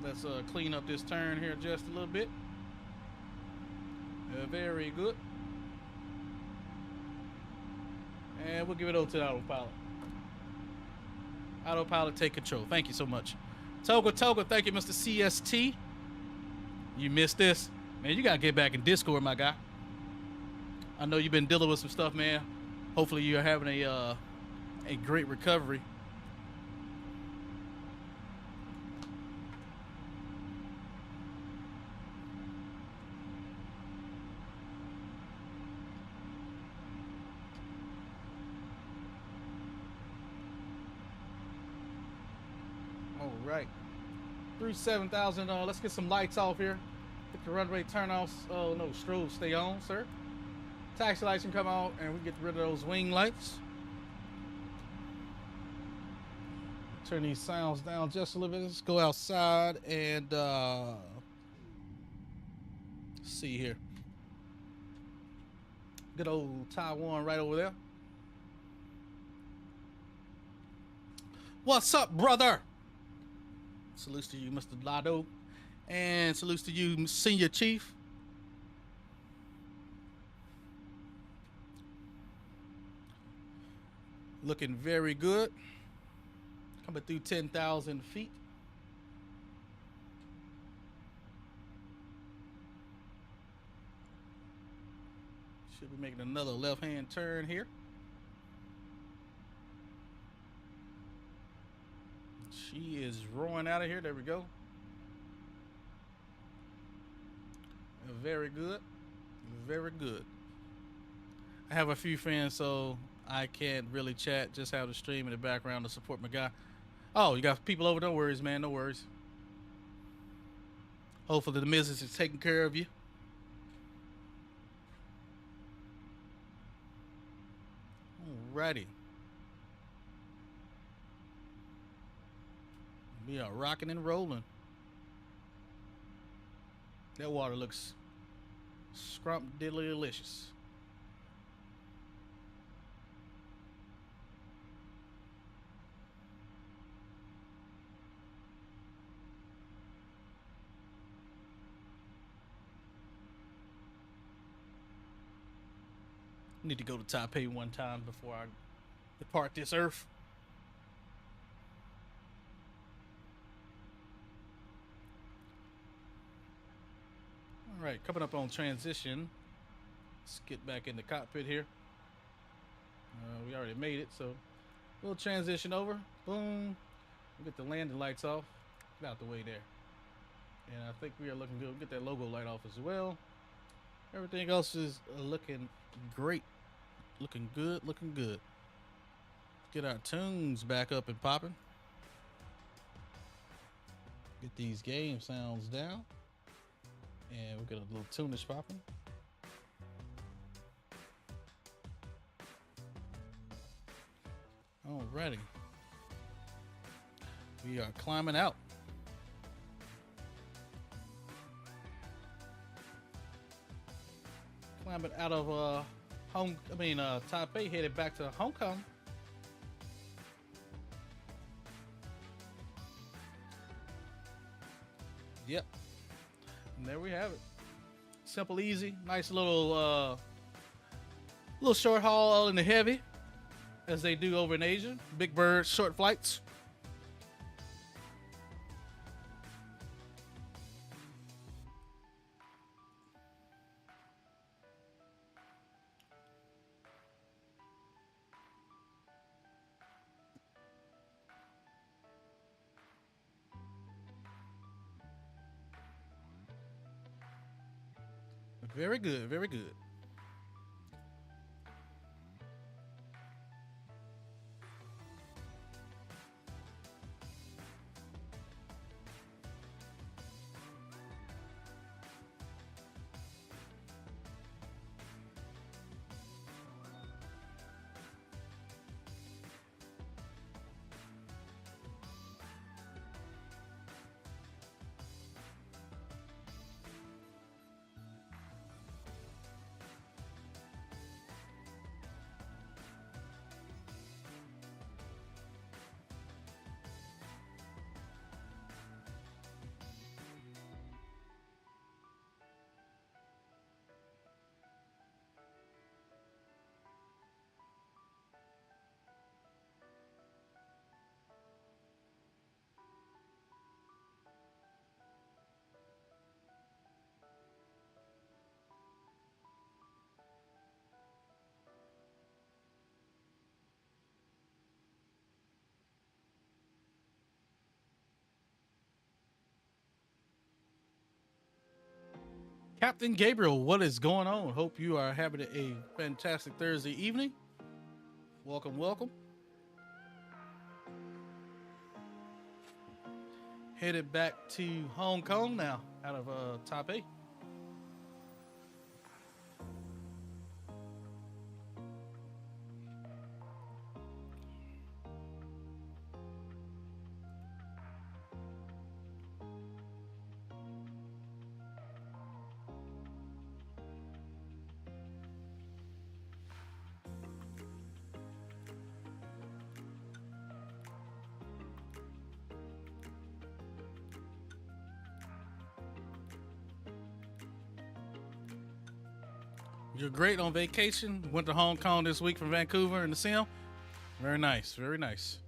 Let's clean up this turn here just a little bit. Very good. And we'll give it over to the Autopilot. Autopilot, take control. Thank you so much. Toga, thank you, Mr. CST. You missed this. Man, you got to get back in Discord, my guy. I know you've been dealing with some stuff, man. Hopefully you're having a great recovery. All right. Through 7,000. Let's get some lights off here. Get the runway turn offs. Oh no, strobe stay on, sir. Taxi lights can come out, and we get rid of those wing lights. Turn these sounds down just a little bit. Let's go outside and see here. Good old Taiwan right over there. What's up, brother? Salutes to you, Mr. Lado. And salutes to you, Senior Chief. Looking very good. Coming through 10,000 feet. Should be making another left-hand turn here. She is roaring out of here. There we go. Very good. Very good. I have a few fans, so I can't really chat. Just have the stream in the background to support my guy. Oh, you got people over. No worries, man. No worries. Hopefully the missus is taking care of you. Alrighty. We are rocking and rolling. That water looks scrumptiddly delicious. Need to go to Taipei one time before I depart this earth. All right, coming up on transition. Let's get back in the cockpit here. We already made it, so we'll transition over. Boom. We'll get the landing lights off. Get out the way there. And I think we are looking good. We'll get that logo light off as well. Everything else is looking great. Looking good, looking good. Get our tunes back up and popping. Get these game sounds down. And we'll get a little tunage popping. Alrighty. We are climbing out. Climbing out of Taipei, headed back to Honeycomb. Yep. And there we have it. Simple, easy, nice little short haul in the heavy, as they do over in Asia. Big bird, short flights. Very good, very good. Captain Gabriel, what is going on? Hope you are having a fantastic Thursday evening. Welcome, welcome. Headed back to Hong Kong now, out of Taipei. You're great on vacation. Went to Hong Kong this week from Vancouver and the Sim. Very nice, very nice.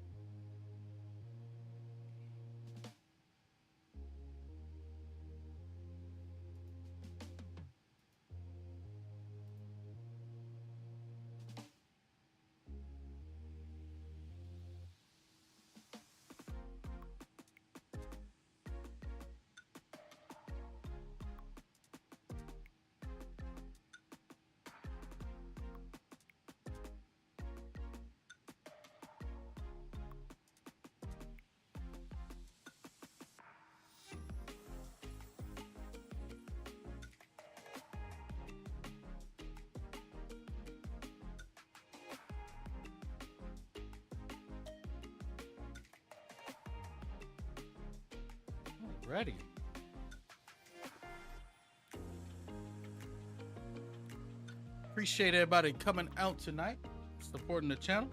Ready. Appreciate everybody coming out tonight, supporting the channel.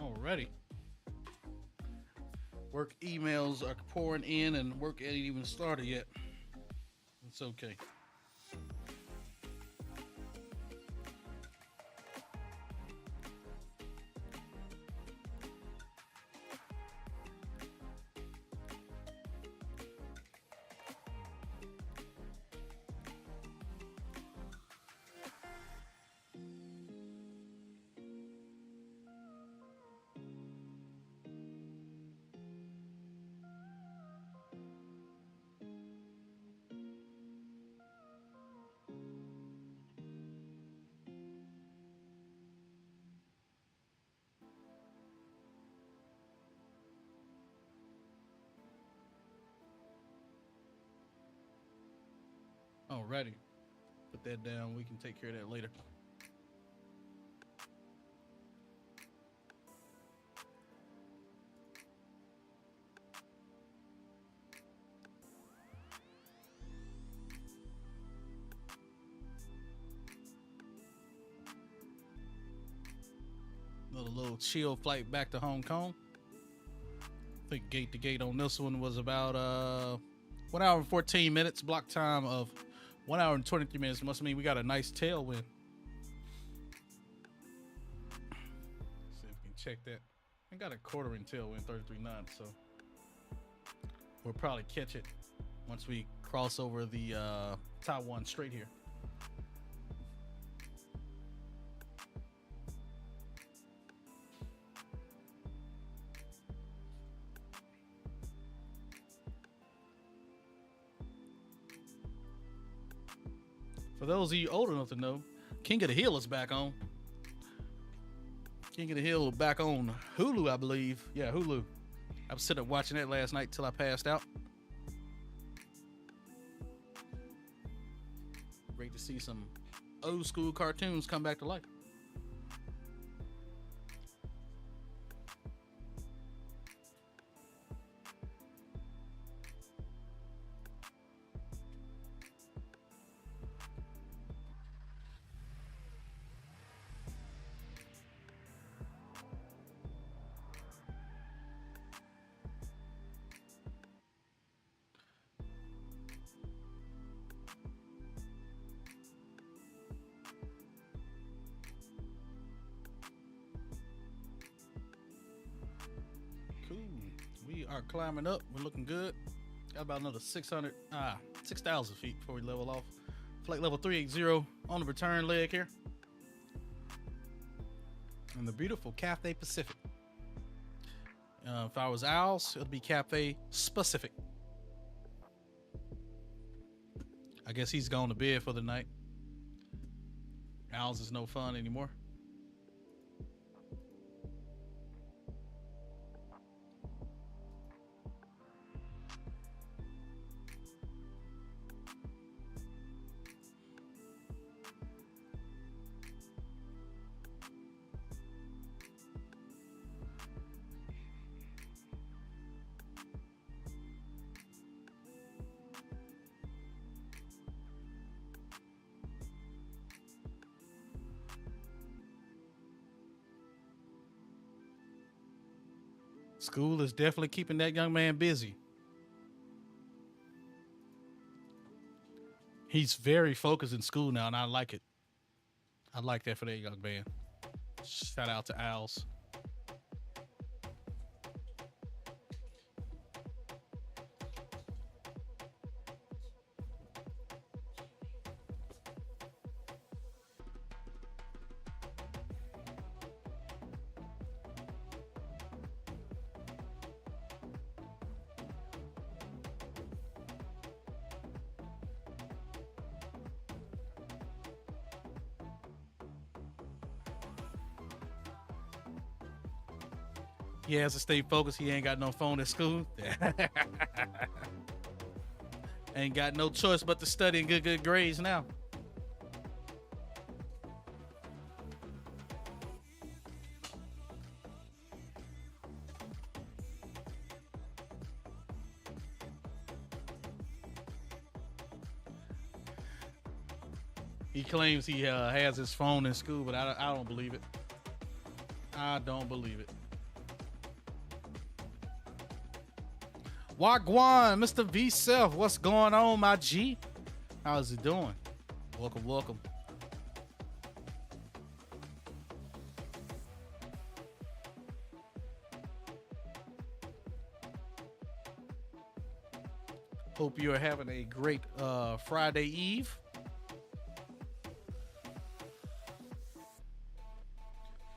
Alrighty. Work emails are pouring in and work ain't even started yet. It's okay. Alrighty. Put that down. We can take care of that later. Another little chill flight back to Hong Kong. I think gate to gate on this one was about 1 hour and 14 minutes. Block time of 1 hour and 23 minutes. Must mean we got a nice tailwind. See if we can check that. We got a quartering tailwind, 33 knots, so we'll probably catch it once we cross over the Taiwan Strait here. For those of you old enough to know, King of the Hill is back on. King of the Hill back on Hulu, I believe. Yeah, Hulu. I was sitting up watching that last night till I passed out. Great to see some old school cartoons come back to life. Cool. We are climbing up. We're looking good. Got about another 6,000 feet before we level off. Flight level 380 on the return leg here. And the beautiful Cathay Pacific. If I was Owls, it would be Cathay Specific. I guess he's gone to bed for the night. Owls is no fun anymore. School is definitely keeping that young man busy. He's very focused in school now, and I like it. I like that for that young man. Shout out to Owls. He has to stay focused. He ain't got no phone at school. Ain't got no choice but to study and get good grades now. He claims he has his phone in school, but I don't believe it. I don't believe it. Wagwan, Mr. V Self, what's going on, my G? How's it doing? Welcome, welcome. Hope you are having a great Friday Eve.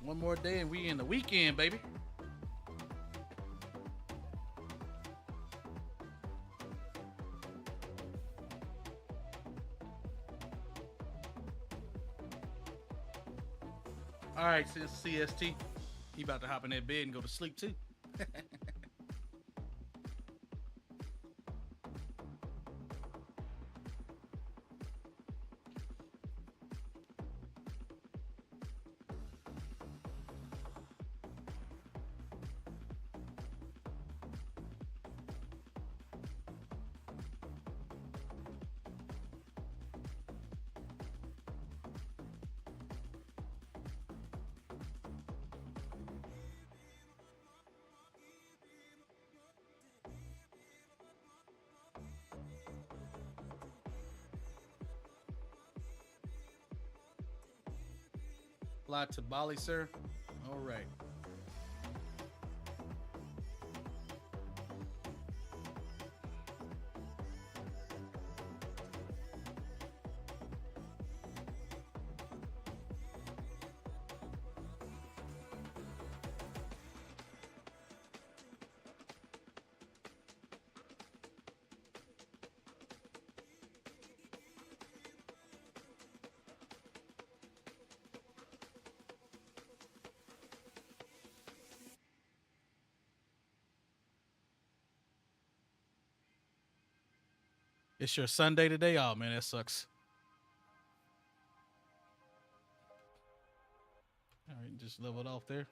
One more day and we in the weekend, baby. All right, since CST, he about to hop in that bed and go to sleep too. Fly to Bali, sir. All right. It's your Sunday today? Oh, man, that sucks. All right, just level it off there.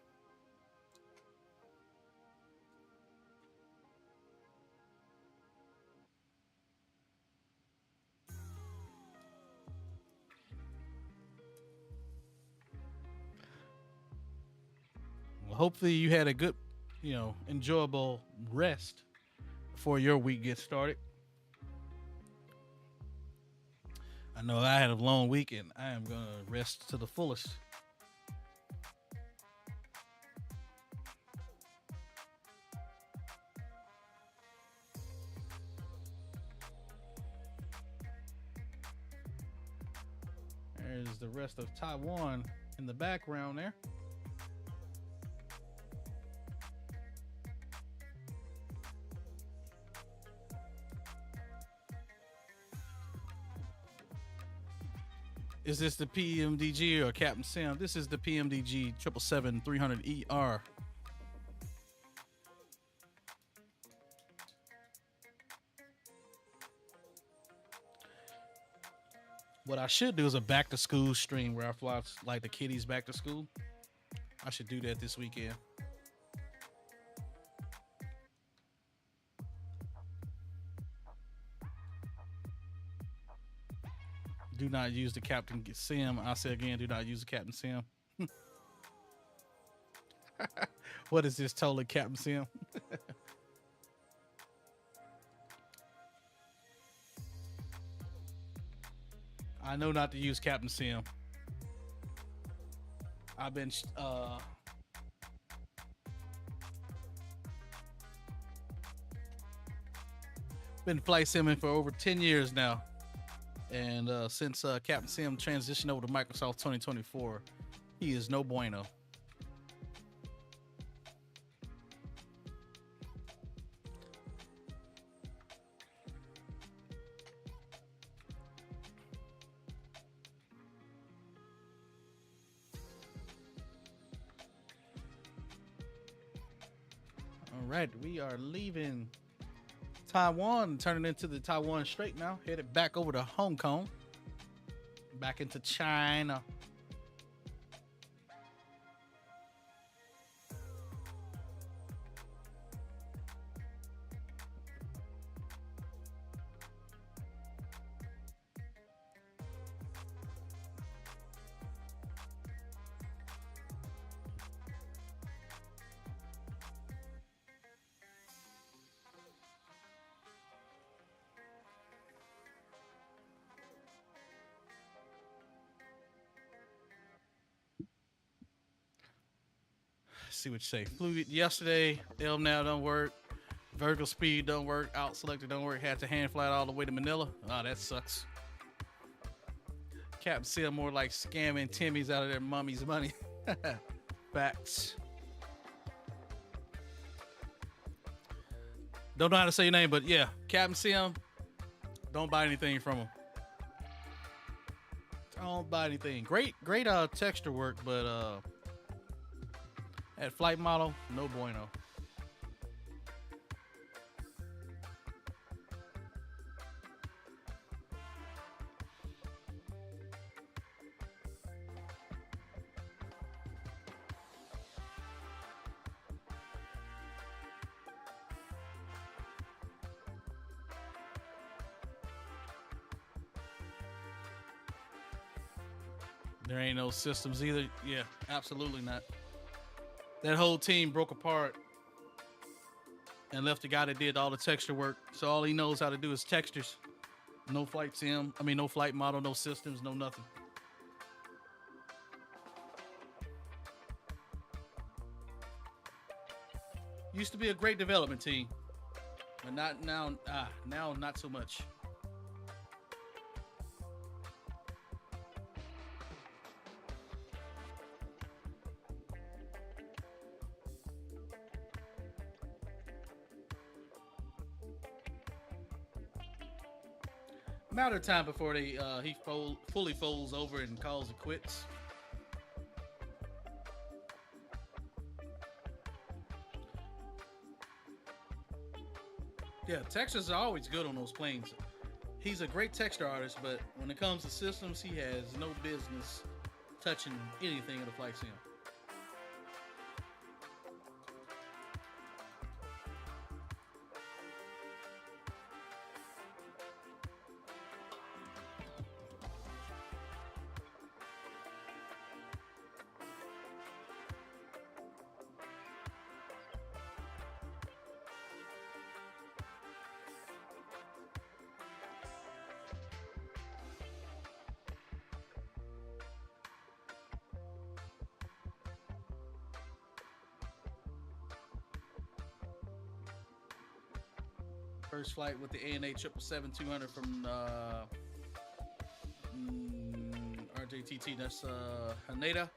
Well, hopefully you had a good, enjoyable rest before your week gets started. I know I had a long week and I am going to rest to the fullest. There's the rest of Taiwan in the background there. Is this the PMDG or Captain Sam? This is the PMDG 777-300ER. What I should do is a back to school stream where I fly like the kiddies back to school. I should do that this weekend. Do not use the Captain Sam. I say again, do not use the Captain Sam. What is this totally Captain Sam? I know not to use Captain Sam. I've been flight simming for over 10 years now. And since Captain Sim transitioned over to Microsoft 2024, he is no bueno. All right, we are leaving Taiwan, turning into the Taiwan Strait now, headed back over to Hong Kong, back into China. See what you say. Flew yesterday. L now don't work. Vertical speed don't work. Out selector don't work. Had to hand fly all the way to Manila. Oh, that sucks. Captain Seal more like scamming Timmy's out of their mummy's money. Facts. Don't know how to say your name, but yeah, Captain Sim. Don't buy anything from him. Don't buy anything. Great texture work, but at flight model, no bueno. There ain't no systems either. Yeah, absolutely not. That whole team broke apart and left the guy that did all the texture work. So all he knows how to do is textures. No flight sim. I mean, no flight model, no systems, no nothing. Used to be a great development team, but not now. Now not so much. Matter of time before he fully folds over and calls it quits. Yeah, textures are always good on those planes. He's a great texture artist, but when it comes to systems, he has no business touching anything in the flight sim. First flight with the ANA 777-200 from RJTT. That's Haneda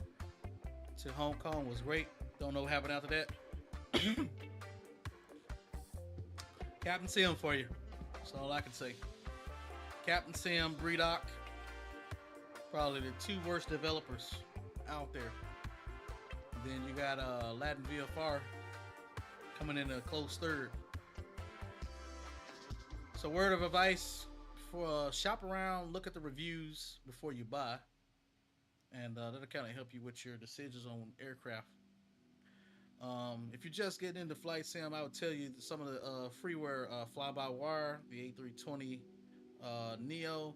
to Hong Kong was great. Don't know what happened after that. Captain Sim for you. That's all I can say. Captain Sim, Breedoc, probably the two worst developers out there. Then you got Latin VFR coming in a close third. So word of advice, for shop around, look at the reviews before you buy, and that'll kind of help you with your decisions on aircraft. If you're just getting into flight sim, I would tell you some of the freeware fly-by-wire, the A320 Neo,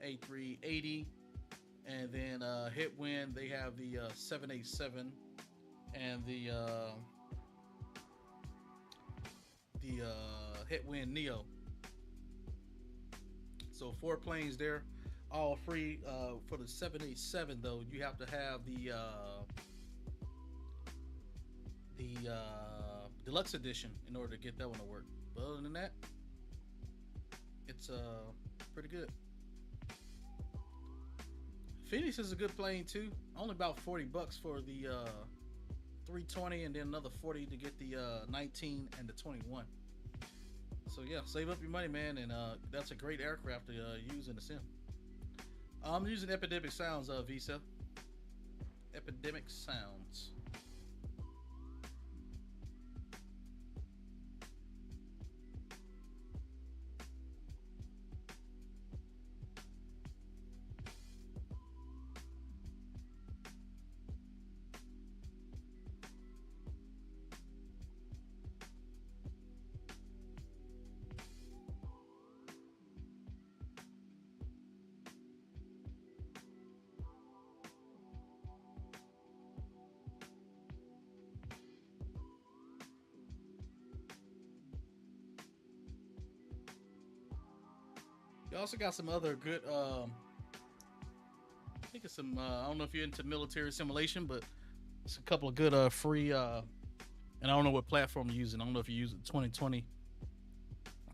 A380, and then Headwind. They have the 787 and the Headwind Neo. So 4 planes there, all free. For the 787 though, you have to have the deluxe edition in order to get that one to work. But other than that, it's pretty good. Phoenix is a good plane too. Only about $40 for the 320, and then another 40 to get the 19 and the 21. So yeah, save up your money, man, and that's a great aircraft to use in the sim. I'm using Epidemic Sounds, Visa. Epidemic Sounds. You also got some other good, I think it's some, I don't know if you're into military simulation, but it's a couple of good free, and I don't know what platform you're using. I don't know if you use it 2020,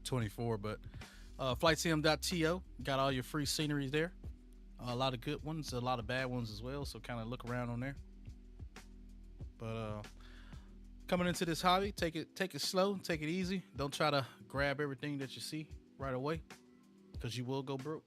24, but flightsim.to, got all your free sceneries there. A lot of good ones, a lot of bad ones as well, so kind of look around on there. But coming into this hobby, take it slow, take it easy. Don't try to grab everything that you see right away, because you will go broke.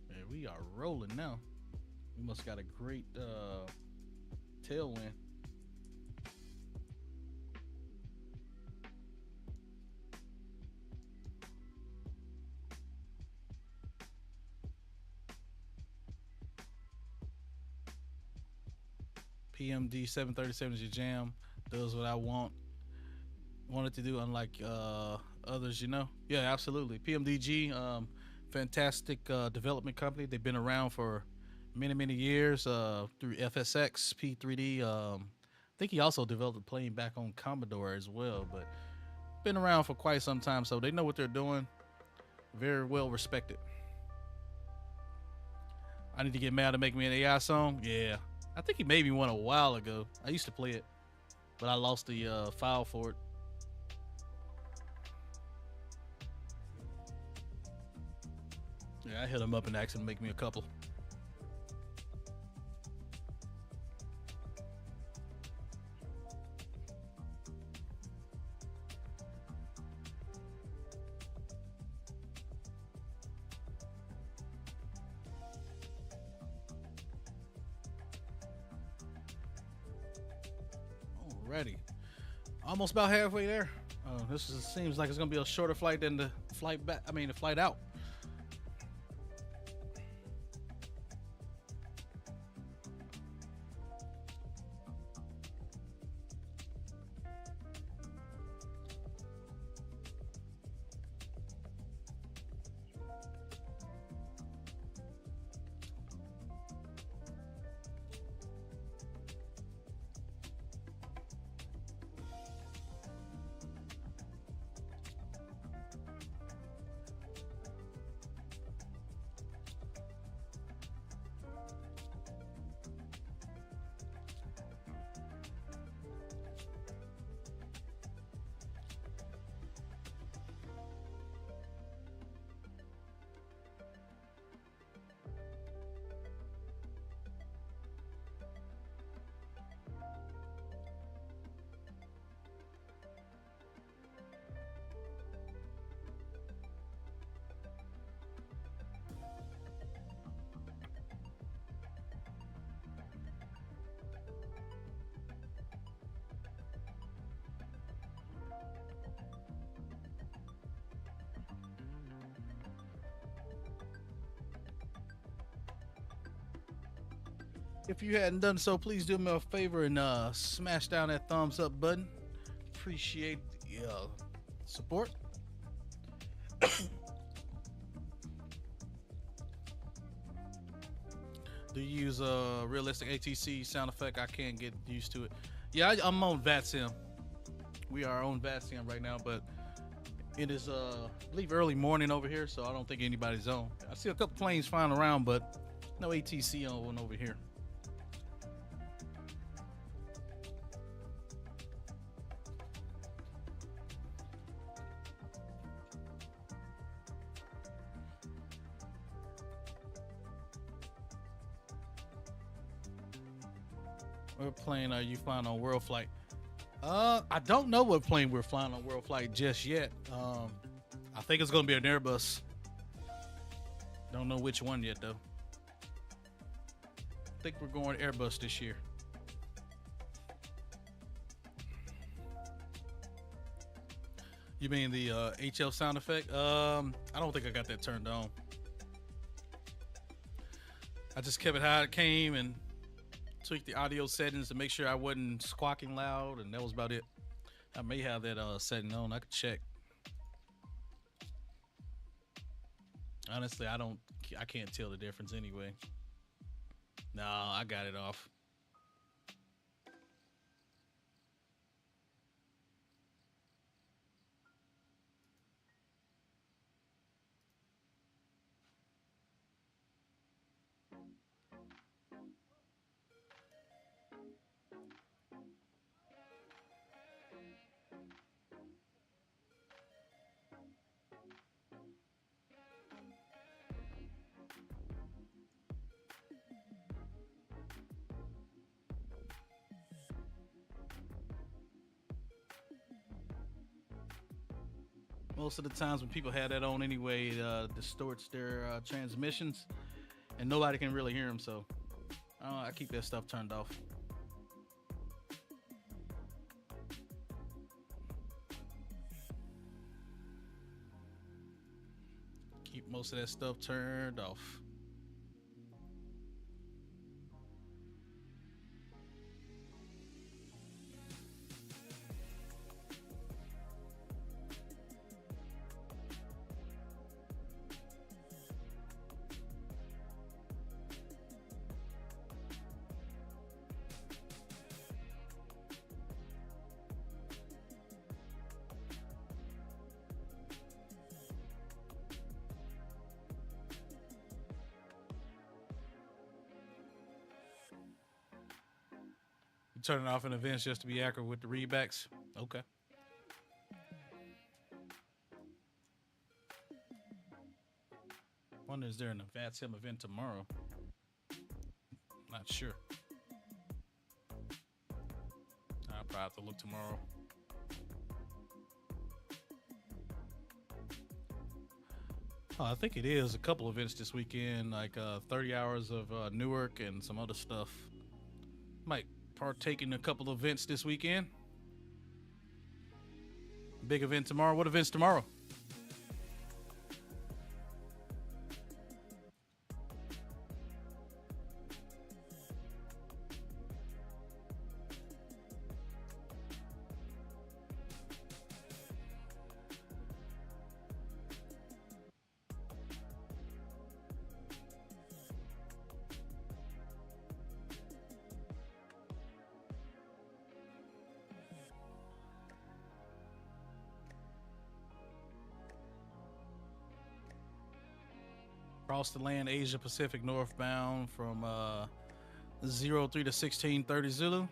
Man, we are rolling now. We must got a great tailwind. PMD 737 is your jam. Does what I want it to do, unlike others, you know. Yeah, absolutely. PMDG, fantastic development company. They've been around for many years through FSX, P3D. I think he also developed a plane back on Commodore as well, but been around for quite some time, so they know what they're doing. Very well respected. I need to get Mal to make me an AI song. Yeah. I think he made me one a while ago. I used to play it, but I lost the file for it. Yeah, I hit him up and asked him to make me a couple. Alrighty. Almost about halfway there. Seems like it's gonna be a shorter flight than the flight back. The flight out. If you hadn't done so, please do me a favor and smash down that thumbs up button. Appreciate the support. Do you use a realistic ATC sound effect? I can't get used to it. Yeah, I'm on VATSIM. We are on VATSIM right now, but it is, I believe, early morning over here, so I don't think anybody's on. I see a couple planes flying around, but no ATC on over here. What plane are you flying on World Flight? I don't know what plane we're flying on World Flight just yet. I think it's gonna be an Airbus. Don't know which one yet though. I think we're going Airbus this year. You mean the HL sound effect? I don't think I got that turned on. I just kept it how it came and tweaked the audio settings to make sure I wasn't squawking loud, and that was about it. I may have that setting on. I could check. Honestly, I can't tell the difference anyway. No, I got it off. Most of the times when people have that on anyway, it distorts their transmissions, and nobody can really hear them. So I keep that stuff turned off. Keep most of that stuff turned off. Turn it off in events just to be accurate with the readbacks. Okay. Wonder is there an VATSIM event tomorrow? Not sure. I'll probably have to look tomorrow. Oh, I think it is a couple events this weekend, like 30 hours of Newark and some other stuff. Might partake in a couple of events this weekend. Big event tomorrow. What event's tomorrow? Across the land, Asia Pacific northbound from 03 to 1630 Zulu.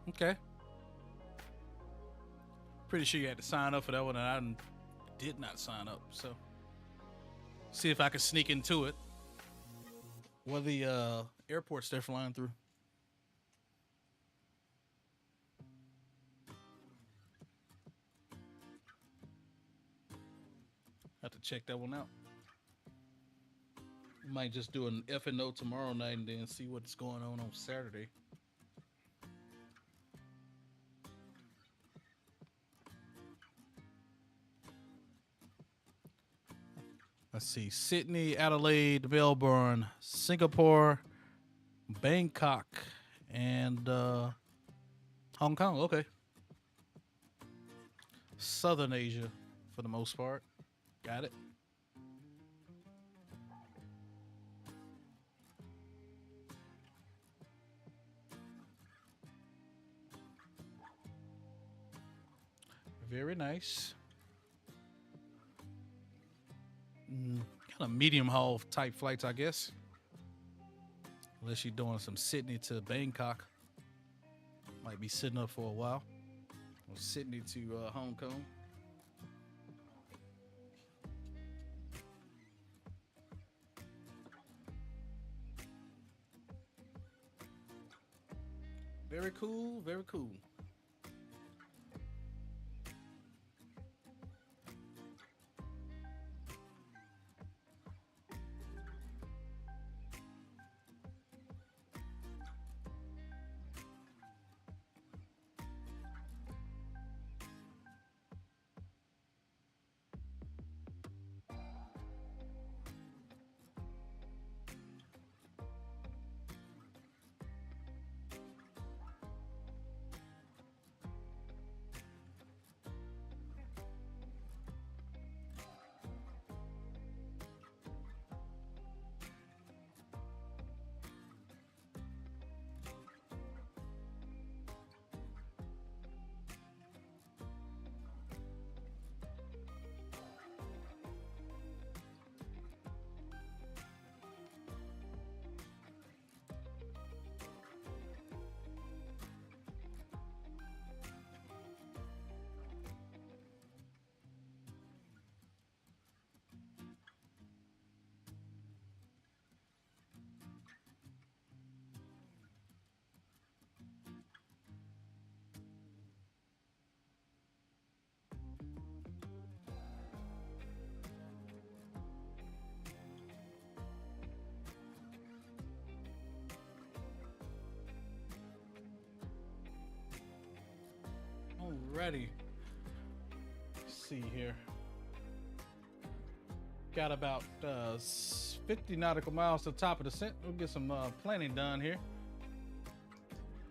Okay. Pretty sure you had to sign up for that one, and I did not sign up. So, see if I can sneak into it. What are the airports they're flying through? Have to check that one out. We might just do an F&O tomorrow night and then see what's going on Saturday. Let's see. Sydney, Adelaide, Melbourne, Singapore, Bangkok, and Hong Kong. Okay. Southern Asia for the most part. Got it. Very nice. Kind of medium haul type flights, I guess. Unless you're doing some Sydney to Bangkok. Might be sitting up for a while. Or Sydney to Hong Kong. Very cool, very cool. Alrighty. Let's see here. Got about 50 nautical miles to the top of the descent. We'll get some planning done here.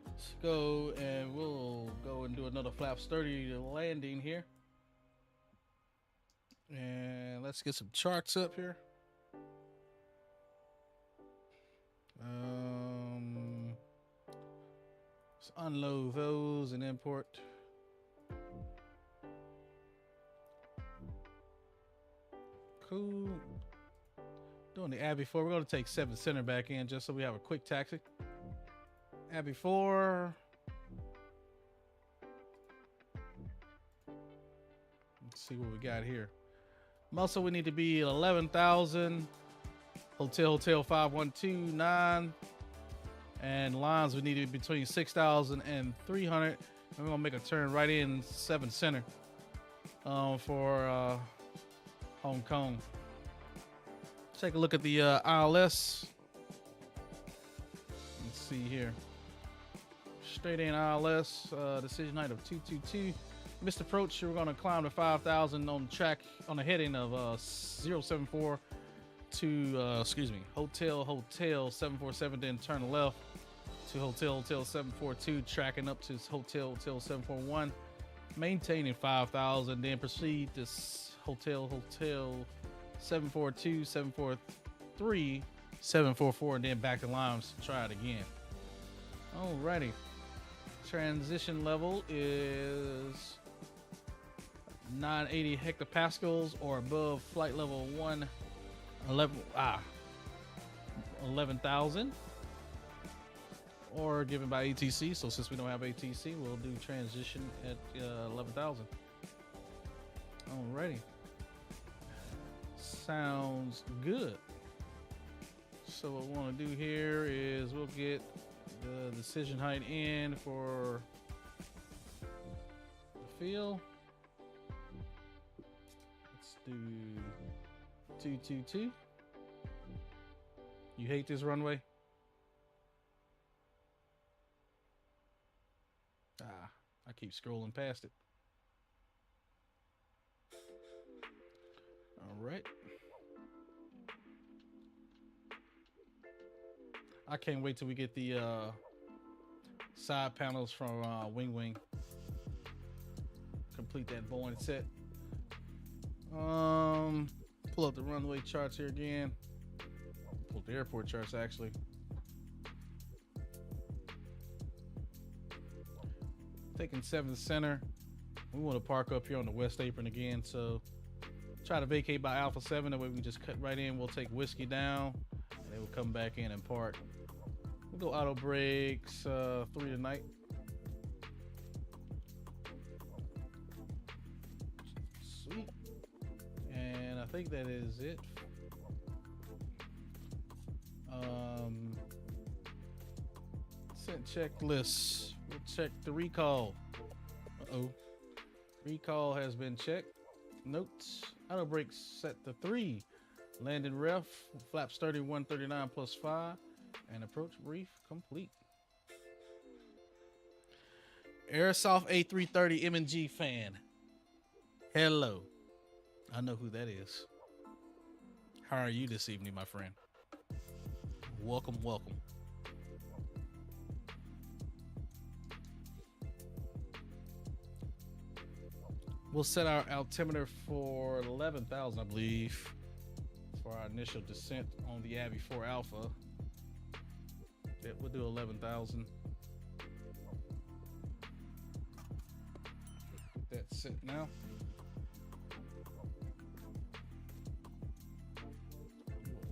Let's go and we'll go and do another flaps 30 landing here. And let's get some charts up here. Let's unload those and import. Cool. Doing the Abbey 4. We're going to take 7 center back in just so we have a quick taxi. Abbey 4. Let's see what we got here. Muscle, we need to be at 11,000. Hotel 5129. And lines, we need to be between 6,000 and 300. And we're going to make a turn right in 7 center for Hong Kong. Take a look at the ILS. Let's see here. Straight in ILS, decision height of 222. Missed approach, we're going to climb to 5,000 on the track on the heading of 074 to, Hotel 747, then turn left to Hotel 742, tracking up to Hotel 741, maintaining 5,000, then proceed to Hotel 742, 743, 744, and then back to Limes to try it again. Alrighty. Transition level is 980 hectopascals or above flight level 11,000 or given by ATC. So since we don't have ATC, we'll do transition at 11,000. Alrighty. Sounds good. So what we want to do here is we'll get the decision height in for the field. Let's do 222. You hate this runway? I keep scrolling past it. All right. I can't wait till we get the side panels from Winwing. Complete that Boeing set. Pull up the runway charts here again. Pull up the airport charts actually. Taking 7th center. We want to park up here on the west apron again, so try to vacate by Alpha 7. That way we just cut right in. We'll take whiskey down, and they will come back in and park. We'll go auto brakes 3 tonight. Sweet. And I think that is it. Sent checklist. We'll check the recall. Recall has been checked. Notes. Auto brakes set to 3. Landing ref. Flaps 31, 39 plus 5. And approach brief complete. Airsoft A330 M&G fan. Hello. I know who that is. How are you this evening, my friend? Welcome, welcome. We'll set our altimeter for 11,000, I believe, for our initial descent on the Abbey 4 Alpha. Yeah, we'll do 11,000. Get that set now.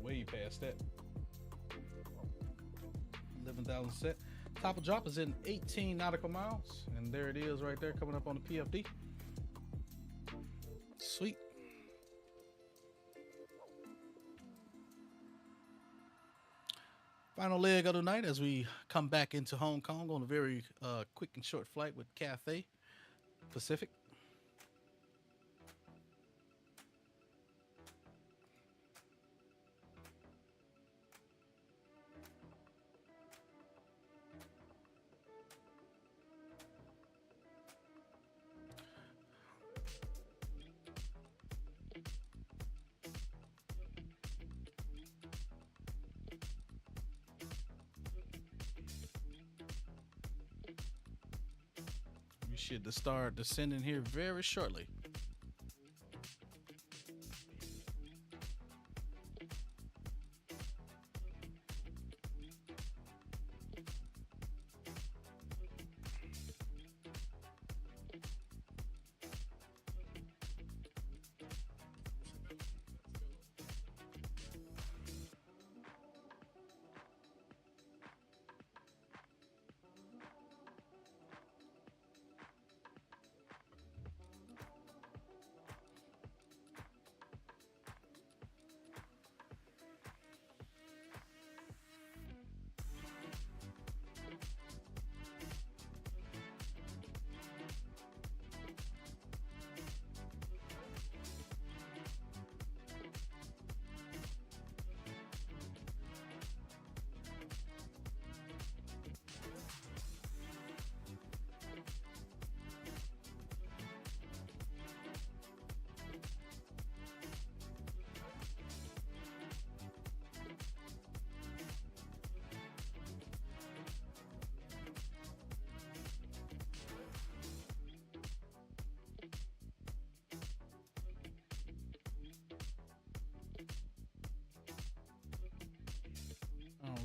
Way past that. 11,000 set. Top of drop is in 18 nautical miles, and there it is right there coming up on the PFD. Sweet. Final leg of the night as we come back into Hong Kong on a very quick and short flight with Cathay Pacific. We should start descending here very shortly.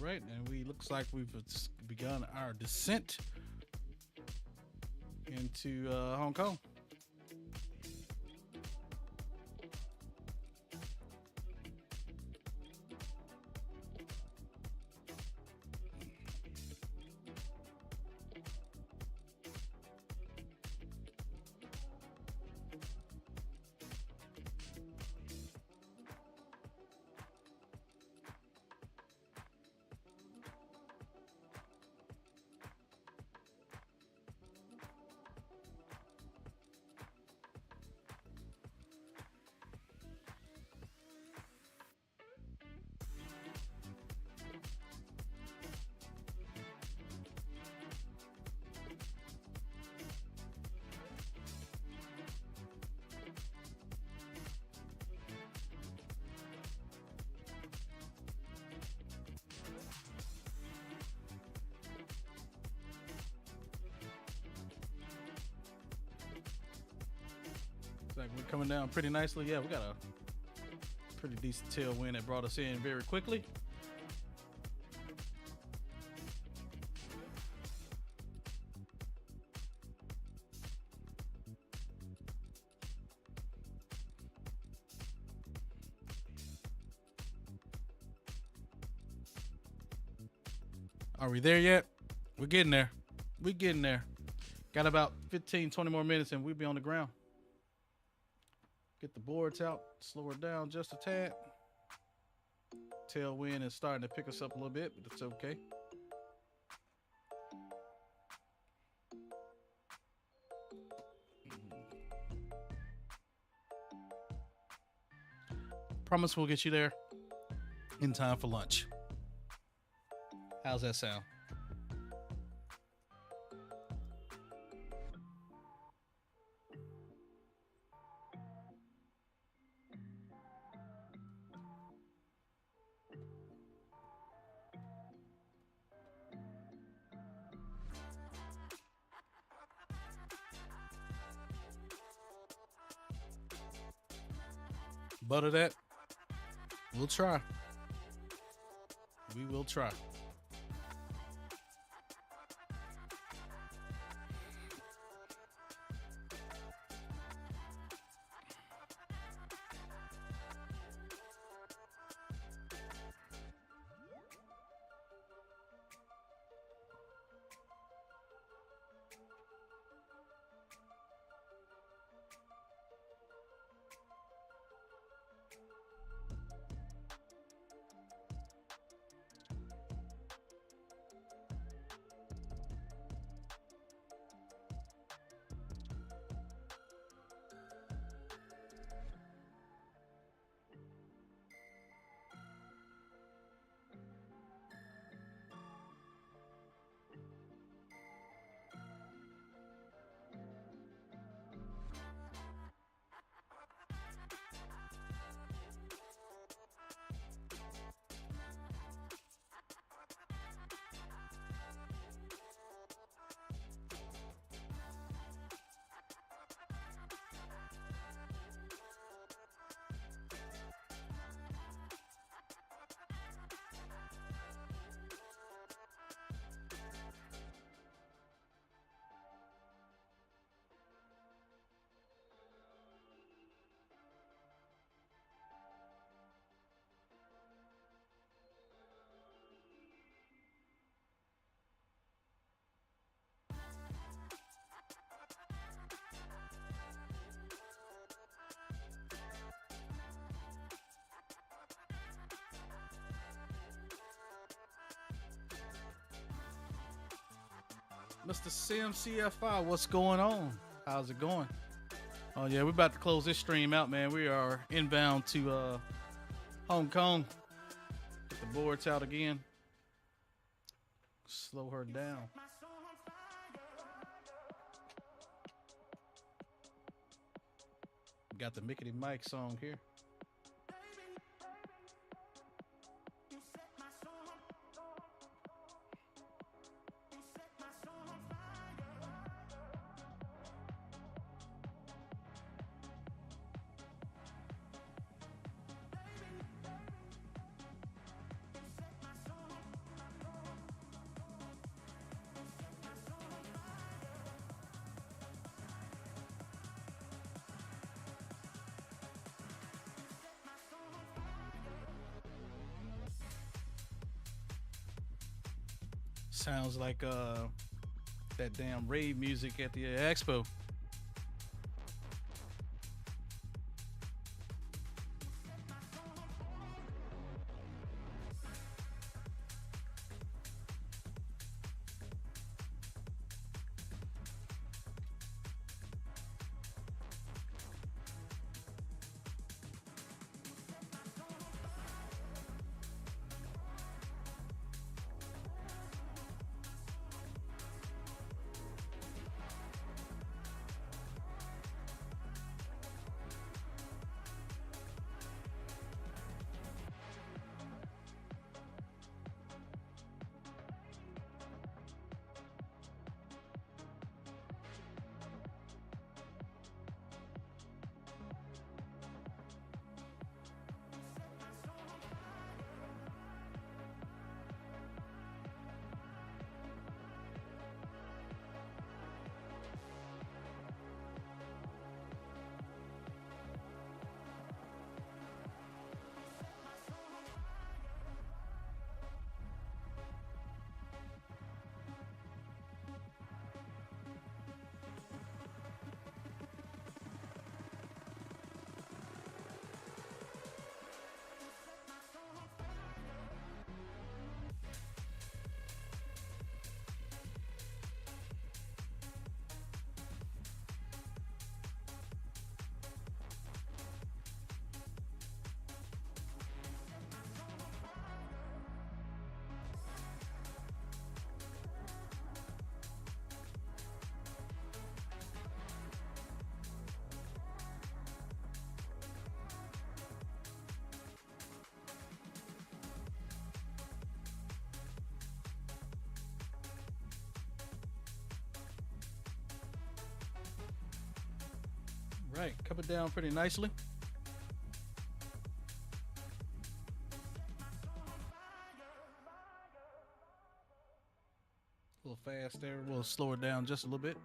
right, and we looks like we've begun our descent into Hong Kong. Like we're coming down pretty nicely. Yeah, we got a pretty decent tailwind that brought us in very quickly. Are we there yet? We're getting there. We're getting there. Got about 15, 20 more minutes and we'll be on the ground. Get the boards out, slow her down just a tad. Tailwind is starting to pick us up a little bit, but it's okay. Promise we'll get you there in time for lunch. How's that sound? Butter that. We'll try. We will try. Mr. CMCFI, what's going on? How's it going? Oh yeah, we're about to close this stream out, man. We are inbound to Hong Kong. Get the boards out again. Slow her down. Got the Mickey Mike song here. Sounds like that damn rave music at the expo. Right, coming down pretty nicely. A little fast there. We'll slow it down just a little bit.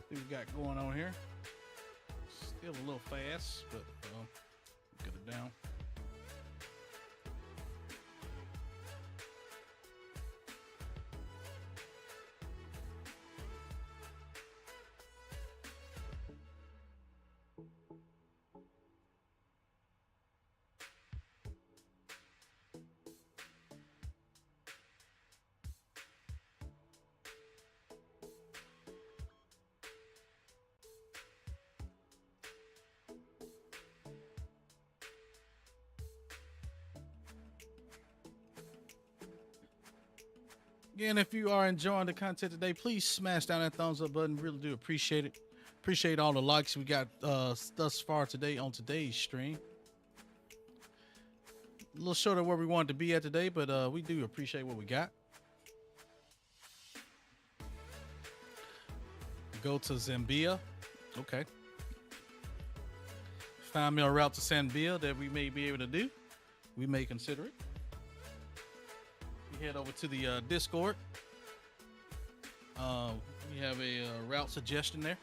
See what we got going on here. Still a little fast, but get it down. Again, if you are enjoying the content today, please smash down that thumbs up button. Really do appreciate it. Appreciate all the likes we got thus far today on today's stream. A little short of where we wanted to be at today, but we do appreciate what we got. Go to Zambia. Okay. Find me a route to Zambia that we may be able to do. We may consider it. Head over to the Discord. We have a route suggestion there.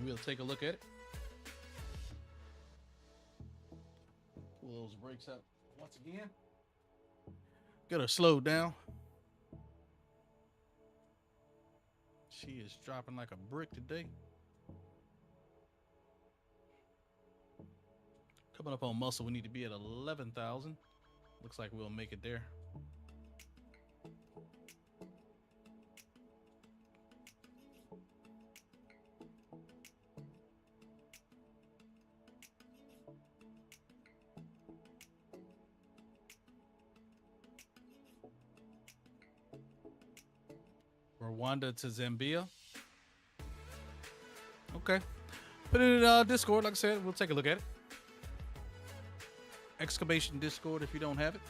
We'll take a look at it. Pull those brakes out once again. Gotta slow down. She is dropping like a brick today. Coming up on muscle, we need to be at 11,000. Looks like we'll make it there. Rwanda to Zambia. Okay. Put it in Discord. Like I said, we'll take a look at it. Exclamation Discord if you don't have it.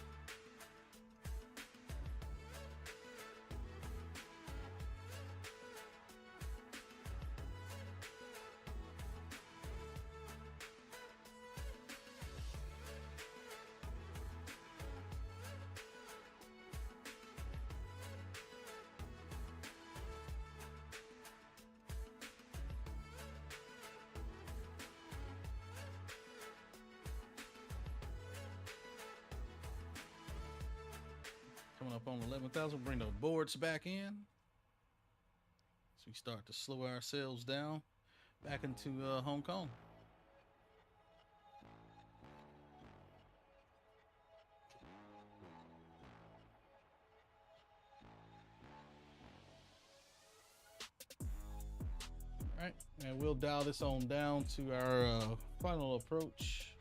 Coming up on 11,000, bring the boards back in. So we start to slow ourselves down back into Hong Kong. All right, and we'll dial this on down to our final approach.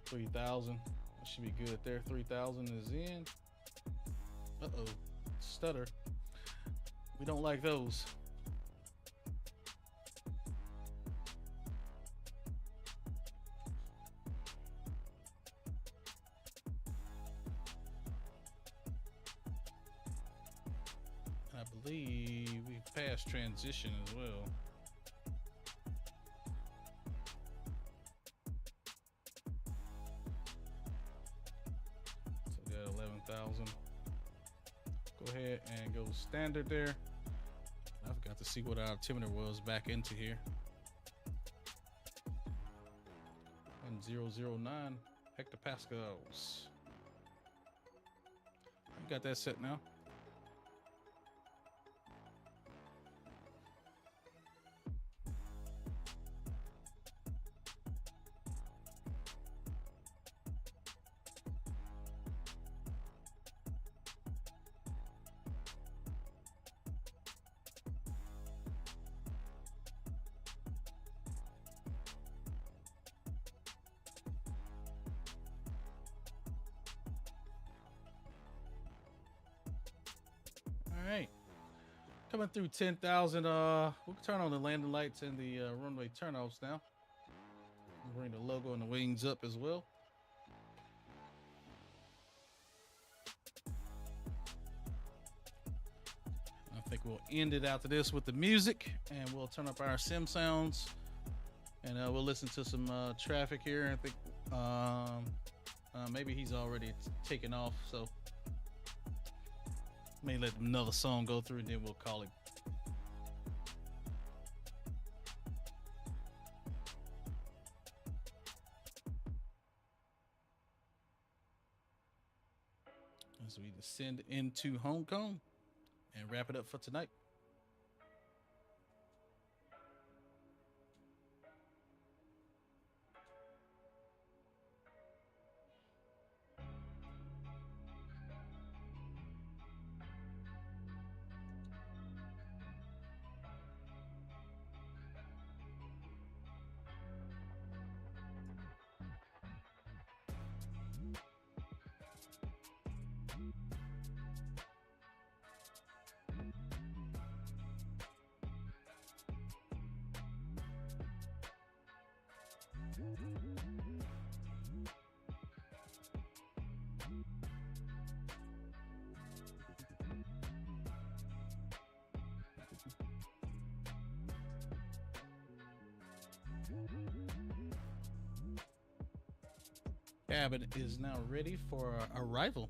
3,000. Should be good there. 3,000 is in. Uh-oh. Stutter. We don't like those. I believe we passed transition as well. So we got 11,000. Go ahead and go standard there. I forgot to see what our altimeter was back into here. 1009 hectopascals. You got that set now. All right, coming through 10,000. We'll turn on the landing lights and the runway turnoffs now. Bring the logo and the wings up as well. I think we'll end it after this with the music, and we'll turn up our sim sounds, and we'll listen to some traffic here. I think maybe he's already taken off, so may let another song go through and then we'll call it. As we descend into Hong Kong and wrap it up for tonight. Cabin is now ready for arrival.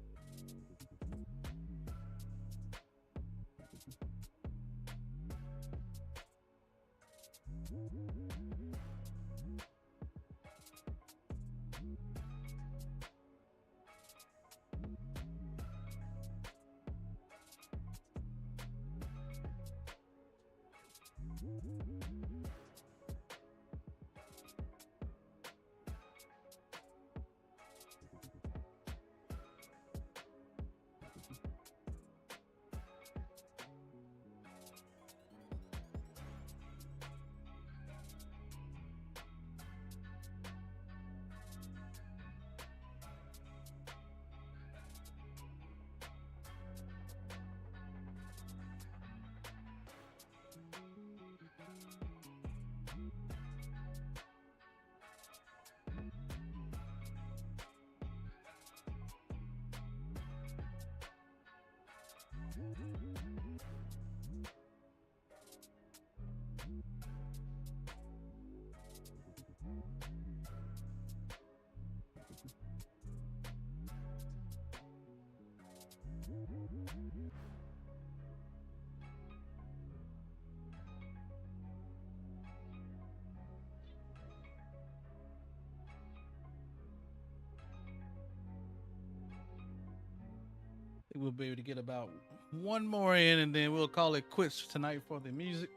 We'll be able to get about one more in, and then we'll call it quits tonight for the music.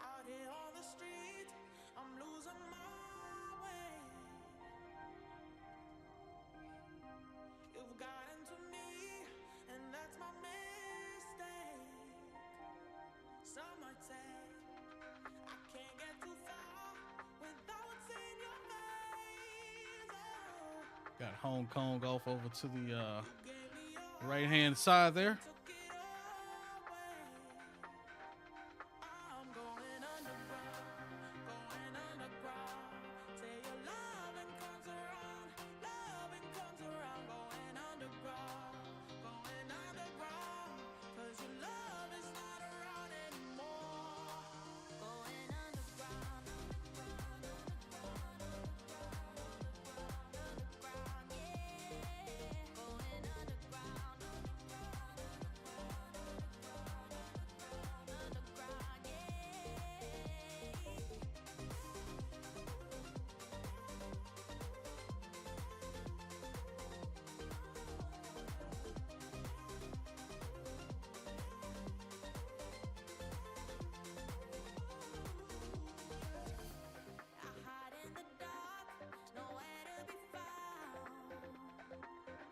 Out here on the street, I'm losing my way. You've gotten to me, and that's my mistake. Some might say I can't get too far without seeing your face. Oh. Got Honeycomb off over to the right hand side there.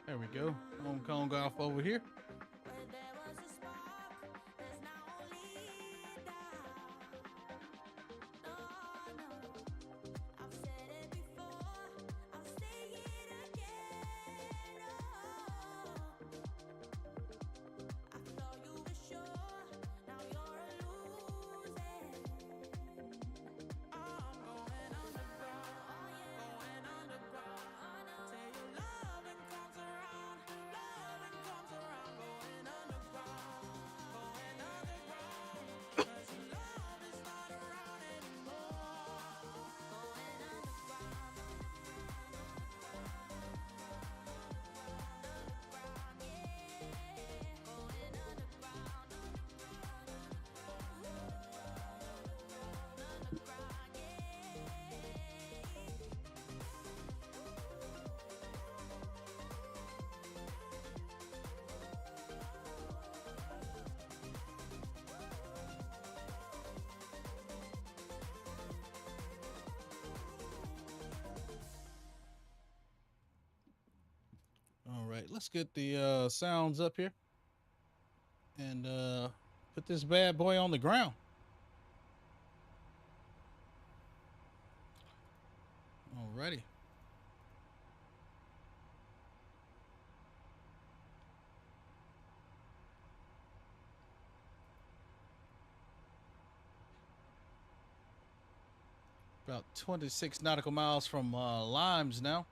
There we go. Honeycomb got off over here. All right, let's get the sounds up here and put this bad boy on the ground. Alrighty. About 26 nautical miles from Limes now.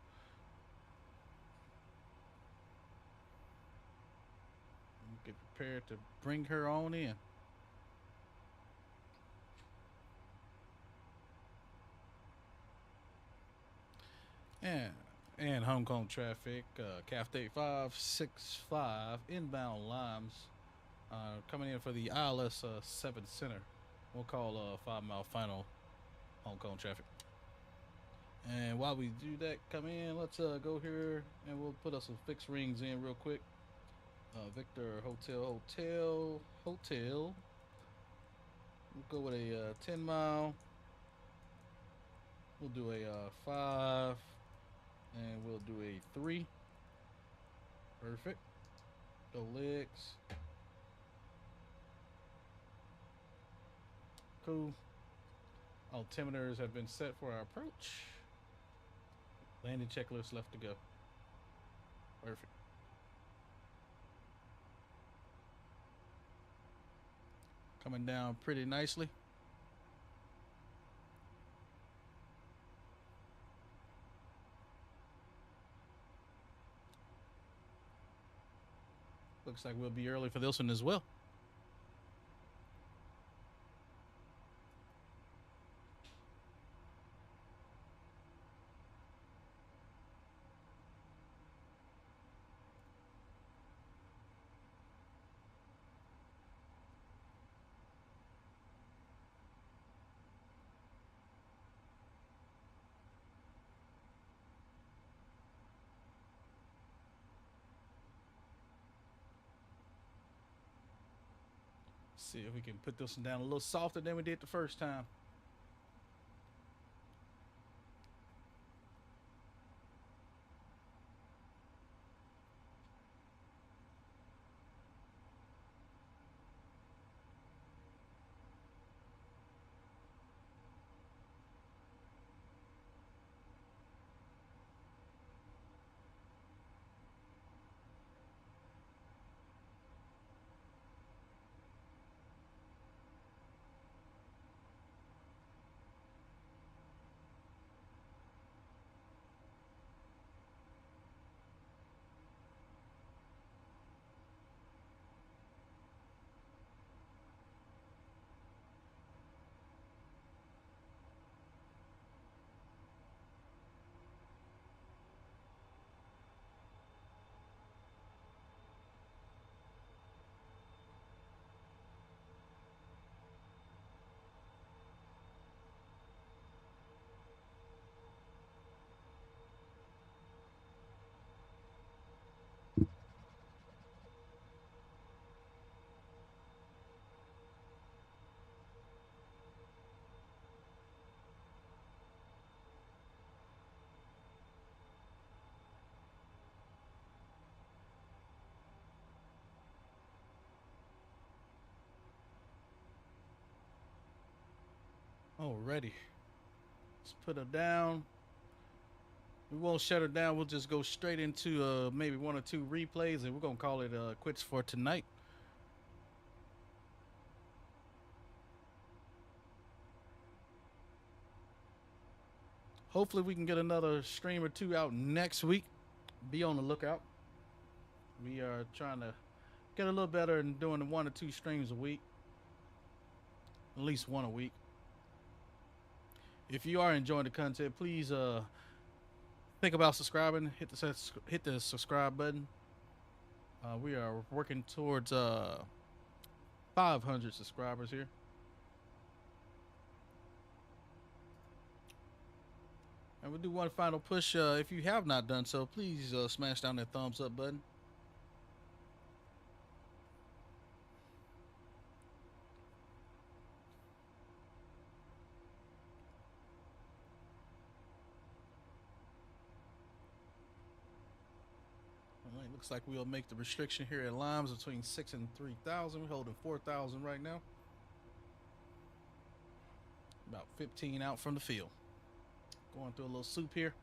Get prepared to bring her on in. And Honeycomb traffic, CAF 8565 inbound Limes, coming in for the ILS 7 center. We'll call 5 mile final Honeycomb traffic. And while we do that, come in, let's go here and we'll put us some fixed rings in real quick. Victor Hotel. We'll go with a 10 mile. We'll do a 5. And we'll do a 3. Perfect. Go legs. Cool. Altimeters have been set for our approach. Landing checklist left to go. Perfect. Coming down pretty nicely. Looks like we'll be early for this one as well. See if we can put this one down a little softer than we did the first time. Alrighty. Let's put her down. We won't shut her down. We'll just go straight into maybe 1 or 2 replays, and we're going to call it quits for tonight. Hopefully we can get another stream or 2 out next week. Be on the lookout. We are trying to get a little better and doing 1 or 2 streams a week. At least 1 a week. If you are enjoying the content, please think about subscribing. Hit the subscribe button. We are working towards 500 subscribers here. And we'll do one final push. If you have not done so, please smash down that thumbs up button. All right, looks like we'll make the restriction here at Limes between 6 and 3,000. We're holding 4,000 right now. About 15 out from the field. Going through a little soup here.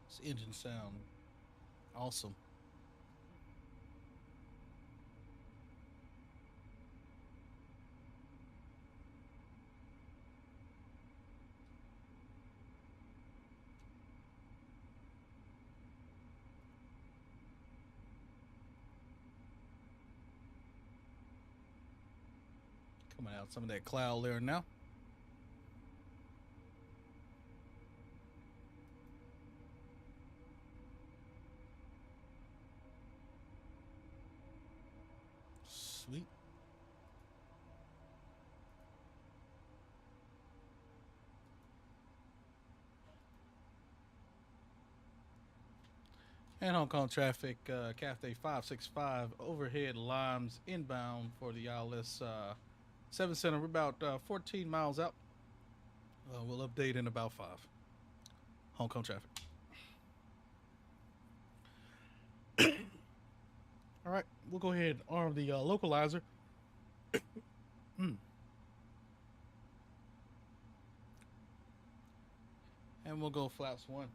This engine sound awesome. Coming out some of that cloud layer now. Sweet. And Hong Kong traffic, Cathay 565 overhead Limes inbound for the ILS 7 Center. We're about 14 miles out. We'll update in about 5. Hong Kong traffic. All right, we'll go ahead and arm the localizer. And we'll go flaps 1.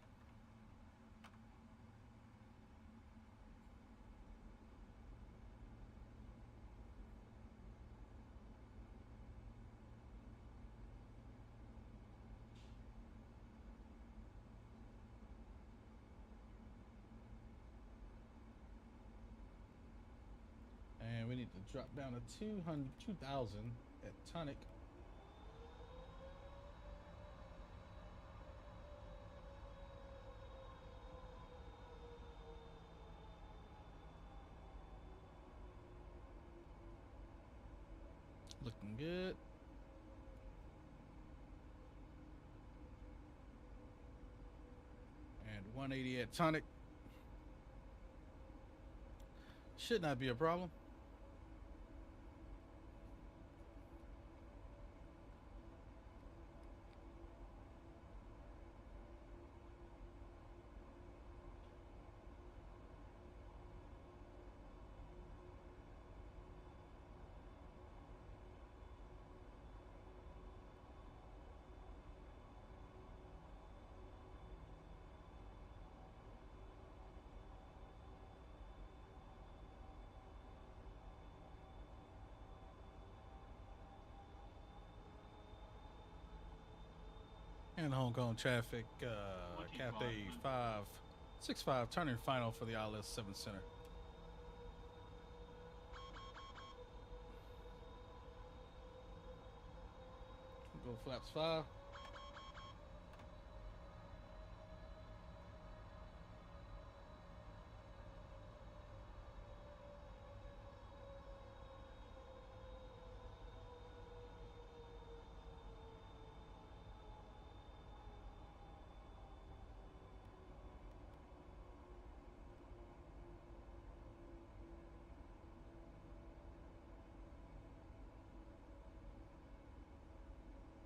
And we need to drop down to 2,000 at tonic. good. And 180 at tonic. Should not be a problem. And Hong Kong traffic, Cathay 565 turning final for the ILS 7 center. Go flaps 5.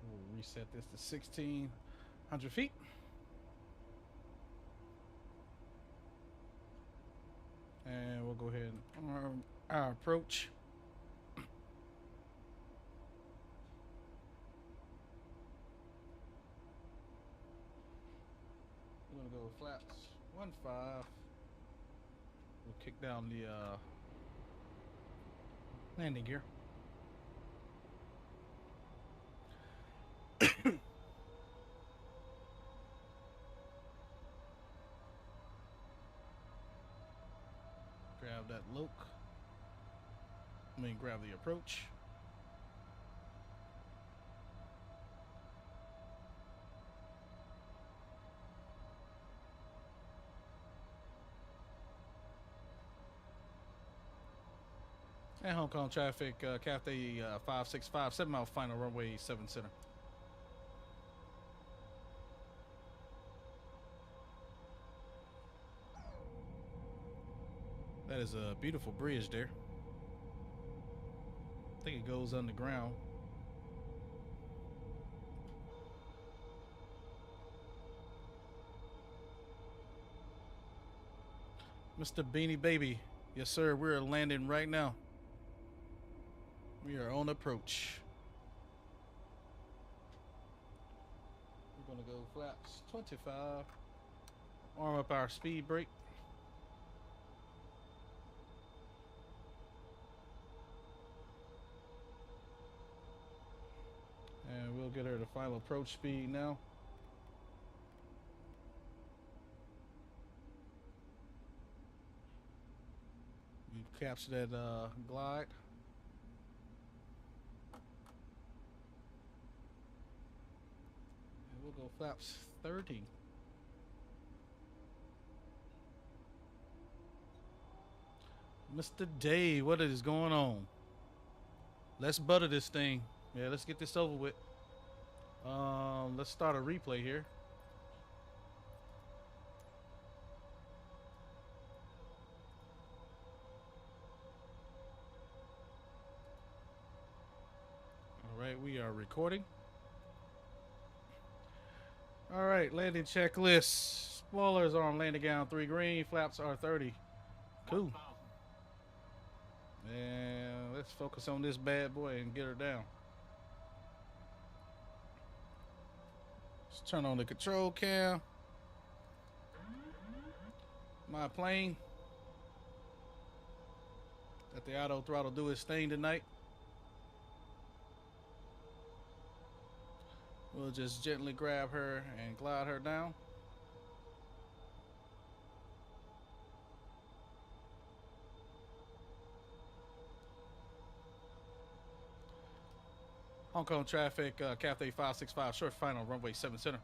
We'll reset this to 1,600 feet. And we'll go ahead and arm our approach. We're gonna go flaps 1-5. We'll kick down the landing gear. Grab that Yoke. Grab the approach. And Hong Kong traffic, Cathay 565, 7 mile final, runway 7 center. That is a beautiful bridge there. I think it goes underground. Mr. Beanie Baby, yes sir, we're landing right now. We are on approach. We're gonna go flaps 25. Arm up our speed brake. And we'll get her to final approach speed now. We capture that glide. And we'll go flaps 30. Mr. Dave, what is going on? Let's butter this thing. Yeah, let's get this over with. Let's start a replay here. All right, we are recording. All right, landing checklist. Spoilers are on landing gown 3 green, flaps are 30. Cool. And let's focus on this bad boy and get her down. Let's turn on the control cam. My plane. Let the auto throttle do its thing tonight. We'll just gently grab her and glide her down. Hong Kong traffic, Cathay 565, short final, runway 7 center.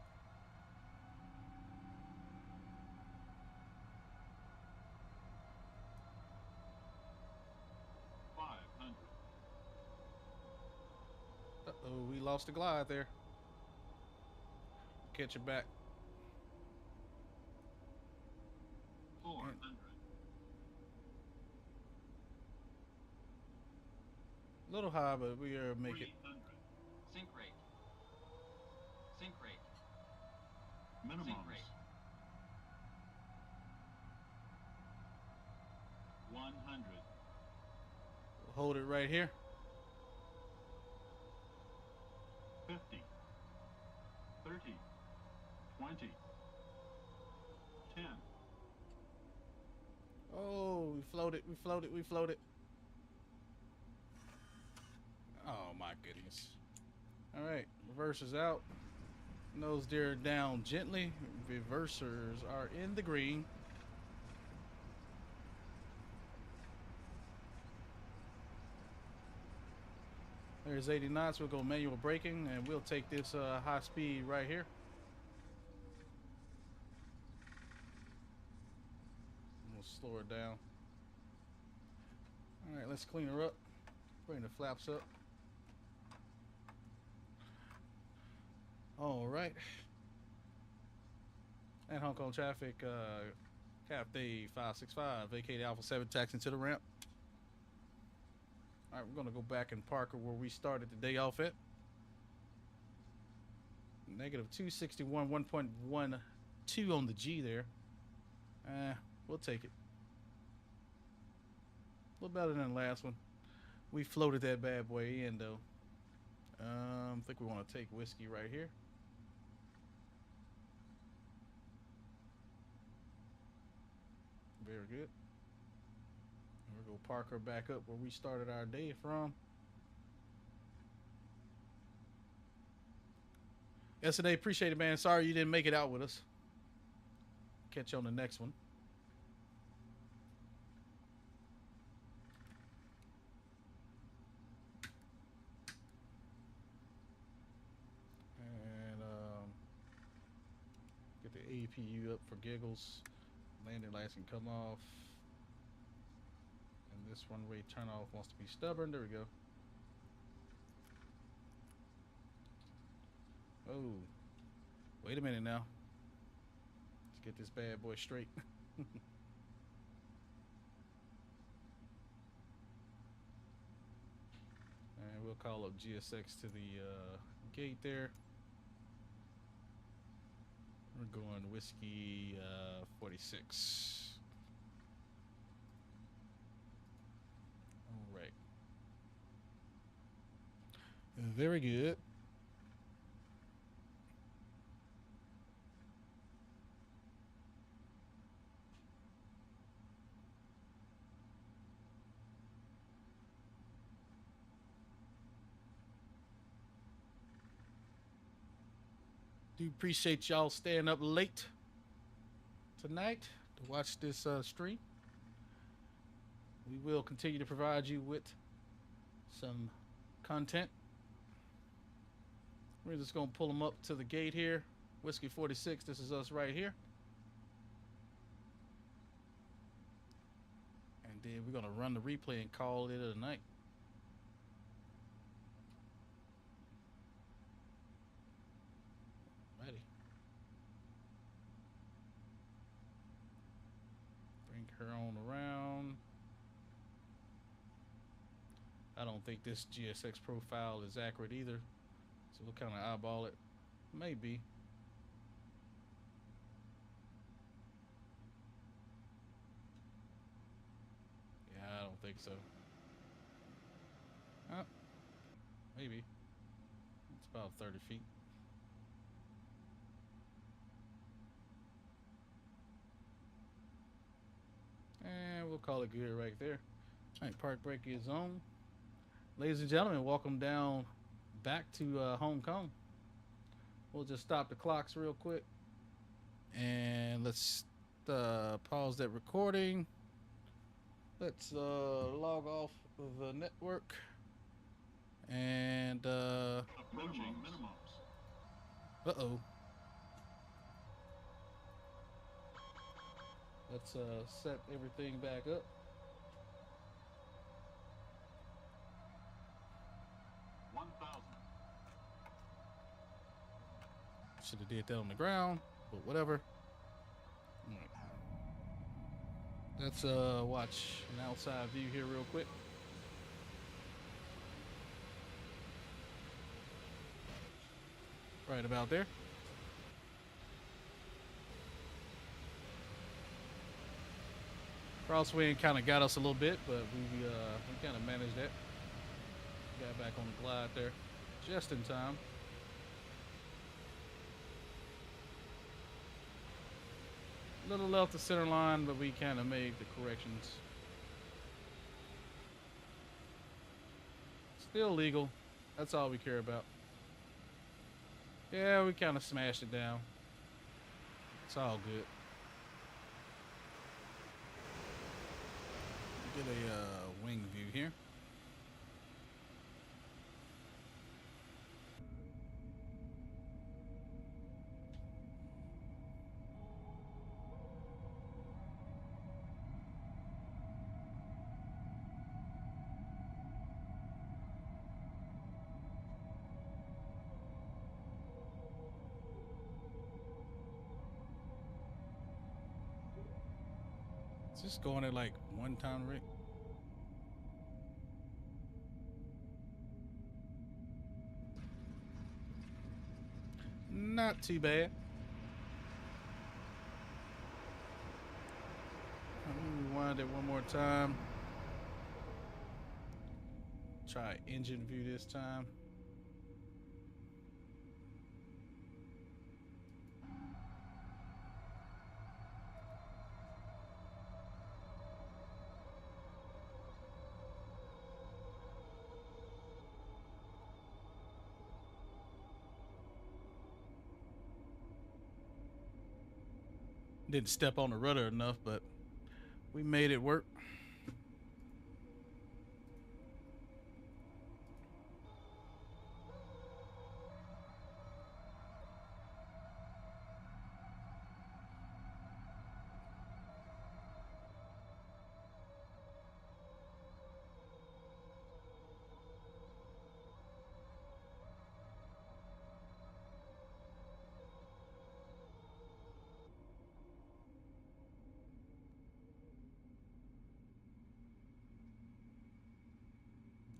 lost the glide there. Catch it back. 400. A little high, but we are make it. 300. Sync rate. Sync rate. Minimums. Sync rate. 100. We'll hold it right here. 50. 30. 20. 10. Oh, we floated, we floated, we floated. Oh my goodness. All right, reversers out. Nose steer down gently. Reversers are in the green. There's 80 knots. We'll go manual braking and we'll take this high speed right here. We'll slow her down. All right, let's clean her up. Bring the flaps up. All right. And Hong Kong traffic, Cathay 565, vacate Alpha 7, taxi into the ramp. All right, we're gonna go back and park where we started the day off at. Negative 261, 1.12 on the G there. We'll take it. A little better than the last one. We floated that bad boy in though. I think we want to take whiskey right here. Very good. And we're gonna park her back up where we started our day from. Yesterday, appreciate it, man. Sorry you didn't make it out with us. Catch you on the next one. And get the APU up for giggles. Landing lights can come off. And this one-way turn off wants to be stubborn. There we go. Oh, wait a minute now. Let's get this bad boy straight. And we'll call up GSX to the gate there. We're going whiskey 46. All right. Very good. Do appreciate y'all staying up late tonight to watch this stream. We will continue to provide you with some content. We're just gonna pull them up to the gate here. Whiskey 46, this is us right here. And then we're gonna run the replay and call it a night. Ready. Bring her on around. I don't think this GSX profile is accurate either, so we'll kind of eyeball it. Maybe. Yeah, I don't think so. Maybe. It's about 30 feet. And we'll call it good right there. All right, park brake is on. Ladies and gentlemen, welcome down back to Hong Kong. We'll just stop the clocks real quick. And let's pause that recording. Let's log off the network. And Approaching minimums. uh-oh. Let's set everything back up. should have did that on the ground, but whatever. All right. Let's watch an outside view here real quick. Right about there. Crosswind kind of got us a little bit, but we kind of managed that. Got back on the glide there just in time. A little left the center line, but we kind of made the corrections. Still legal. That's all we care about. Yeah, we kind of smashed it down. It's all good. Get a wing view here. Just going at like 1 ton rate. Not too bad. Let me rewind it one more time. Try engine view this time. Didn't step on the rudder enough, but we made it work.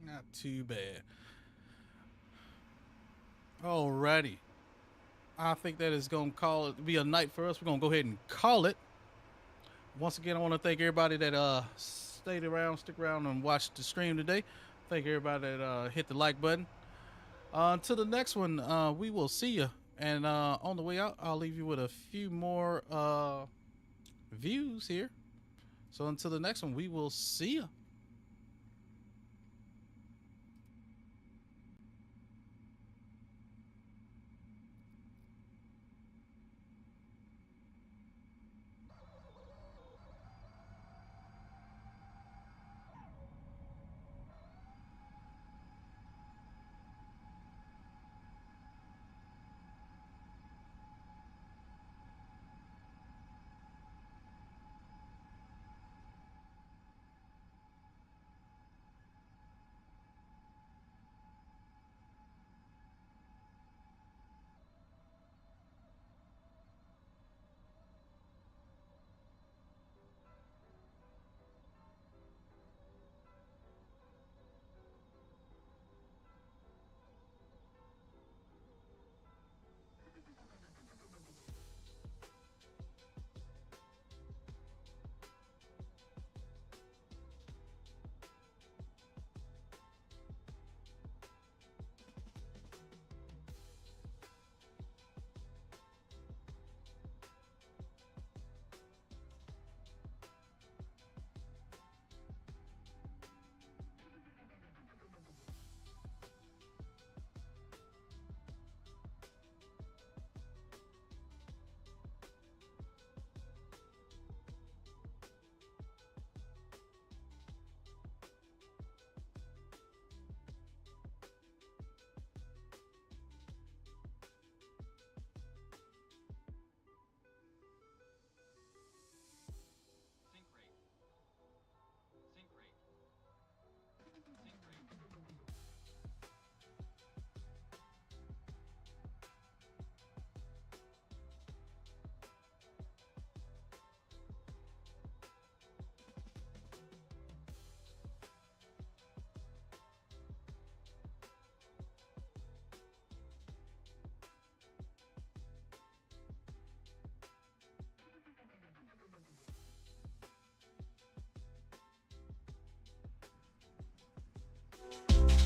Not too bad. Alrighty. I think that is going to be a night for us. We're going to go ahead and call it. Once again, I want to thank everybody that stick around and watched the stream today. Thank everybody that hit the like button. Until the next one, we will see you. And on the way out, I'll leave you with a few more views here. So until the next one, we will see you. Bye.